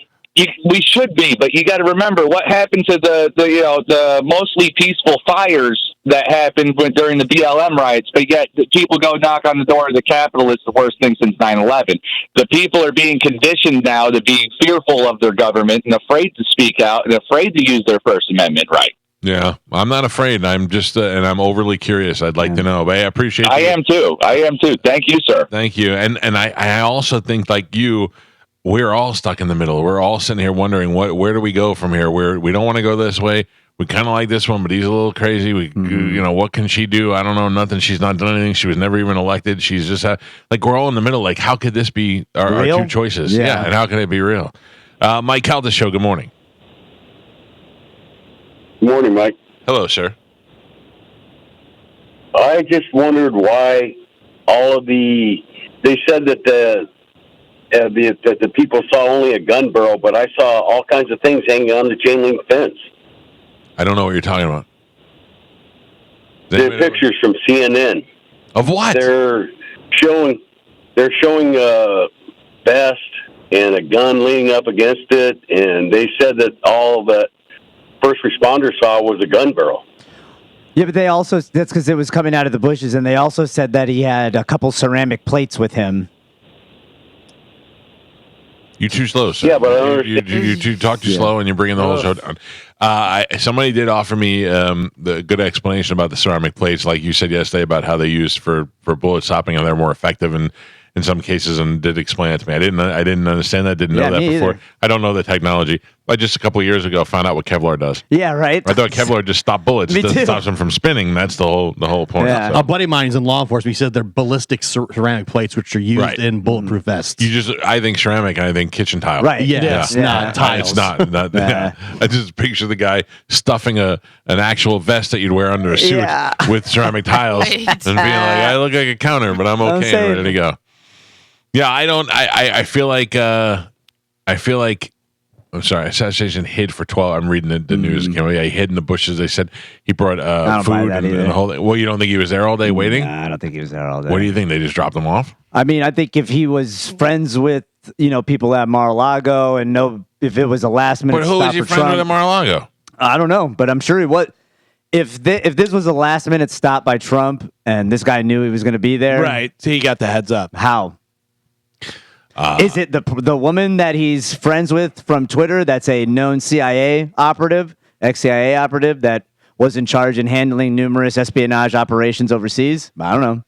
We should be, but you got to remember what happened to the mostly peaceful fires that happened during the BLM riots. But yet, people go knock on the door of the Capitol. It's the worst thing since 9/11. The people are being conditioned now to be fearful of their government and afraid to speak out and afraid to use their First Amendment right. Yeah, I'm not afraid. I'm just, and I'm overly curious. I'd like to know, but I appreciate. I am too. Thank you, sir. Thank you. And I also think, like you, we're all stuck in the middle. We're all sitting here wondering where do we go from here? We don't want to go this way. We kind of like this one, but he's a little crazy. What can she do? I don't know. Nothing. She's not done anything. She was never even elected. She's just like, we're all in the middle. Like, how could this be our two choices? Yeah. And how can it be real? Mike Calta Show. Good morning. Good morning, Mike. Hello, sir. I just wondered why they said that the people saw only a gun barrel, but I saw all kinds of things hanging on the chain link fence. I don't know what you're talking about. They're pictures from CNN. Of what? They're showing a vest and a gun leaning up against it, and they said that all that first responders saw was a gun barrel. Yeah, but they also, that's because it was coming out of the bushes, and they also said that he had a couple ceramic plates with him. You too slow, sir. Yeah, but I don't understand. You talk too slow, and you're bringing the whole show down. Somebody did offer me the good explanation about the ceramic plates, like you said yesterday, about how they use for bullet stopping, and they're more effective in some cases, and did explain it to me. I didn't understand that. Didn't know that before. Either. I don't know the technology. I just a couple of years ago found out what Kevlar does. Yeah, right. I thought Kevlar just stopped bullets. Me It too. stops them from spinning. That's the whole point. Yeah. So. A buddy of mine is in law enforcement. He said they're ballistic ceramic plates, which are used in bulletproof vests. I think ceramic, and I think kitchen tile. Right. Yeah, it's not tiles. It's not. I just picture the guy stuffing an actual vest that you'd wear under a suit with ceramic tiles and being like, I look like a counter, but I'm okay and ready to go. Yeah, I feel like I'm sorry, assassination hid for 12. I'm reading the news. He hid in the bushes. They said he brought food and the whole thing. Well, you don't think he was there all day waiting? Nah, I don't think he was there all day. What do you think? They just dropped him off? I mean, I think if he was friends with, people at Mar-a-Lago and if it was a last minute But who stop was he for friend Trump, with at Mar-a-Lago? I don't know, but I'm sure he was. If this was a last minute stop by Trump and this guy knew he was going to be there, Right. So he got the heads up. How? Is it the woman that he's friends with from Twitter that's a known CIA operative, ex-CIA operative that was in charge in handling numerous espionage operations overseas? I don't know.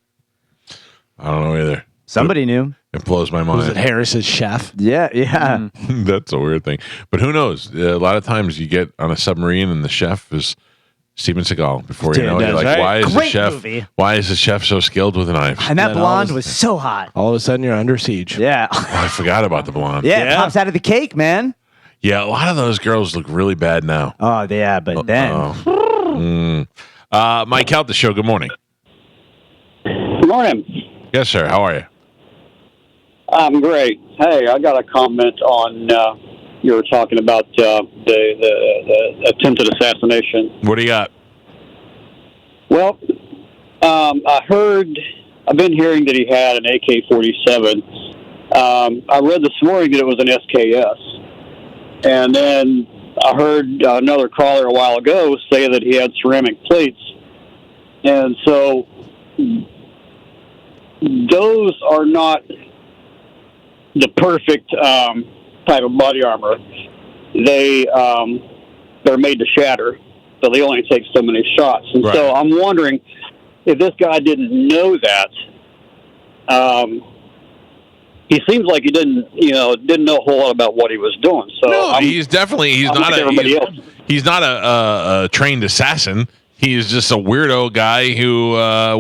I don't know either. Somebody knew. It blows my mind. Was it Harris's chef? Yeah. That's a weird thing. But who knows? A lot of times you get on a submarine and the chef is Steven Seagal. Before you know it, you're like, why is the chef so skilled with a knife? And that blonde was so hot. All of a sudden, you're under siege. Yeah. Oh, I forgot about the blonde. Yeah, it pops out of the cake, man. Yeah, a lot of those girls look really bad now. Oh, yeah, but then. Mike Calta Show, good morning. Good morning. Yes, sir. How are you? I'm great. Hey, I got a comment on you were talking about the attempted assassination. What do you got? Well, I've been hearing that he had an AK-47. I read this morning that it was an SKS. And then I heard another caller a while ago say that he had ceramic plates. And so those are not the perfect type of body armor. They're made to shatter, so they only take so many shots. And so I'm wondering if this guy didn't know that. He seems like he didn't know a whole lot about what he was doing. So no, he's not a trained assassin. He's just a weirdo guy who,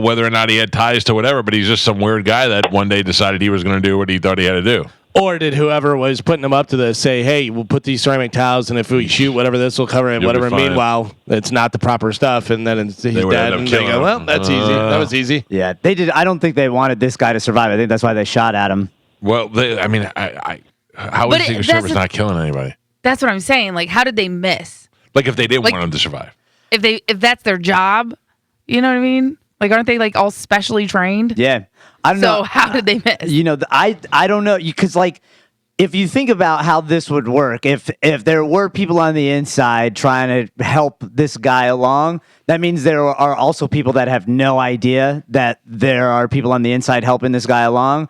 whether or not he had ties to whatever, but he's just some weird guy that one day decided he was going to do what he thought he had to do. Or did whoever was putting him up to this say, hey, we'll put these ceramic tiles, and if we shoot whatever, this will cover it, whatever. Meanwhile, it's not the proper stuff, and then he's dead, and they go, well, that's easy. That was easy. Yeah, they did. I don't think they wanted this guy to survive. I think that's why they shot at him. Well, how is Secret Service not killing anybody? That's what I'm saying. Like, how did they miss? Like, if they did want him to survive. If that's their job, you know what I mean? Like, aren't they like all specially trained? Yeah, I don't know. So how did they miss? I don't know, because like, if you think about how this would work, if there were people on the inside trying to help this guy along, that means there are also people that have no idea that there are people on the inside helping this guy along.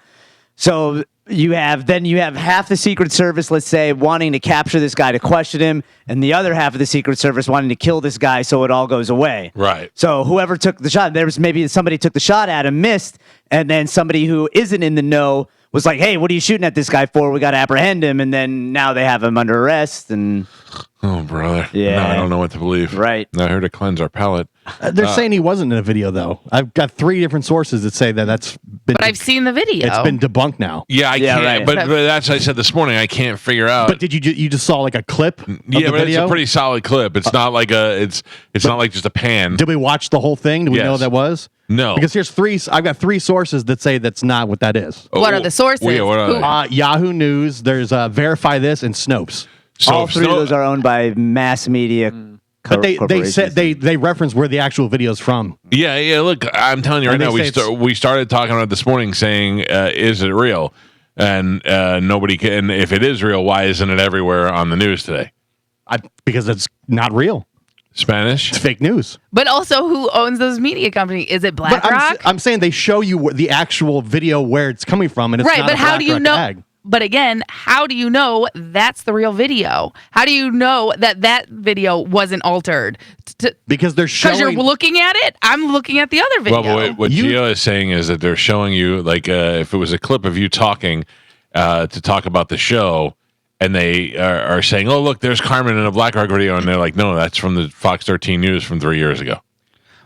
So you have half the Secret Service, let's say, wanting to capture this guy to question him, and the other half of the Secret Service wanting to kill this guy so it all goes away. Right. So whoever took the shot, there was maybe somebody took the shot at him, missed, and then somebody who isn't in the know was like, "Hey, what are you shooting at this guy for? We got to apprehend him." And then now they have him under arrest. And oh, brother, yeah, no, I don't know what to believe. Right? Now here to cleanse our palate. They're saying he wasn't in a video, though. I've got 3 different sources that say that's been. But I've seen the video. It's been debunked now. Yeah, I can't. right. But that's what I said this morning. I can't figure out. But did you just saw like a clip? Yeah, but video? it's a pretty solid clip. It's not like it's not like just a pan. Did we watch the whole thing? Do we Yes. know what that was? No, Because here's 3. I've got 3 sources that say that's not what that is. What are the sources? Yeah, what are they? Yahoo News. There's Verify This and Snopes. So All 3 of those are owned by mass media. But they said they reference where the actual video's from. Yeah. Look, I'm telling you right And now, they say we started talking about it this morning, saying, "Is it real?" And nobody can. If it is real, why isn't it everywhere on the news today? Because it's not real. Spanish. It's fake news. But also, who owns those media companies? Is it But BlackRock? I'm saying they show you the actual video where it's coming from, and it's Right, not but a how do you BlackRock know? ad. But again, how do you know that's the real video? How do you know that video wasn't altered? Because they're showing. Because you're looking at it. I'm looking at the other video. Well, but what Gio is saying is that they're showing you, like, if it was a clip of you talking to talk about the show, and they are saying, "Oh, look, there's Carmen in a BlackRock video," and they're like, "No, that's from the Fox 13 News from 3 years ago."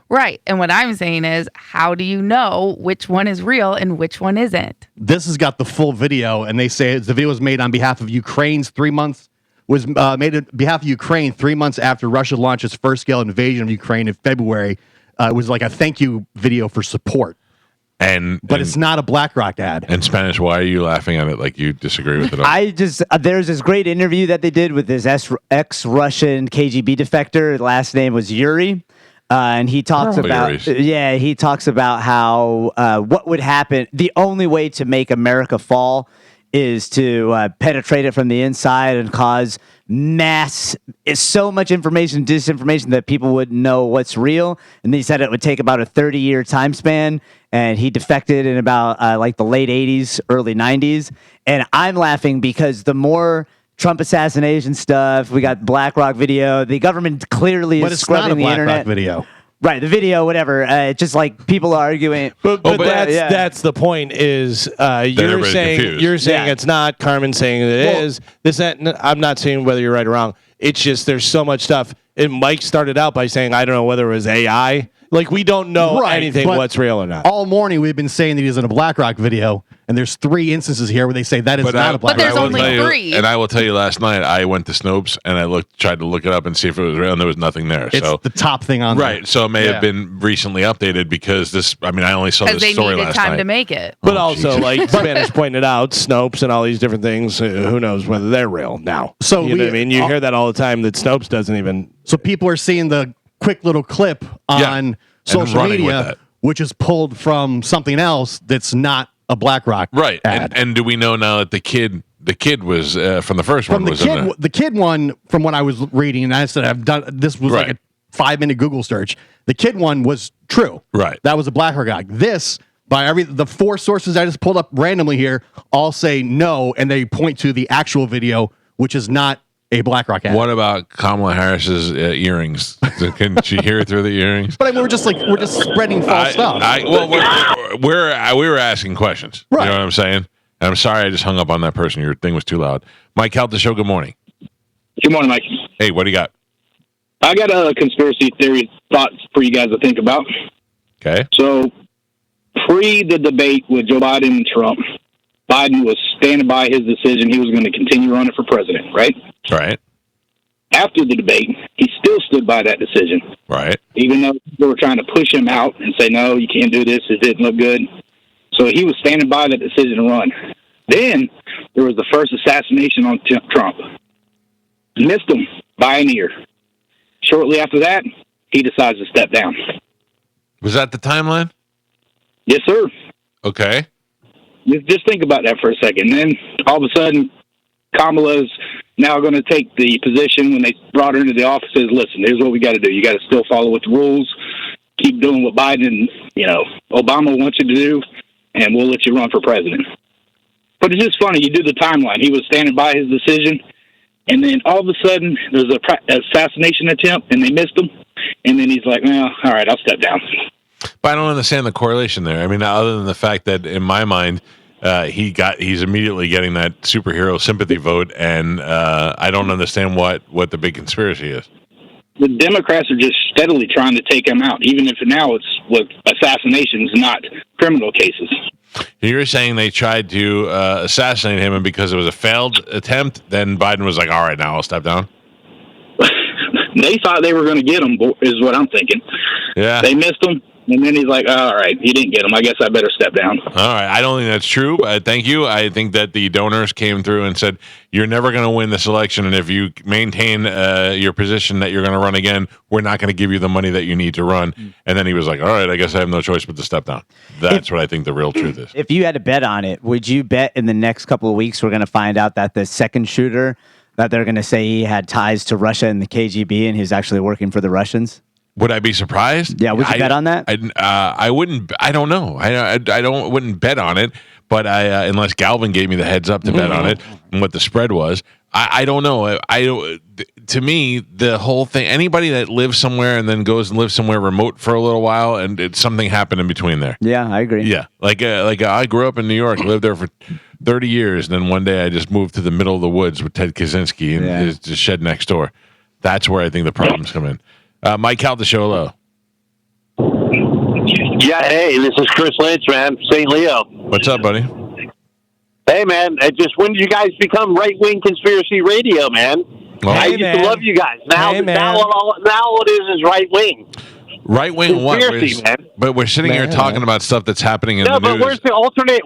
Right. And what I'm saying is, how do you know which one is real and which one isn't? This has got the full video, and they say the video was made on behalf of Ukraine's 3 months. Was made on behalf of Ukraine 3 months after Russia launched its first-scale invasion of Ukraine in February. It was like a thank you video for support. But it's not a BlackRock ad. In Spanish, why are you laughing at it like you disagree with it? There's this great interview that they did with this ex-Russian KGB defector. Last name was Yuri. And he talks about how what would happen. The only way to make America fall is to penetrate it from the inside and cause so much information, disinformation, that people wouldn't know what's real. And he said it would take about a 30-year time span. And he defected in about like the late 80s, early 90s. And I'm laughing because the more Trump assassination stuff, we got BlackRock video. The government clearly is scrubbing the internet. Video. Right, the video, whatever. It's just like people arguing. But that's the point. Is you're saying it's not. Carmen's saying it is. I'm not saying whether you're right or wrong. It's just there's so much stuff. And Mike started out by saying I don't know whether it was AI. Like we don't know anything what's real or not. All morning we've been saying that he's in a BlackRock video, and there's 3 instances here where they say that is not a BlackRock. But there's only 3. And I will tell you, last night I went to Snopes and I tried to look it up and see if it was real, and there was nothing there. It's the top thing on there. Right. So it may have been recently updated because this. I mean, I only saw this they story needed last time night. to make it. But also, like Spanish pointed out, Snopes and all these different things. Who knows whether they're real now? So you know what I mean, you hear that all the time. That Snopes doesn't even. So people are seeing the quick little clip on social media, which is pulled from something else that's not a BlackRock ad. And do we know now that the kid was from the first one? The kid one, from what I was reading, and I said I've done this was like a 5-minute Google search. The kid one was true. Right. That was a BlackRock ad. This, by the 4 sources I just pulled up randomly here, all say no, and they point to the actual video, which is not a BlackRock ad. What about Kamala Harris's earrings? Can she hear through the earrings? But I mean, we're just spreading false stuff. We were asking questions. Right. You know what I'm saying? And I'm sorry I just hung up on that person. Your thing was too loud. Mike Calta Show, good morning. Good morning, Mike. Hey, what do you got? I got a conspiracy theory thoughts for you guys to think about. Okay. So, pre the debate with Joe Biden and Trump, Biden was standing by his decision he was going to continue running for president, right? Right. After the debate, he still stood by that decision. Right. Even though they were trying to push him out and say, no, you can't do this, it didn't look good. So he was standing by that decision to run. Then there was the first assassination on Trump. Missed him by an ear. Shortly after that, he decides to step down. Was that the timeline? Yes, sir. Okay. Just think about that for a second. And then all of a sudden, Kamala's now going to take the position when they brought her into the office. Says, listen, here's what we got to do. You got to still follow with the rules. Keep doing what Biden, Obama wants you to do, and we'll let you run for president. But it's just funny. You do the timeline. He was standing by his decision, and then all of a sudden, there's an assassination attempt, and they missed him. And then he's like, well, all right, I'll step down. But I don't understand the correlation there. I mean, other than the fact that in my mind, he's immediately getting that superhero sympathy vote, and I don't understand what the big conspiracy is. The Democrats are just steadily trying to take him out, even if now it's with assassinations, not criminal cases. You're saying they tried to assassinate him, and because it was a failed attempt, then Biden was like, all right, now I'll step down? They thought they were going to get him, is what I'm thinking. Yeah. They missed him, and then he's like, all right, you didn't get him. I guess I better step down. All right. I don't think that's true. Thank you. I think that the donors came through and said, you're never going to win this election, and if you maintain your position that you're going to run again, we're not going to give you the money that you need to run. And then he was like, all right, I guess I have no choice but to step down. That's what I think the real truth is. If you had to bet on it, would you bet in the next couple of weeks we're going to find out that the second shooter, that they're going to say he had ties to Russia and the KGB and he's actually working for the Russians? Would I be surprised? Yeah, would you bet on that? I wouldn't. I don't know. Wouldn't bet on it. But unless Galvin gave me the heads up to bet on it and what the spread was, I don't know. To me, the whole thing. Anybody that lives somewhere and then goes and lives somewhere remote for a little while, and something happened in between there. Yeah, I agree. Yeah, like I grew up in New York, lived there for 30 years, and then one day I just moved to the middle of the woods with Ted Kaczynski and his shed next door. That's where I think the problems come in. Mike Calta Show, hello. Yeah, hey, this is Chris Lynch, man, St. Leo. What's up, buddy? Hey, man, when did you guys become right-wing conspiracy radio, man? Well, I used to love you guys. Now all it is right-wing. Right-wing what? Man. But we're sitting here talking about stuff that's happening in the news. No, but where's the alternate,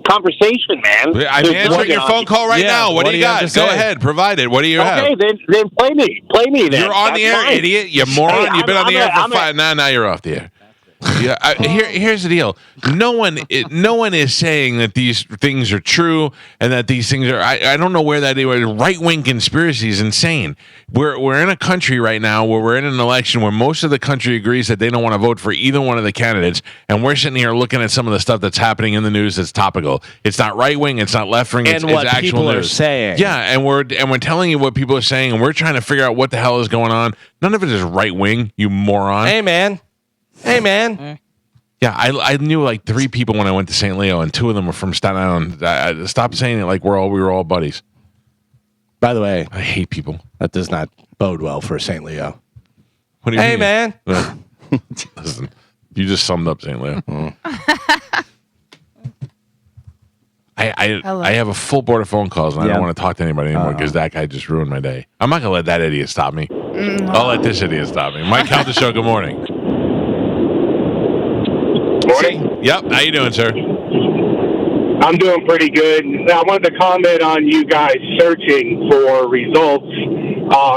conversation, man? I'm answering your phone call right now. What do you got? Go ahead. Provide it. What do you have? Okay, then play me. Play me then. You're on the air, fine. idiot. You moron. You've been on the air for 5. Now you're off the air. Yeah, here's the deal. No one is saying that these things are true and that these things are. I don't know where that is. Right-wing conspiracy is insane. We're in a country right now where we're in an election where most of the country agrees that they don't want to vote for either one of the candidates, and we're sitting here looking at some of the stuff that's happening in the news that's topical. It's not right-wing. It's not left-wing. It's what actual people news. are saying. Yeah, and we're telling you what people are saying, and we're trying to figure out what the hell is going on. None of it is right-wing. You moron. Hey, man. Yeah, I knew like 3 people when I went to St. Leo, and 2 of them were from Staten Island. Stop saying it like we were all buddies. By the way, I hate people. That does not bode well for St. Leo. What do you mean? Man. Listen, you just summed up St. Leo. I have a full board of phone calls, and I don't want to talk to anybody anymore because that guy just ruined my day. I'm not going to let that idiot stop me. I'll let this idiot stop me. Mike Calta Show, good morning. Morning. Yep. How you doing, sir? I'm doing pretty good. I wanted to comment on you guys searching for results.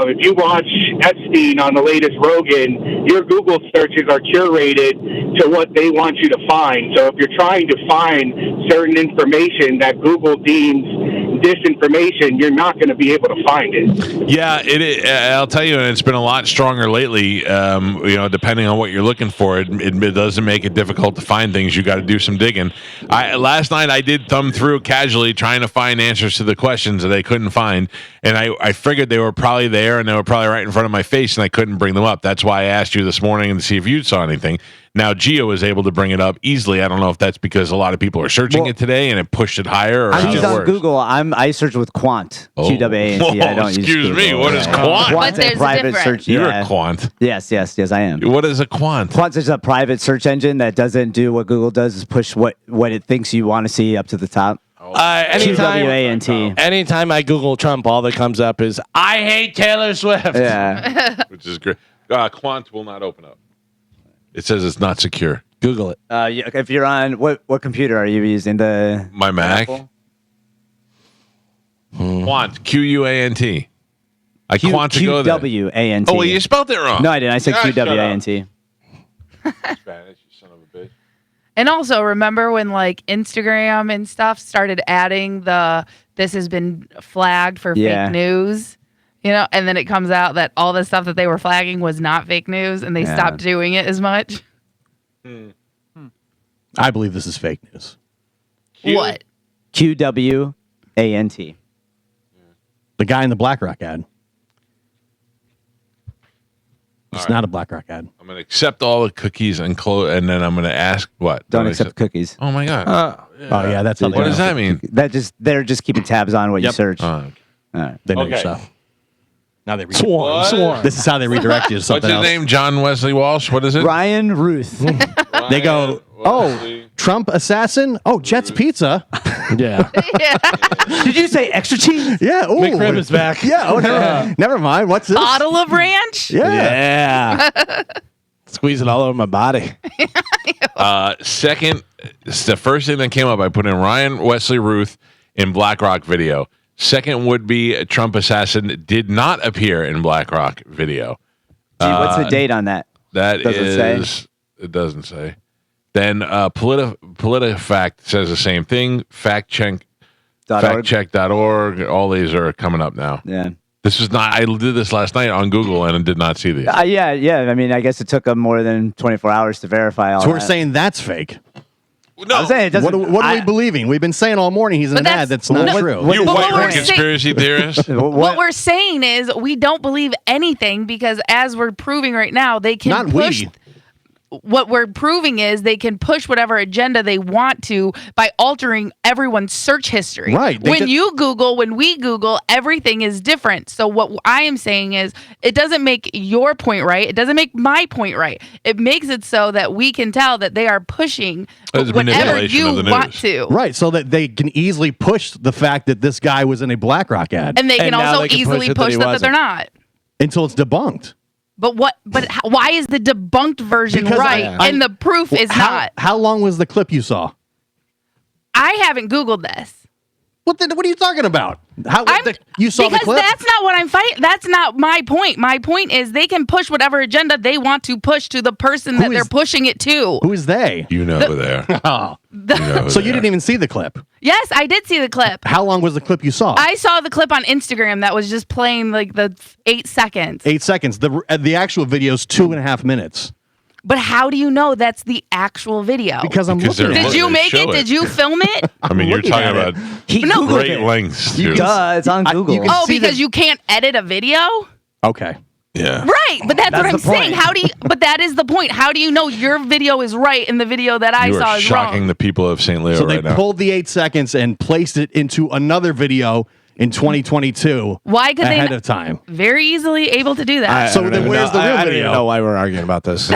If you watch Epstein on the latest Rogan, your Google searches are curated to what they want you to find. So if you're trying to find certain information that Google deems disinformation, you're not going to be able to find it. Yeah, I'll tell you, and it's been a lot stronger lately. Depending on what you're looking for, it doesn't make it difficult to find things. You got to do some digging. Last night I did thumb through casually trying to find answers to the questions that I couldn't find, and I figured they were probably there and they were probably right in front of my face, and I couldn't bring them up. That's why I asked you this morning to see if you saw anything. Now, Gio was able to bring it up easily. I don't know if that's because a lot of people are searching it today and it pushed it higher. Or I use on works. Google. I search with Quant. QWANT. I don't use excuse me. Google. What is Quant? Quant's a private search. You're a Quant. Yes, I am. What is a Quant? Quant is a private search engine that doesn't do what Google does, is push what it thinks you want to see up to the top. Anytime I Google Trump, all that comes up is, I hate Taylor Swift. Yeah. Which is great. Quant will not open up. It says it's not secure. Google it. If you're on, what computer are you using? My Mac. Apple? Quant. QUANT. I quant to go there. QWANT. Oh, well, you spelled it wrong. No, I didn't. I said QWANT. Spanish, you son of a bitch. And also remember when like Instagram and stuff started adding this has been flagged for fake news, and then it comes out that all the stuff that they were flagging was not fake news, and they stopped doing it as much. I believe this is fake news. What? QWANT. The guy in the BlackRock ad. It's not a BlackRock ad. I'm going to accept all the cookies and then I'm going to ask what? Don't accept cookies. Oh my god. Oh yeah, that's something. What does that mean? They're just keeping tabs on what you search. Oh, All right. They know your stuff. Now they swarm. This is how they redirect you to something What's his name? John Wesley Walsh. What is it? Ryan Ruth. They go, Trump assassin. Oh, Jet's Pizza. Yeah. Did you say extra cheese? Yeah. Ooh. McRib is back. Yeah. Oh, never mind. What's this? Bottle of ranch? Yeah. Squeeze it all over my body. Second, it's the first thing that came up. I put in Ryan Wesley Ruth in BlackRock video. Second would be Trump assassin did not appear in BlackRock video. Gee, what's the date on that? That Does it say? It doesn't say. Then PolitiFact says the same thing. Factcheck.org. All these are coming up now. Yeah. This is not. I did this last night on Google and did not see these. Yeah. I mean, I guess it took them more than 24 hours to verify all So that. we're saying that's fake. No. I'm saying it doesn't, What are we believing? We've been saying all morning he's in an ad that's not true. You But what white we're conspiracy theorist. What we're saying is we don't believe anything because as we're proving right now, they can Not push. we. What we're proving is they can push whatever agenda they want to by altering everyone's search history. Right. When we Google, everything is different. So what I am saying is it doesn't make your point right. It doesn't make my point right. It makes it so that we can tell that they are pushing There's whatever manipulation you of the want news. to. Right, so that they can easily push the fact that this guy was in a BlackRock ad And they can And now also they can easily push it that push he that they're wasn't. not. until it's debunked. But why is the debunked version Because right and the proof is not? How long was the clip you saw? I haven't Googled this. What are you talking about? You saw the Because clip? that's not what I'm fighting. That's not my point. My point is they can push whatever agenda they want to push to the person that they're pushing it to. Who is they? You know who they are. Oh. So you didn't even see the clip? Yes, I did see the clip. How long was the clip you saw? I saw the clip on Instagram that was just playing like the 8 seconds. 8 seconds. The actual video is 2.5 minutes. But how do you know that's the actual video? Because I'm looking at it. Did you make it? Did you film it? I mean, you're talking about great lengths. He does. It's on Google. Because you can't edit a video? Okay. Yeah. Right, but that's what I'm the saying. point. But that is the point. How do you know your video is right and the video that I You saw are is shocking wrong? the people of St. Leo So they right now. pulled the 8 seconds and placed it into another video in 2022. Why could they ahead of time? Very easily able to do that. So then where's the real I don't even video? know why we're arguing about this.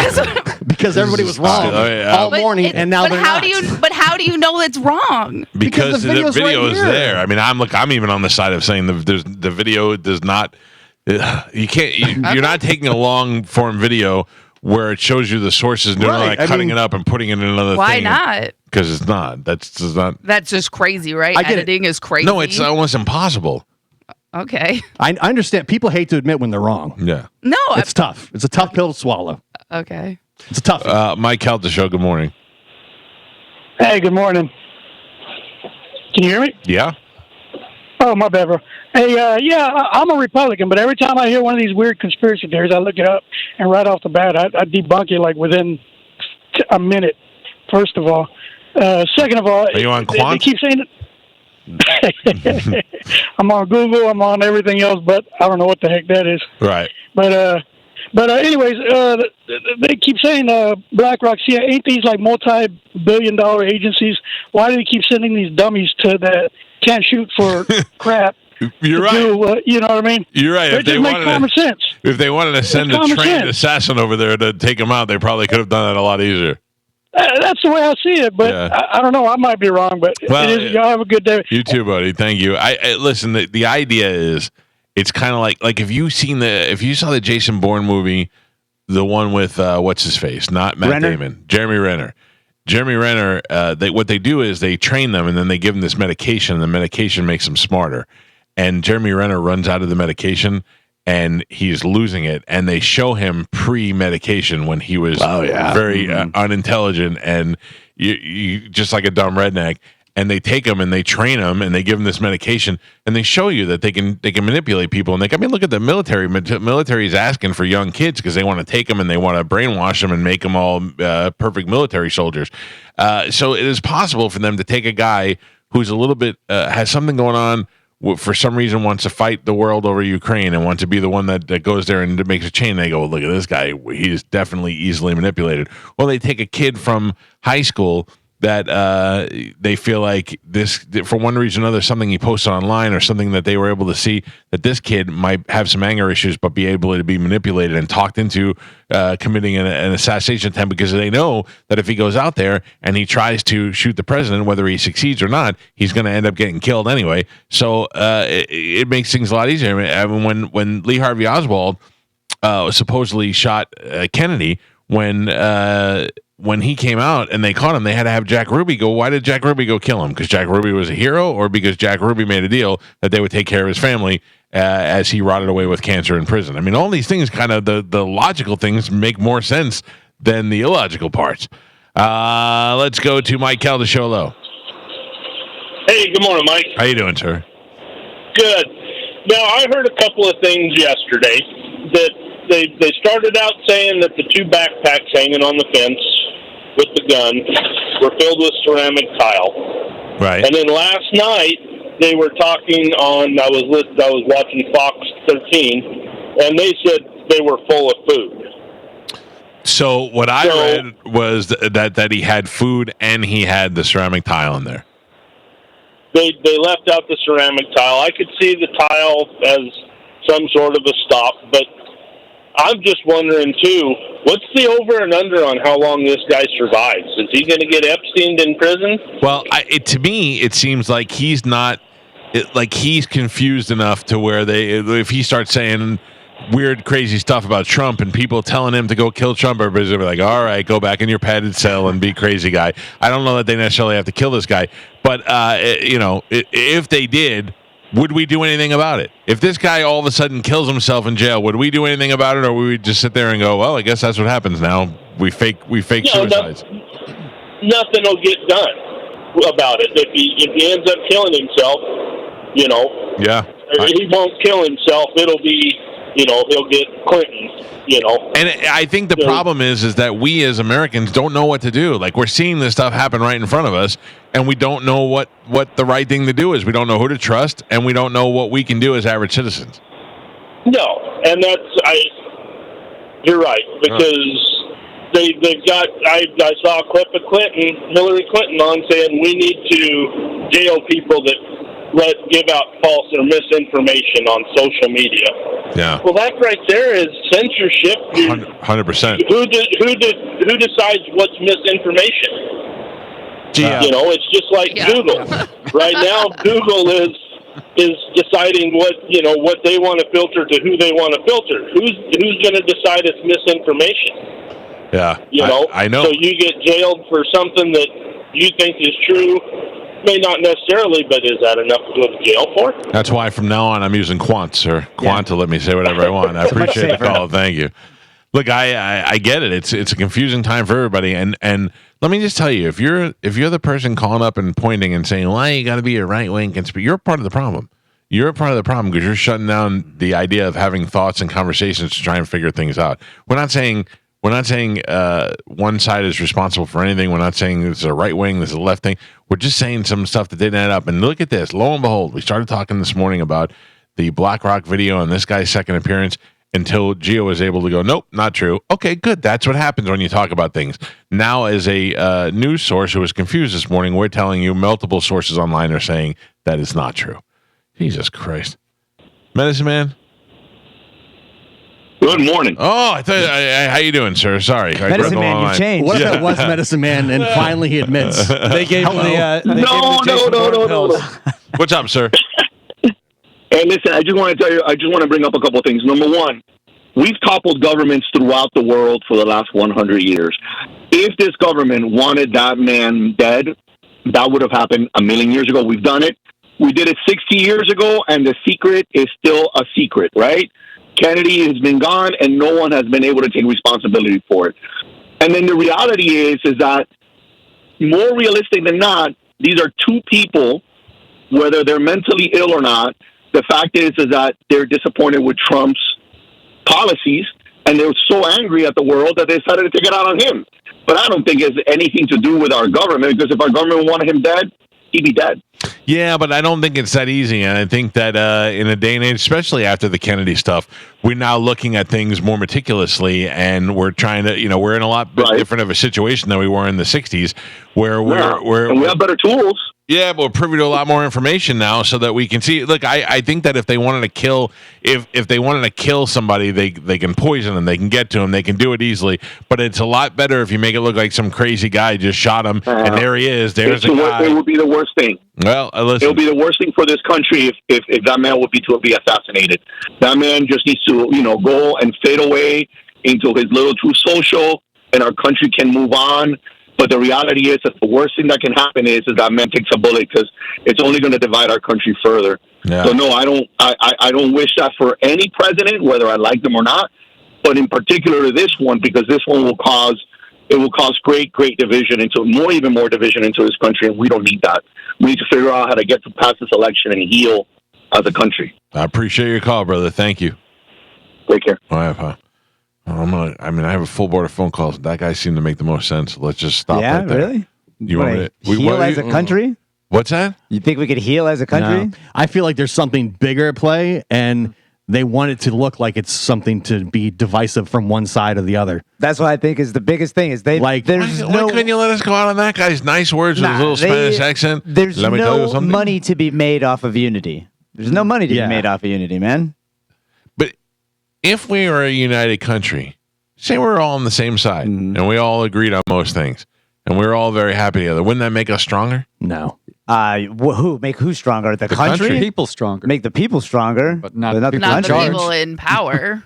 Because everybody was wrong all morning, and now but they're how not. But how do you know it's wrong? Because the the video's video right is here. there. I mean, I'm even on the side of saying the video does not. You can't. You're not taking a long form video where it shows you the sources and they're Right, like I cutting mean- it up and putting it in another Why thing. not? Because it's not. That's just not. That's just crazy, right? I get it. Editing is crazy. No, it's almost impossible. Okay. I understand. People hate to admit when they're wrong. Yeah. No. It's tough. It's a tough pill to swallow. Okay. It's a tough. Mike Calta Show. Good morning. Hey, good morning. Can you hear me? Yeah. Oh, my bad, bro. Hey, I'm a Republican, but every time I hear one of these weird conspiracy theories, I look it up, and right off the bat, I debunk it like within a minute, first of all. Second of all, Are you on they Quant? keep saying it. I'm on Google, I'm on everything else, but I don't know what the heck that is. Right. But anyways, they keep saying BlackRock. See, ain't these like multi-billion-dollar agencies? Why do they keep sending these dummies to that can't shoot for crap? You're right. You know what I mean? You're right. It just makes common sense. If they wanted to send a common trained sense. assassin over there to take him out, they probably could have done that a lot easier. That's the way I see it, but Yeah. I don't know. I might be wrong, but Well, it is. Y'all have a good day. You too, buddy. Thank you. I listen. The idea is, it's kind of like if you saw the Jason Bourne movie, the one with what's his face, not Matt Renner? Damon, Jeremy Renner. Jeremy Renner. What they do is they train them and then they give them this medication, and the medication makes them smarter. And Jeremy Renner runs out of the medication and he's losing it. And they show him pre-medication when he was very unintelligent and you just like a dumb redneck. And they take him and they train him and they give him this medication and they show you that they can manipulate people. And look at the military. Military is asking for young kids because they want to take them and they want to brainwash them and make them all perfect military soldiers. So it is possible for them to take a guy who's a little bit has something going on for some reason wants to fight the world over Ukraine and wants to be the one that goes there and makes a chain. They go, look at this guy. He's definitely easily manipulated. Well, they take a kid from high school that they feel like this, for one reason or another, something he posted online or something that they were able to see that this kid might have some anger issues, but be able to be manipulated and talked into committing an assassination attempt, because they know that if he goes out there and he tries to shoot the president, whether he succeeds or not, he's going to end up getting killed anyway. So it makes things a lot easier. I mean, when Lee Harvey Oswald supposedly shot Kennedy, when he came out and they caught him, they had to have Jack Ruby go, why did Jack Ruby go kill him? Because Jack Ruby was a hero, or because Jack Ruby made a deal that they would take care of his family as he rotted away with cancer in prison? I mean, all these things, kind of the logical things, make more sense than the illogical parts. Let's go to Mike Calta Show. Hello. Hey, good morning, Mike. How you doing, sir? Good. Now, I heard a couple of things yesterday that they started out saying that the two backpacks hanging on the fence with the gun were filled with ceramic tile. Right. And then last night they were talking on. I was watching Fox 13, and they said they were full of food. So what I read was that he had food and he had the ceramic tile in there. They left out the ceramic tile. I could see the tile as some sort of a stop, but I'm just wondering, too, what's the over and under on how long this guy survives? Is he going to get Epsteined in prison? Well, to me, it seems like he's not, he's confused enough to where if he starts saying weird, crazy stuff about Trump and people telling him to go kill Trump, everybody's gonna be like, all right, go back in your padded cell and be crazy guy. I don't know that they necessarily have to kill this guy, but, if they did, would we do anything about it? If this guy all of a sudden kills himself in jail, would we do anything about it, or would we just sit there and go, well, I guess that's what happens now. We fake suicides. Nothing will get done about it. If he ends up killing himself, Yeah. He won't kill himself. It'll be, he'll get Clinton, And I think the problem is that we as Americans don't know what to do. Like, we're seeing this stuff happen right in front of us, and we don't know what the right thing to do is. We don't know who to trust, and we don't know what we can do as average citizens. No, and you're right, because they've got, I saw a clip of Hillary Clinton on saying we need to jail people that give out false or misinformation on social media. Yeah. Well, that right there is censorship. 100%. Who decides what's misinformation? It's just like Google. Right now, Google is deciding what they want to filter to who they want to filter. Who's going to decide it's misinformation? Yeah. I know. So you get jailed for something that you think is true. May not necessarily, but is that enough to go to jail for? That's why from now on I'm using Quant, sir. Quant to let me say whatever I want. I appreciate the call. Thank you. Look, I get it. It's a confusing time for everybody, and let me just tell you, if you're the person calling up and pointing and saying, "Well, you got to be a right wing conspiracy," you're part of the problem. You're a part of the problem because you're shutting down the idea of having thoughts and conversations to try and figure things out. We're not saying one side is responsible for anything. We're not saying this is a right wing, this is a left thing. We're just saying some stuff that didn't add up. And look at this. Lo and behold, we started talking this morning about the BlackRock video and this guy's second appearance until Gio was able to go, nope, not true. Okay, good. That's what happens when you talk about things. Now, as a news source who was confused this morning, we're telling you multiple sources online are saying that it's not true. Jesus Christ. Medicine Man? Good morning. Oh, I thought. How you doing, sir? Sorry, Medicine Man, you changed. What if that was Medicine Man, and finally he admits? They gave him the No. What's up, sir? Hey, listen, I just want to bring up a couple of things. Number one, we've toppled governments throughout the world for the last 100 years. If this government wanted that man dead, that would have happened a million years ago. We've done it. We did it 60 years ago, and the secret is still a secret, right? Kennedy has been gone, and no one has been able to take responsibility for it. And then the reality is that more realistic than not, these are two people, whether they're mentally ill or not. The fact is that they're disappointed with Trump's policies, and they're so angry at the world that they decided to take it out on him. But I don't think it's anything to do with our government, because if our government wanted him dead, he'd be dead. Yeah, but I don't think it's that easy. And I think that in a day and age, especially after the Kennedy stuff, we're now looking at things more meticulously, and we're trying to, we're in a lot different of a situation than we were in the 60s, where and we have better tools. Yeah, but we're privy to a lot more information now, so that we can see. Look, I think that if they wanted to kill, if they wanted to kill somebody, they can poison them, they can get to them, they can do it easily. But it's a lot better if you make it look like some crazy guy just shot him, and there he is. There's a guy. It would be the worst thing. Well, listen. It would be the worst thing for this country if that man would be assassinated. That man just needs to, go and fade away into his little Truth Social, and our country can move on. But the reality is that the worst thing that can happen is that man takes a bullet, because it's only going to divide our country further. Yeah. So no, I don't wish that for any president, whether I like them or not. But in particular this one, because this one will cause great division even more division into this country, and we don't need that. We need to figure out how to get to pass this election and heal as a country. I appreciate your call, brother. Thank you. Take care. All right, pal. I have a full board of phone calls. That guy seemed to make the most sense. Let's just stop right there. Really? You want me to heal as a country? What's that? You think we could heal as a country? No. I feel like there's something bigger at play, and they want it to look like it's something to be divisive from one side or the other. That's what I think is the biggest thing. Is why couldn't you let us go out on that guy's nice words with his little Spanish accent? There's Let me tell you no something. money to be made off of unity. There's no money to be made off of unity, man. But if we were a united country, say we're all on the same side, and we all agreed on most things, and we're all very happy together, wouldn't that make us stronger? No. Who stronger? The country? People stronger. Make the people stronger, but not the people Not country. the people in power.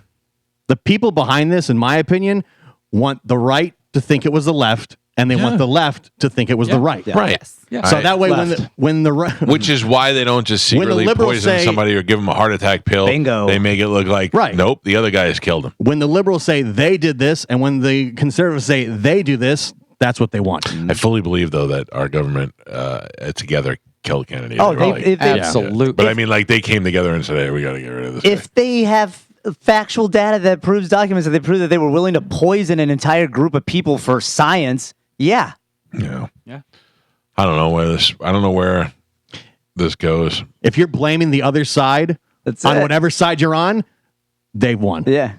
The people behind this, in my opinion, want the right to think it was the left, and they want the left to think it was the right. Right. Yes. Yeah. So that way, when the Which is why they don't just secretly poison somebody or give them a heart attack pill. Bingo. They make it look like, nope, the other guy has killed him. when the liberals say they did this, and when the conservatives say they do this, that's what they want. I fully believe, though, that our government together killed Kennedy. Oh, absolutely. But I mean, like, they came together and said, hey, we got to get rid of this guy. If they have factual data that proves documents that they prove that they were willing to poison an entire group of people for science, yeah. Yeah. I don't know where this goes. If you're blaming the other side on whatever side you're on, they won. Yeah.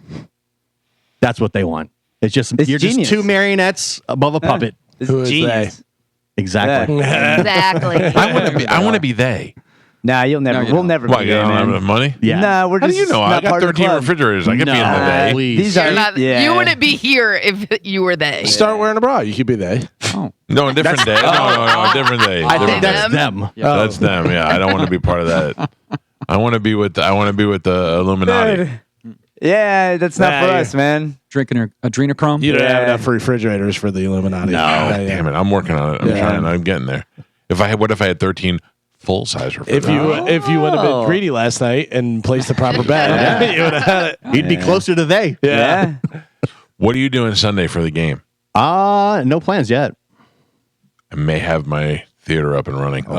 That's what they want. It's you're genius. just two marionettes above a puppet. It's genius. Exactly. Exactly. I want to be they. Nah, you'll never. No, you we'll don't. never Why, be you there, don't have man. enough money? Yeah. Nah, we're How do just you know? I not got part of the 13 club. refrigerators. I could be in the day. Please. These You're are not, yeah. You wouldn't be here if you were they. Start wearing a bra. You could be they. Oh. No, a different day. No, different day. I think Different day. that's them. That's them. Yeah, I don't want to be part of that. I want to be with the Illuminati. Dude. Yeah, that's not for us, man. Drinking adrenochrome. You don't have enough refrigerators for the Illuminati. No, damn it. I'm working on it. I'm trying. I'm getting there. What if I had 13 full size refrigerators? If you would have been greedy last night and placed the proper bet, you would have had it. You'd be closer to they. Yeah. What are you doing Sunday for the game? No plans yet. I may have my theater up and running. You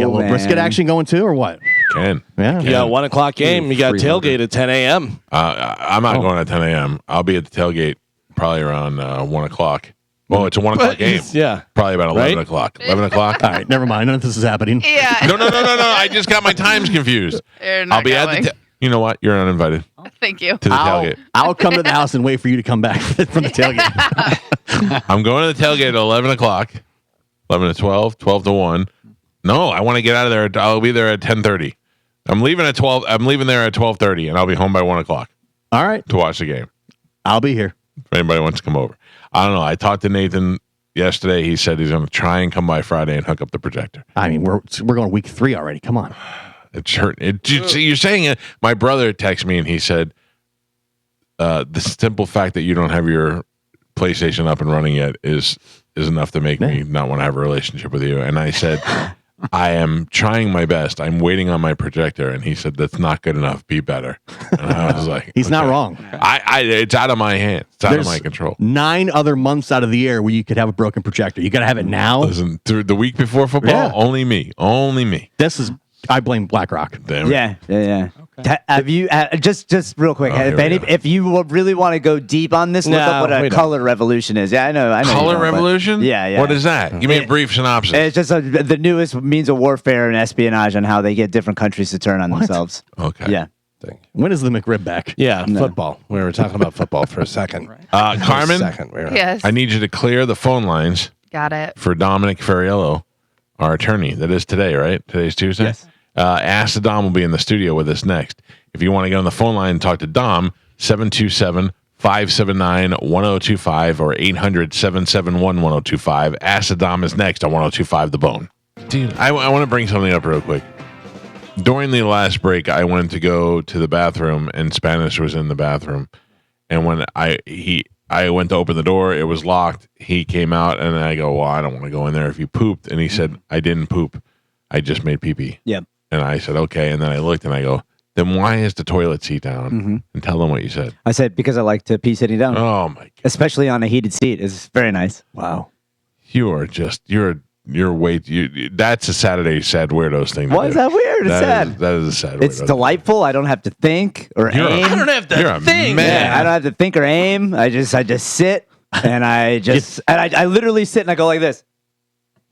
got a little brisket action going too, or what? Can. Yeah. You got a 1 o'clock game. You got tailgate at 10 a.m. I'm not going at 10 a.m. I'll be at the tailgate probably around 1 o'clock. Well, it's a 1 o'clock game. Yeah. Probably about 11 o'clock. 11 o'clock? All right, never mind. None of this is happening. Yeah. No. I just got my times confused. You're not I'll be going. at the You know what? You're uninvited Thank you. to the tailgate. I'll come to the house and wait for you to come back from the tailgate. I'm going to the tailgate at 11 o'clock, 11 to 12, 12 to 1. No, I want to get out of there. I'll be there at 10:30. I'm leaving at 12. I'm leaving there at 12:30, and I'll be home by 1 o'clock. All right. To watch the game. I'll be here. If anybody wants to come over. I don't know. I talked to Nathan yesterday. He said he's going to try and come by Friday and hook up the projector. I mean, we're going week 3 already. Come on. It's hurting. You're saying it. My brother texted me and he said, the simple fact that you don't have your PlayStation up and running yet is enough to make me not want to have a relationship with you. And I said, I am trying my best. I'm waiting on my projector. And he said, that's not good enough. Be better. And I was like, he's not wrong. It's out of my hands. It's out of my control. 9 other months out of the year where you could have a broken projector. You got to have it now. Listen, through the week before football, only me. This is, I blame BlackRock. Damn it. Yeah. Have you just real quick? If you really want to go deep on this, look up what a color revolution is. Yeah, I know. Color revolution? Yeah. What is that? Give me a brief synopsis. It's just the newest means of warfare and espionage on how they get different countries to turn on themselves. Okay. Yeah. When is the McRib back? Yeah, football. We were talking about football for a second. Carmen, Yes. I need you to clear the phone lines Got it. for Dominic Ferriello, our attorney. That is today, right? Today's Tuesday? Yes. Ask the Dom will be in the studio with us next. If you want to get on the phone line and talk to Dom, 727-579-1025 or 800-771-1025. Ask the Dom is next on 1025 The Bone. Dude, I want to bring something up real quick. During the last break, I went to go to the bathroom, and Spanish was in the bathroom. And when I went to open the door, it was locked. He came out, and I go, well, I don't want to go in there if you pooped. And he said, I didn't poop. I just made pee-pee. Yeah. And I said, okay. And then I looked, and I go, then why is the toilet seat down? And tell them what you said. I said because I like to pee sitting down. Oh, my God. Especially on a heated seat. It's very nice. Wow. You're way. That's a Saturday sad weirdos thing. Why is that weird? It's sad. That is a sad. It's delightful. I don't have to think or aim. I don't have to think. Man. Yeah, I don't have to think or aim. I just sit and I literally sit and I go like this.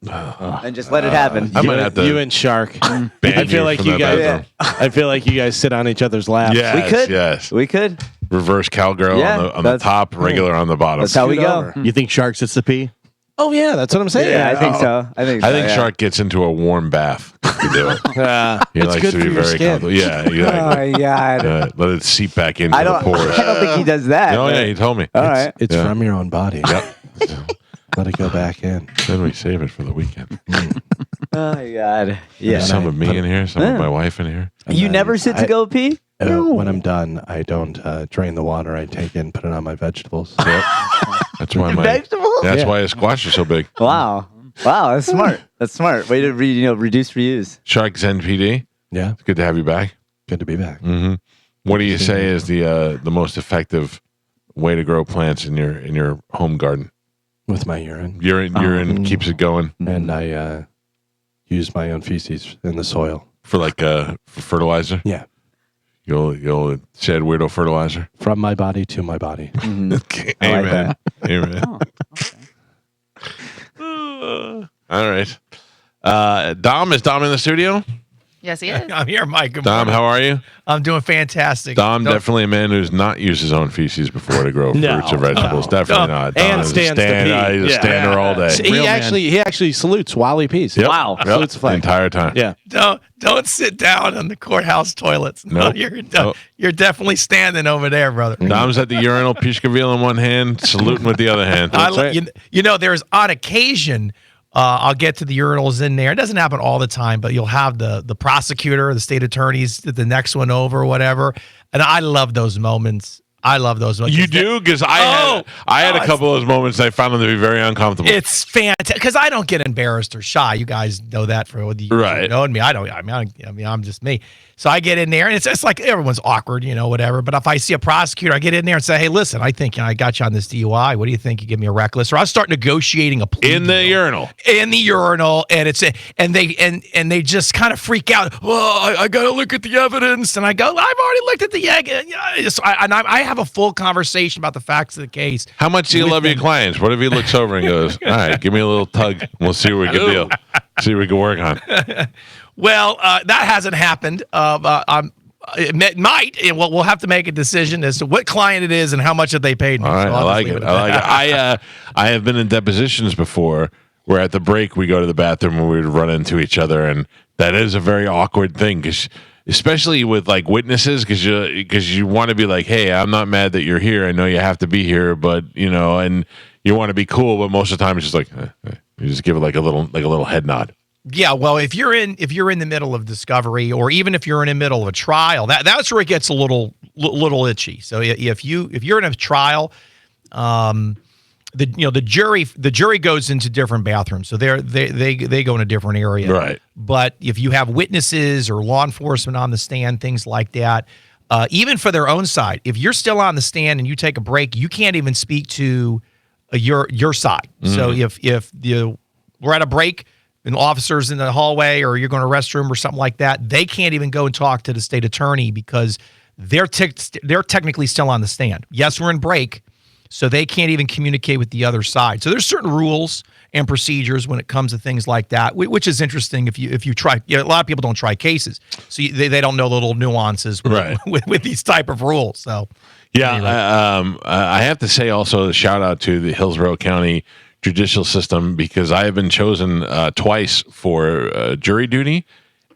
And just let it happen. I might have to. You and Shark. I feel like you guys. I feel like you guys sit on each other's laps. Yes, we could. Yes. We could. Reverse cowgirl on the top, regular on the bottom. That's how we go. You think Shark sits to pee? Oh yeah, that's what I'm saying. Yeah, I think so. I think Shark gets into a warm bath to do it. He it's likes good to for be your very skin. comfortable. Yeah, Oh my God. let it seep back into I the pores. don't think he does that. Oh yeah, he told me. All right. It's from your own body. Yep. Let it go back in. Then we save it for the weekend. Oh my God. Yeah. There's some of me in here, some of my wife in here. You never sit to go pee? When I'm done, I don't drain the water. I take it and put it on my vegetables. Yep. That's why Vegetables? That's why his squash is so big. Wow. That's smart. That's smart. Way to reduce, reuse. Shark Zen PD. Yeah. It's good to have you back. Good to be back. Mm-hmm. What do you say is the most effective way to grow plants in your home garden? With my urine. Urine keeps it going. And I use my own feces in the soil. For for fertilizer? Yeah. You'll shed weirdo fertilizer? From my body to my body. Okay. I like Amen. that. Amen. All right. Dom, is Dom in the studio? Yes, he is. I'm here, Mike. Good Dom, morning. how are you? I'm doing fantastic. Dom, definitely a man who's not used his own feces before to grow fruits or vegetables. Definitely not. Dom And is stands to pee. He's a stander all day. He actually salutes while he pees. Yep. Wow. Yep. Salutes the The flag. entire time. Yeah. Don't sit down on the courthouse toilets. No, Nope. you're definitely standing over there, brother. Dom's at the urinal, Pishkaville in one hand, saluting with the other hand. There's on occasion, I'll get to the urinals in there. It doesn't happen all the time, but you'll have the prosecutor, the state attorneys, the next one over, or whatever. And I love those moments. You do? Because I had a couple of those moments and I found them to be very uncomfortable. It's fantastic because I don't get embarrassed or shy. You guys know that for what you know me. I don't. I mean, I'm just me. So I get in there and it's just like everyone's awkward, whatever. But if I see a prosecutor, I get in there and say, "Hey, listen, I think I got you on this DUI. What do you think? You give me a reckless?" Or I'll start negotiating a plea in the urinal. In the urinal, and they just kind of freak out. Oh, I got to look at the evidence, and I go, I've already looked at the evidence. I have a full conversation about the facts of the case. How much do you love your clients? What if he looks over and goes, "All right, give me a little tug. We'll see what we can do. See what we can work on." Well, that hasn't happened. It might. We'll have to make a decision as to what client it is and how much have they paid me. All right, So I like it. I have been in depositions before where at the break we go to the bathroom and we would run into each other, and that is a very awkward thing because especially with like witnesses because you want to be like, hey, I'm not mad that you're here. I know you have to be here, but and you want to be cool, but most of the time it's just like you just give it like a little head nod. Yeah, well, if you're in the middle of discovery, or even if you're in the middle of a trial, that's where it gets a little itchy. So if you're in a trial, the jury goes into different bathrooms, so they go in a different area. Right. But if you have witnesses or law enforcement on the stand, things like that, even for their own side, if you're still on the stand and you take a break, you can't even speak to your side. So if we're at a break. and officers in the hallway, or you're going to a restroom or something like that, they can't even go and talk to the state attorney because they're technically still on the stand. Yes, we're in break, so they can't even communicate with the other side. So there's certain rules and procedures when it comes to things like that, which is interesting if you try. A lot of people don't try cases, so they don't know the little nuances with these type of rules. So anyway. I have to say also a shout out to the Hillsborough County judicial system, because I have been chosen twice for jury duty,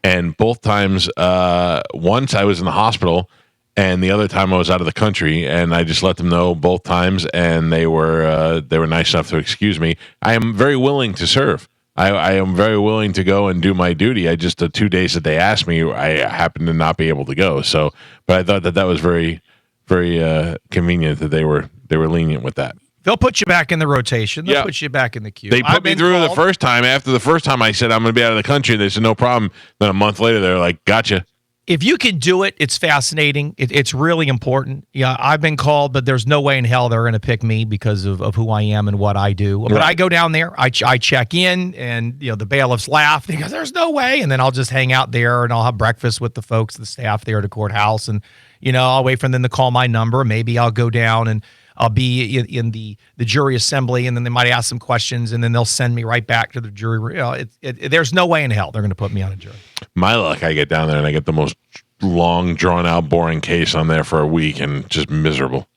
and both times, once I was in the hospital, and the other time I was out of the country, and I just let them know both times, and they were nice enough to excuse me. I am very willing to serve. I am very willing to go and do my duty. I just the 2 days that they asked me, I happened to not be able to go. So, but I thought that was very, very convenient that they were lenient with that. They'll put you back in the rotation. They'll put you back in the queue. They put me through the first time. After the first time I said I'm going to be out of the country, they said no problem. Then a month later, they're like, gotcha. If you can do it, it's fascinating. It's really important. Yeah, I've been called, but there's no way in hell they're going to pick me because of who I am and what I do. But I go down there, I check in, and the bailiffs laugh. They go, "There's no way," and then I'll just hang out there and I'll have breakfast with the folks, the staff there at the courthouse, and I'll wait for them to call my number. Maybe I'll go down and I'll be in the jury assembly, and then they might ask some questions, and then they'll send me right back to the jury. There's no way in hell they're going to put me on a jury. My luck, I get down there and I get the most long, drawn-out, boring case on there for a week, and just miserable.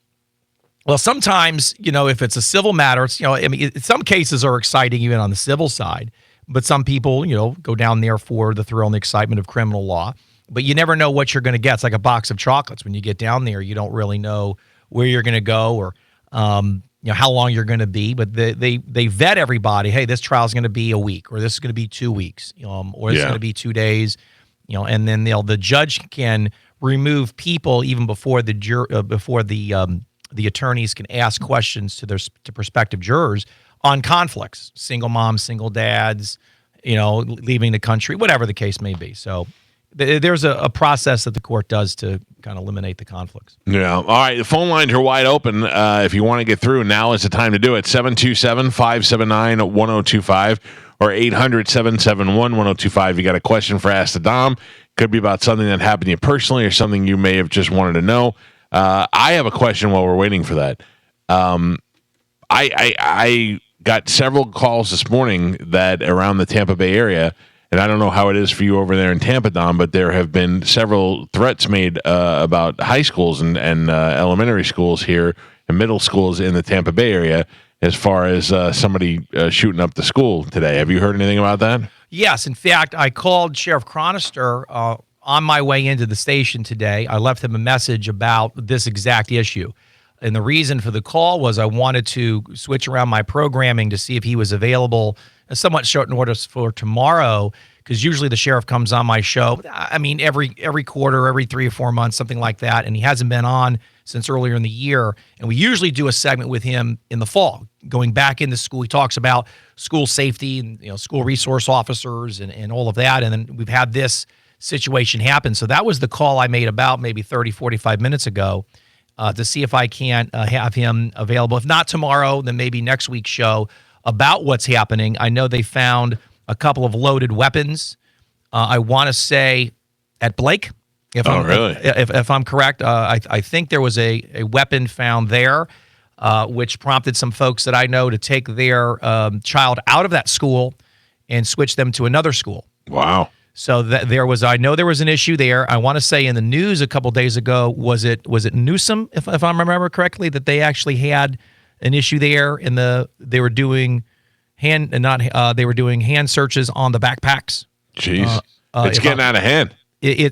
Well, sometimes, if it's a civil matter, some cases are exciting even on the civil side, but some people, go down there for the thrill and the excitement of criminal law. But you never know what you're going to get. It's like a box of chocolates. When you get down there, you don't really know where you're going to go or how long you're going to be, but they vet everybody. Hey, this trial is going to be a week, or this is going to be 2 weeks, or this is going to be 2 days, and then the judge can remove people even before the attorneys can ask questions to prospective jurors on conflicts, single moms, single dads, leaving the country, whatever the case may be. So there's a process that the court does to kind of eliminate the conflicts. Yeah. All right. The phone lines are wide open. If you want to get through, now is the time to do it. 727-579-1025 or 800-771-1025. You got a question for Ask the Dom. Could be about something that happened to you personally or something you may have just wanted to know. I have a question while we're waiting for that. I got several calls this morning that around the Tampa Bay area, and I don't know how it is for you over there in Tampa, Dom, but there have been several threats made about high schools and elementary schools here and middle schools in the Tampa Bay area as far as somebody shooting up the school today. Have you heard anything about that? Yes. In fact, I called Sheriff Chronister on my way into the station today. I left him a message about this exact issue. And the reason for the call was I wanted to switch around my programming to see if he was available somewhat short notice for tomorrow, because usually the sheriff comes on my show, every quarter, every 3 or 4 months, something like that, and he hasn't been on since earlier in the year. And we usually do a segment with him in the fall, going back into school. He talks about school safety and school resource officers and all of that, and then we've had this situation happen. So that was the call I made about maybe 30, 45 minutes ago to see if I can't have him available. If not tomorrow, then maybe next week's show about what's happening. I know they found a couple of loaded weapons. I want to say at Blake. If I'm correct, I think there was a weapon found there, which prompted some folks that I know to take their child out of that school and switch them to another school. Wow. So I know there was an issue there. I want to say in the news a couple days ago, was it Newsom, if I remember correctly, that they actually had an issue there, and they were doing hand searches on the backpacks. Jeez, it's getting out of hand. I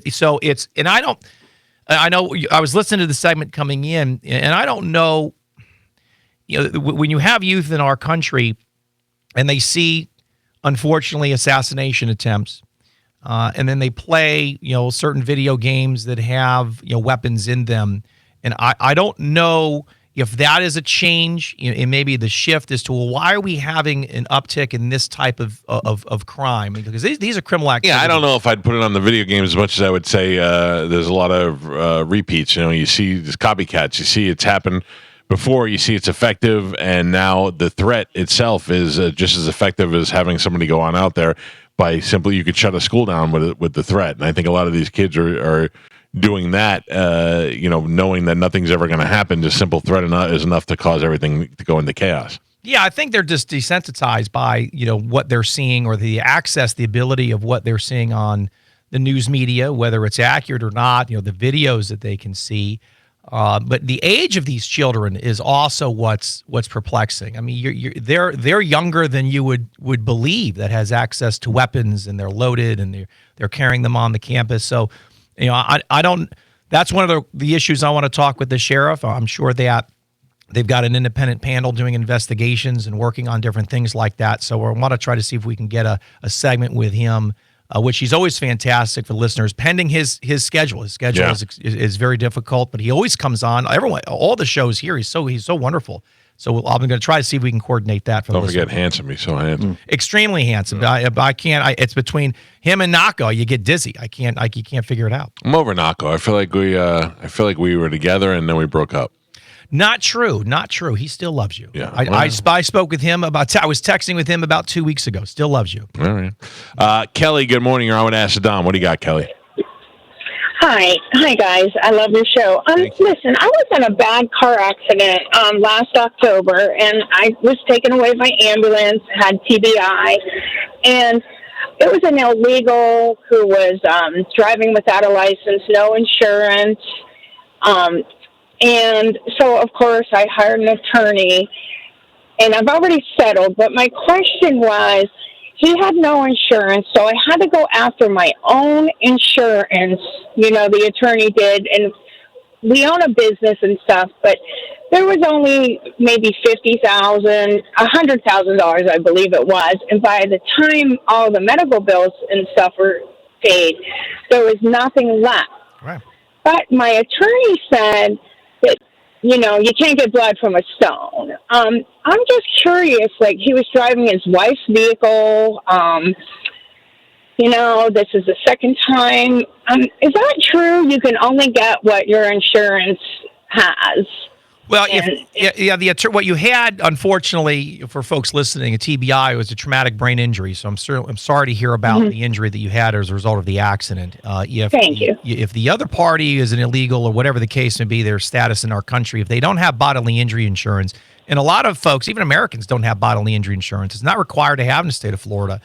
know I was listening to the segment coming in, and I don't know, when you have youth in our country and they see, unfortunately, assassination attempts, and then they play, certain video games that have, weapons in them, and I don't know if that is a change, and maybe the shift as to why are we having an uptick in this type of crime? Because these are criminal activities. Yeah, I don't know if I'd put it on the video games as much as I would say there's a lot of repeats. You see these copycats. You see it's happened before you see it's effective, and now the threat itself is just as effective as having somebody go on out there by simply you could shut a school down with the threat. And I think a lot of these kids are doing that, knowing that nothing's ever going to happen. Just simple threat is enough to cause everything to go into chaos. Yeah, I think they're just desensitized by, what they're seeing or the ability of what they're seeing on the news media, whether it's accurate or not, the videos that they can see. But the age of these children is also what's perplexing. I mean, they're younger than you would believe that has access to weapons, and they're loaded and they're carrying them on the campus. So, I don't. That's one of the issues I want to talk with the sheriff. I'm sure they've got an independent panel doing investigations and working on different things like that. So I want to try to see if we can get a segment with him. Which he's always fantastic for listeners, pending his schedule. His schedule is very difficult, but he always comes on. All the shows here, he's so wonderful. So I'm going to try to see if we can coordinate that for the listeners. Don't forget handsome. He's so handsome. Extremely handsome. I can't. It's between him and Nako. You get dizzy. You can't figure it out. I'm over Nako. I feel like we were together and then we broke up. Not true. He still loves you. Yeah. I spoke with him I was texting with him about 2 weeks ago. Still loves you. All right. Kelly, good morning. You're on with Ask Don. What do you got, Kelly? Hi guys. I love your show. Listen, I was in a bad car accident last October, and I was taken away by ambulance, had TBI, and it was an illegal who was driving without a license, no insurance. And so, of course, I hired an attorney, and I've already settled. But my question was, he had no insurance, so I had to go after my own insurance. The attorney did, and we own a business and stuff, but there was only maybe $50,000, $100,000, I believe it was. And by the time all the medical bills and stuff were paid, there was nothing left. Right. But my attorney said that, you can't get blood from a stone. I'm just curious, he was driving his wife's vehicle. This is the second time. Is that true? You can only get what your insurance has. Well, what you had, unfortunately, for folks listening, a TBI was a traumatic brain injury. So I'm sorry to hear about the injury that you had as a result of the accident. Thank you. If the other party is an illegal or whatever the case may be, their status in our country, if they don't have bodily injury insurance, and a lot of folks, even Americans, don't have bodily injury insurance. It's not required to have in the state of Florida.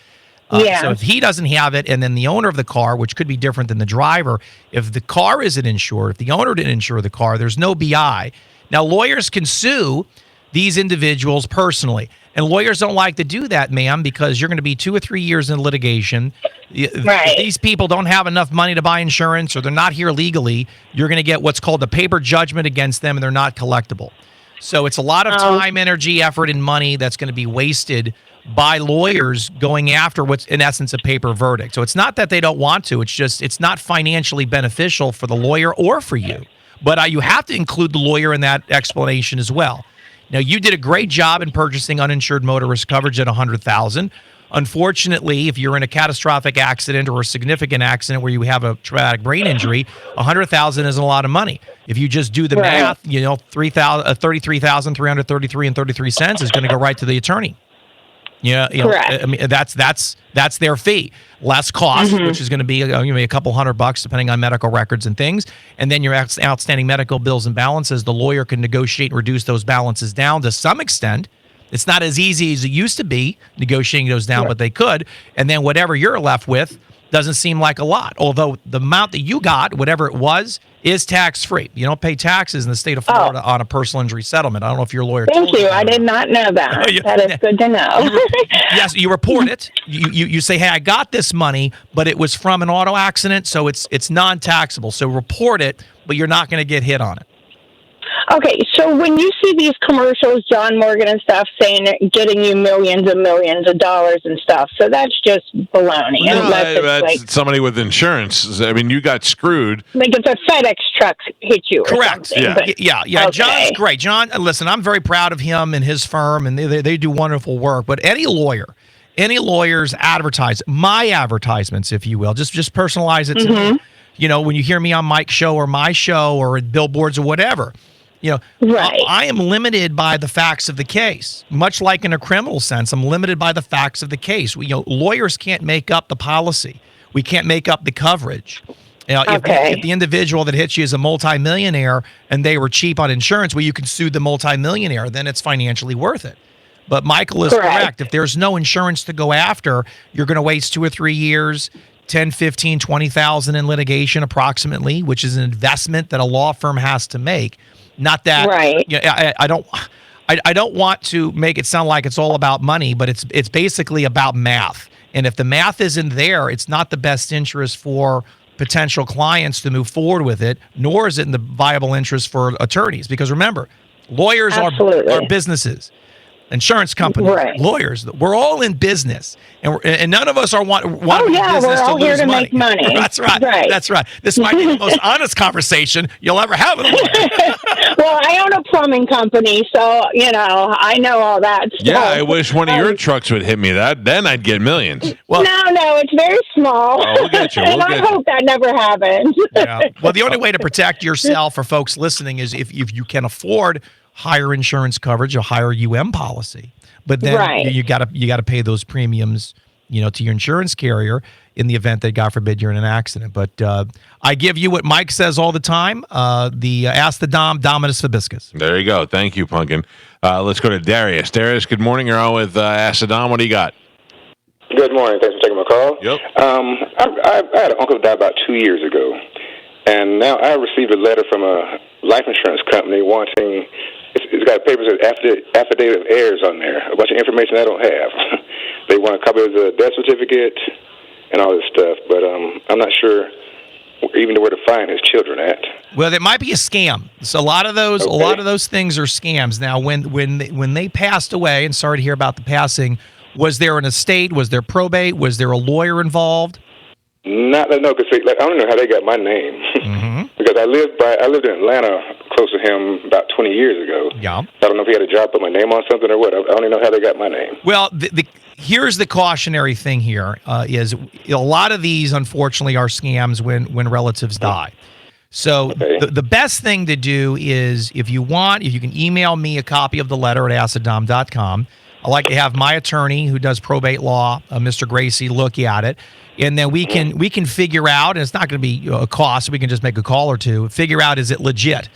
So if he doesn't have it, and then the owner of the car, which could be different than the driver, if the car isn't insured, if the owner didn't insure the car, there's no BI. Now, lawyers can sue these individuals personally, and lawyers don't like to do that, ma'am, because you're going to be 2 or 3 years in litigation. Right. If these people don't have enough money to buy insurance, or they're not here legally, you're going to get what's called a paper judgment against them, and they're not collectible. So it's a lot of time, energy, effort, and money that's going to be wasted by lawyers going after what's in essence a paper verdict. So it's not that they don't want to, it's just it's not financially beneficial for the lawyer or for you. But you have to include the lawyer in that explanation as well. Now, you did a great job in purchasing uninsured motorist coverage at $100,000. Unfortunately, if you're in a catastrophic accident or a significant accident where you have a traumatic brain injury, $100,000 isn't a lot of money. If you just do the math, $33,333.33 is going to go right to the attorney. Correct. I mean, that's their fee. Less cost, which is going to be a couple $100 depending on medical records and things. And then your outstanding medical bills and balances, the lawyer can negotiate and reduce those balances down to some extent. It's not as easy as it used to be negotiating those down, but they could. And then whatever you're left with doesn't seem like a lot. Although the amount that you got, whatever it was, is tax-free. You don't pay taxes in the state of Florida on a personal injury settlement. I don't know if your lawyer Thank told you. I did not know that. That is good to know. Yes, you report it. You say, hey, I got this money, but it was from an auto accident, so it's non-taxable. So report it, but you're not going to get hit on it. Okay, so when you see these commercials, John Morgan and stuff, saying that getting you millions and millions of dollars and stuff, so that's just baloney. No, that's somebody with insurance. I mean, you got screwed. Like if a FedEx truck hit you or Correct. something. Yeah. Okay. John's great. John, listen, I'm very proud of him and his firm, and they do wonderful work. But any lawyer's my advertisements, if you will, just personalize it to me. When you hear me on Mike's show or my show or at billboards or whatever, Right. I am limited by the facts of the case, much like in a criminal sense. I'm limited by the facts of the case. Lawyers can't make up the policy. We can't make up the coverage. If the individual that hits you is a multimillionaire and they were cheap on insurance, well, you can sue the multimillionaire. Then it's financially worth it. But Michael is correct. If there's no insurance to go after, you're going to waste 2 or 3 years, 10, 15, 20,000 in litigation approximately, which is an investment that a law firm has to make. Not that I don't want to make it sound like it's all about money, but it's basically about math. And if the math isn't there, it's not the best interest for potential clients to move forward with it, nor is it in the viable interest for attorneys. Because remember, lawyers are businesses. Insurance companies, lawyers, we're all in business, and none of us are want business we're all to here lose to money. make money. That's right. That's right. This might be the most honest conversation you'll ever have with a lawyer. Well, I own a plumbing company, so I know all that stuff. Yeah, I wish one of your trucks would hit me. Then I'd get millions. Well, no, it's very small. Oh, we'll get you. And I hope that never happens. Yeah. Well, the only way to protect yourself for folks listening is if you can afford higher insurance coverage, a higher policy, but then you got to pay those premiums, to your insurance carrier in the event that, God forbid, you're in an accident. But I give you what Mike says all the time: the Ask the Dom, Dominus Vibiscus. There you go. Thank you, Pumpkin. Let's go to Darius. Darius, good morning. You're on with Ask the Dom. What do you got? Good morning. Thanks for taking my call. Yep. I had an uncle die about 2 years ago, and now I received a letter from a life insurance company wanting. It's got papers with affidavit of heirs on there, a bunch of information I don't have. They want a copy of the death certificate and all this stuff, but I'm not sure even where to find his children at. Well, it might be a scam. So a lot of those things are scams. Now, when they passed away, and sorry to hear about the passing, was there an estate? Was there probate? Was there a lawyer involved? No, because I don't know how they got my name. Because I lived in Atlanta, close to him, about 20 years ago. Yeah. I don't know if he had a job, put my name on something or what. I don't even know how they got my name. Well, here's the cautionary thing here is a lot of these, unfortunately, are scams when relatives die. So the best thing to do is, if you can email me a copy of the letter at acidom.com. I like to have my attorney who does probate law, Mr. Gracie, look at it. And then we can figure out, and it's not going to be a cost, we can just make a call or two, figure out, is it legit?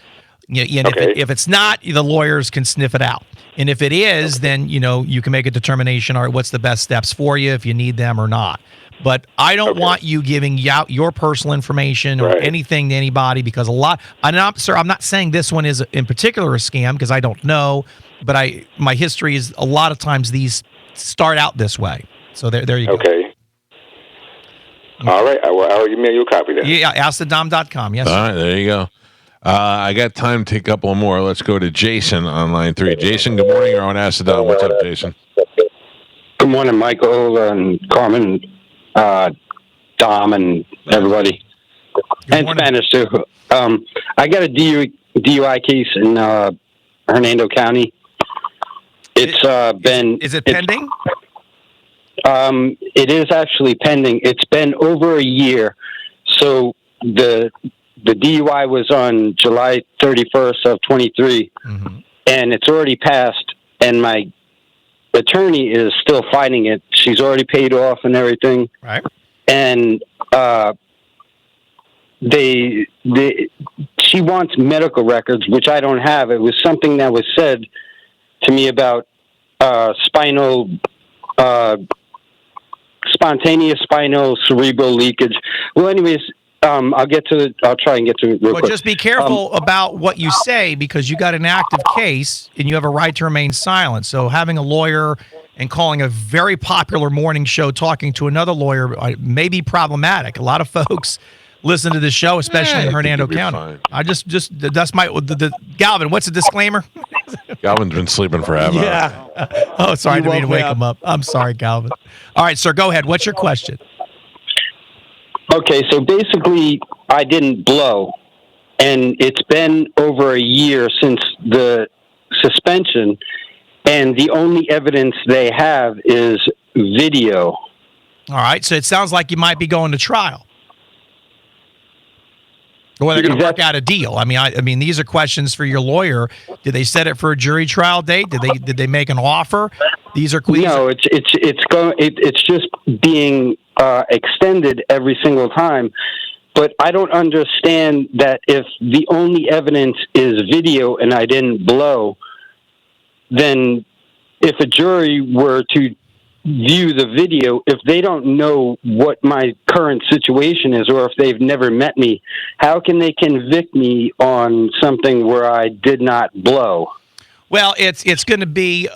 If it's not, the lawyers can sniff it out. And if it is, then, you can make a determination, all right, what's the best steps for you if you need them or not. But I don't want you giving out your personal information or anything to anybody, because I'm not saying this one is in particular a scam, because I don't know, but my history is a lot of times these start out this way. So there you go. Okay. All right. I'll email you a copy then. Yeah, askthedom.com. Yes. All right, there you go. I got time to take a couple more. Let's go to Jason on line 3. Jason, good morning. You're on Ask the Dom. What's up, Jason? Good morning, Michael and Carmen, Dom, and everybody. And Spanish, too. I got a DUI case in Hernando County. It's been... Is it pending? It is actually pending. It's been over a year. So the DUI was on July 31st of 23, and it's already passed, and my attorney is still fighting it. She's already paid off and everything. Right. And she wants medical records, which I don't have. It was something that was said to me about spontaneous spinal cerebral leakage. Well, anyways, I'll try and get to it real quick. Just be careful about what you say, because you got an active case and you have a right to remain silent. So having a lawyer and calling a very popular morning show talking to another lawyer may be problematic. A lot of folks listen to this show, especially in Hernando County. Fine. I just that's my Galvin. What's the disclaimer? Galvin's been sleeping forever. Yeah. Oh, sorry, I didn't mean to wake him up. I'm sorry, Galvin. All right, sir, go ahead. What's your question? Okay, so basically, I didn't blow, and it's been over a year since the suspension, and the only evidence they have is video. All right, so it sounds like you might be going to trial. Well, they're going to work out a deal. I mean, these are questions for your lawyer. Did they set it for a jury trial date? Did they make an offer? These are no. It's just being extended every single time. But I don't understand that if the only evidence is video and I didn't blow, then if a jury were to view the video, if they don't know what my current situation is or if they've never met me, how can they convict me on something where I did not blow? Well, it's going to be.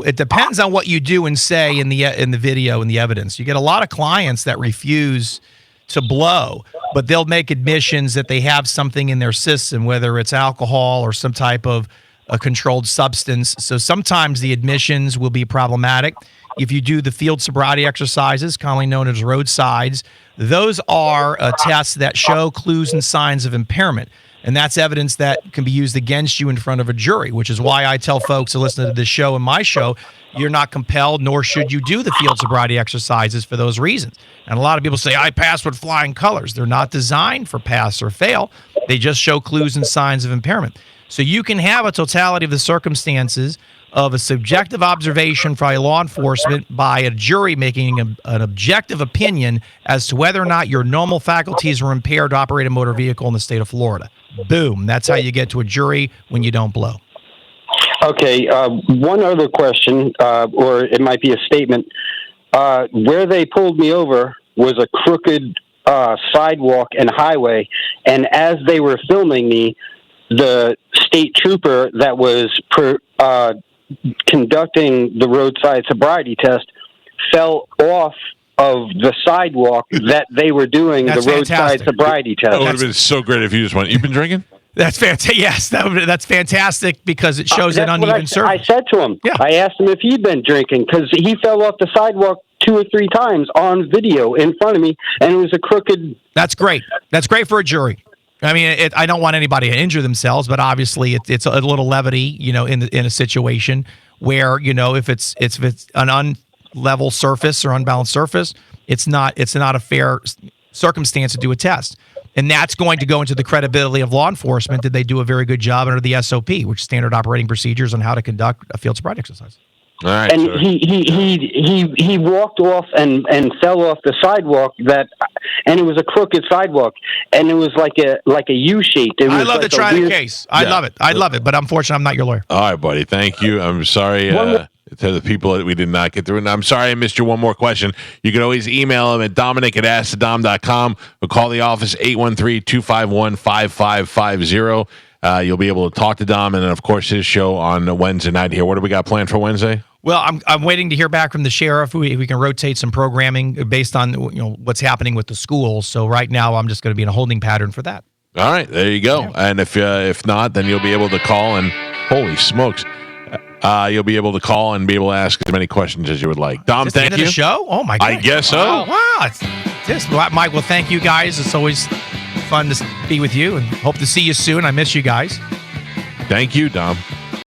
It depends on what you do and say in the video and the evidence. You get a lot of clients that refuse to blow, but they'll make admissions that they have something in their system, whether it's alcohol or some type of a controlled substance. So sometimes the admissions will be problematic. If you do the field sobriety exercises, commonly known as roadsides, those are tests that show clues and signs of impairment. And that's evidence that can be used against you in front of a jury, which is why I tell folks to listen to this show and my show, you're not compelled, nor should you do the field sobriety exercises for those reasons. And a lot of people say, I pass with flying colors. They're not designed for pass or fail. They just show clues and signs of impairment. So you can have a totality of the circumstances of a subjective observation by law enforcement by a jury making an objective opinion as to whether or not your normal faculties are impaired to operate a motor vehicle in the state of Florida. Boom. That's how you get to a jury when you don't blow. Okay. One other question, or it might be a statement. Where they pulled me over was a crooked sidewalk and highway, and as they were filming me, the state trooper that was conducting the roadside sobriety test fell off of the sidewalk that they were doing the roadside sobriety test. It would have been so great if you just went, you've been drinking? That's fantastic. Yes, that's fantastic because it shows an uneven surface. I said to him, I asked him if he'd been drinking because he fell off the sidewalk 2 or 3 times on video in front of me, and it was a crooked... That's great. That's great for a jury. I mean, I don't want anybody to injure themselves, but obviously it's a little levity, in a situation where, if it's an unlevel surface or unbalanced surface, it's not a fair circumstance to do a test. And that's going to go into the credibility of law enforcement. Did they do a very good job under the SOP, which is Standard Operating Procedures on how to conduct a field sobriety exercise? All right, and he walked off and fell off the sidewalk and it was a crooked sidewalk, and it was like a U shape. I love to try the case. I love it, but unfortunately, I'm not your lawyer. All right, buddy. Thank you. I'm sorry to the people that we did not get through. And I'm sorry I missed your one more question. You can always email him at Dominic@AskTheDom.com or call the office 813-251-5550. You'll be able to talk to Dom, and then, of course, his show on Wednesday night here. What do we got planned for Wednesday? Well, I'm waiting to hear back from the sheriff. We can rotate some programming based on what's happening with the schools. So right now, I'm just going to be in a holding pattern for that. All right, there you go. Yeah. And if not, then you'll be able to call and holy smokes, you'll be able to call and be able to ask as many questions as you would like. Dom, thank you. The show? Oh my God! I guess so. Wow. Mike. Well, thank you guys. It's always fun to be with you, and hope to see you soon. I miss you guys. Thank you, Dom.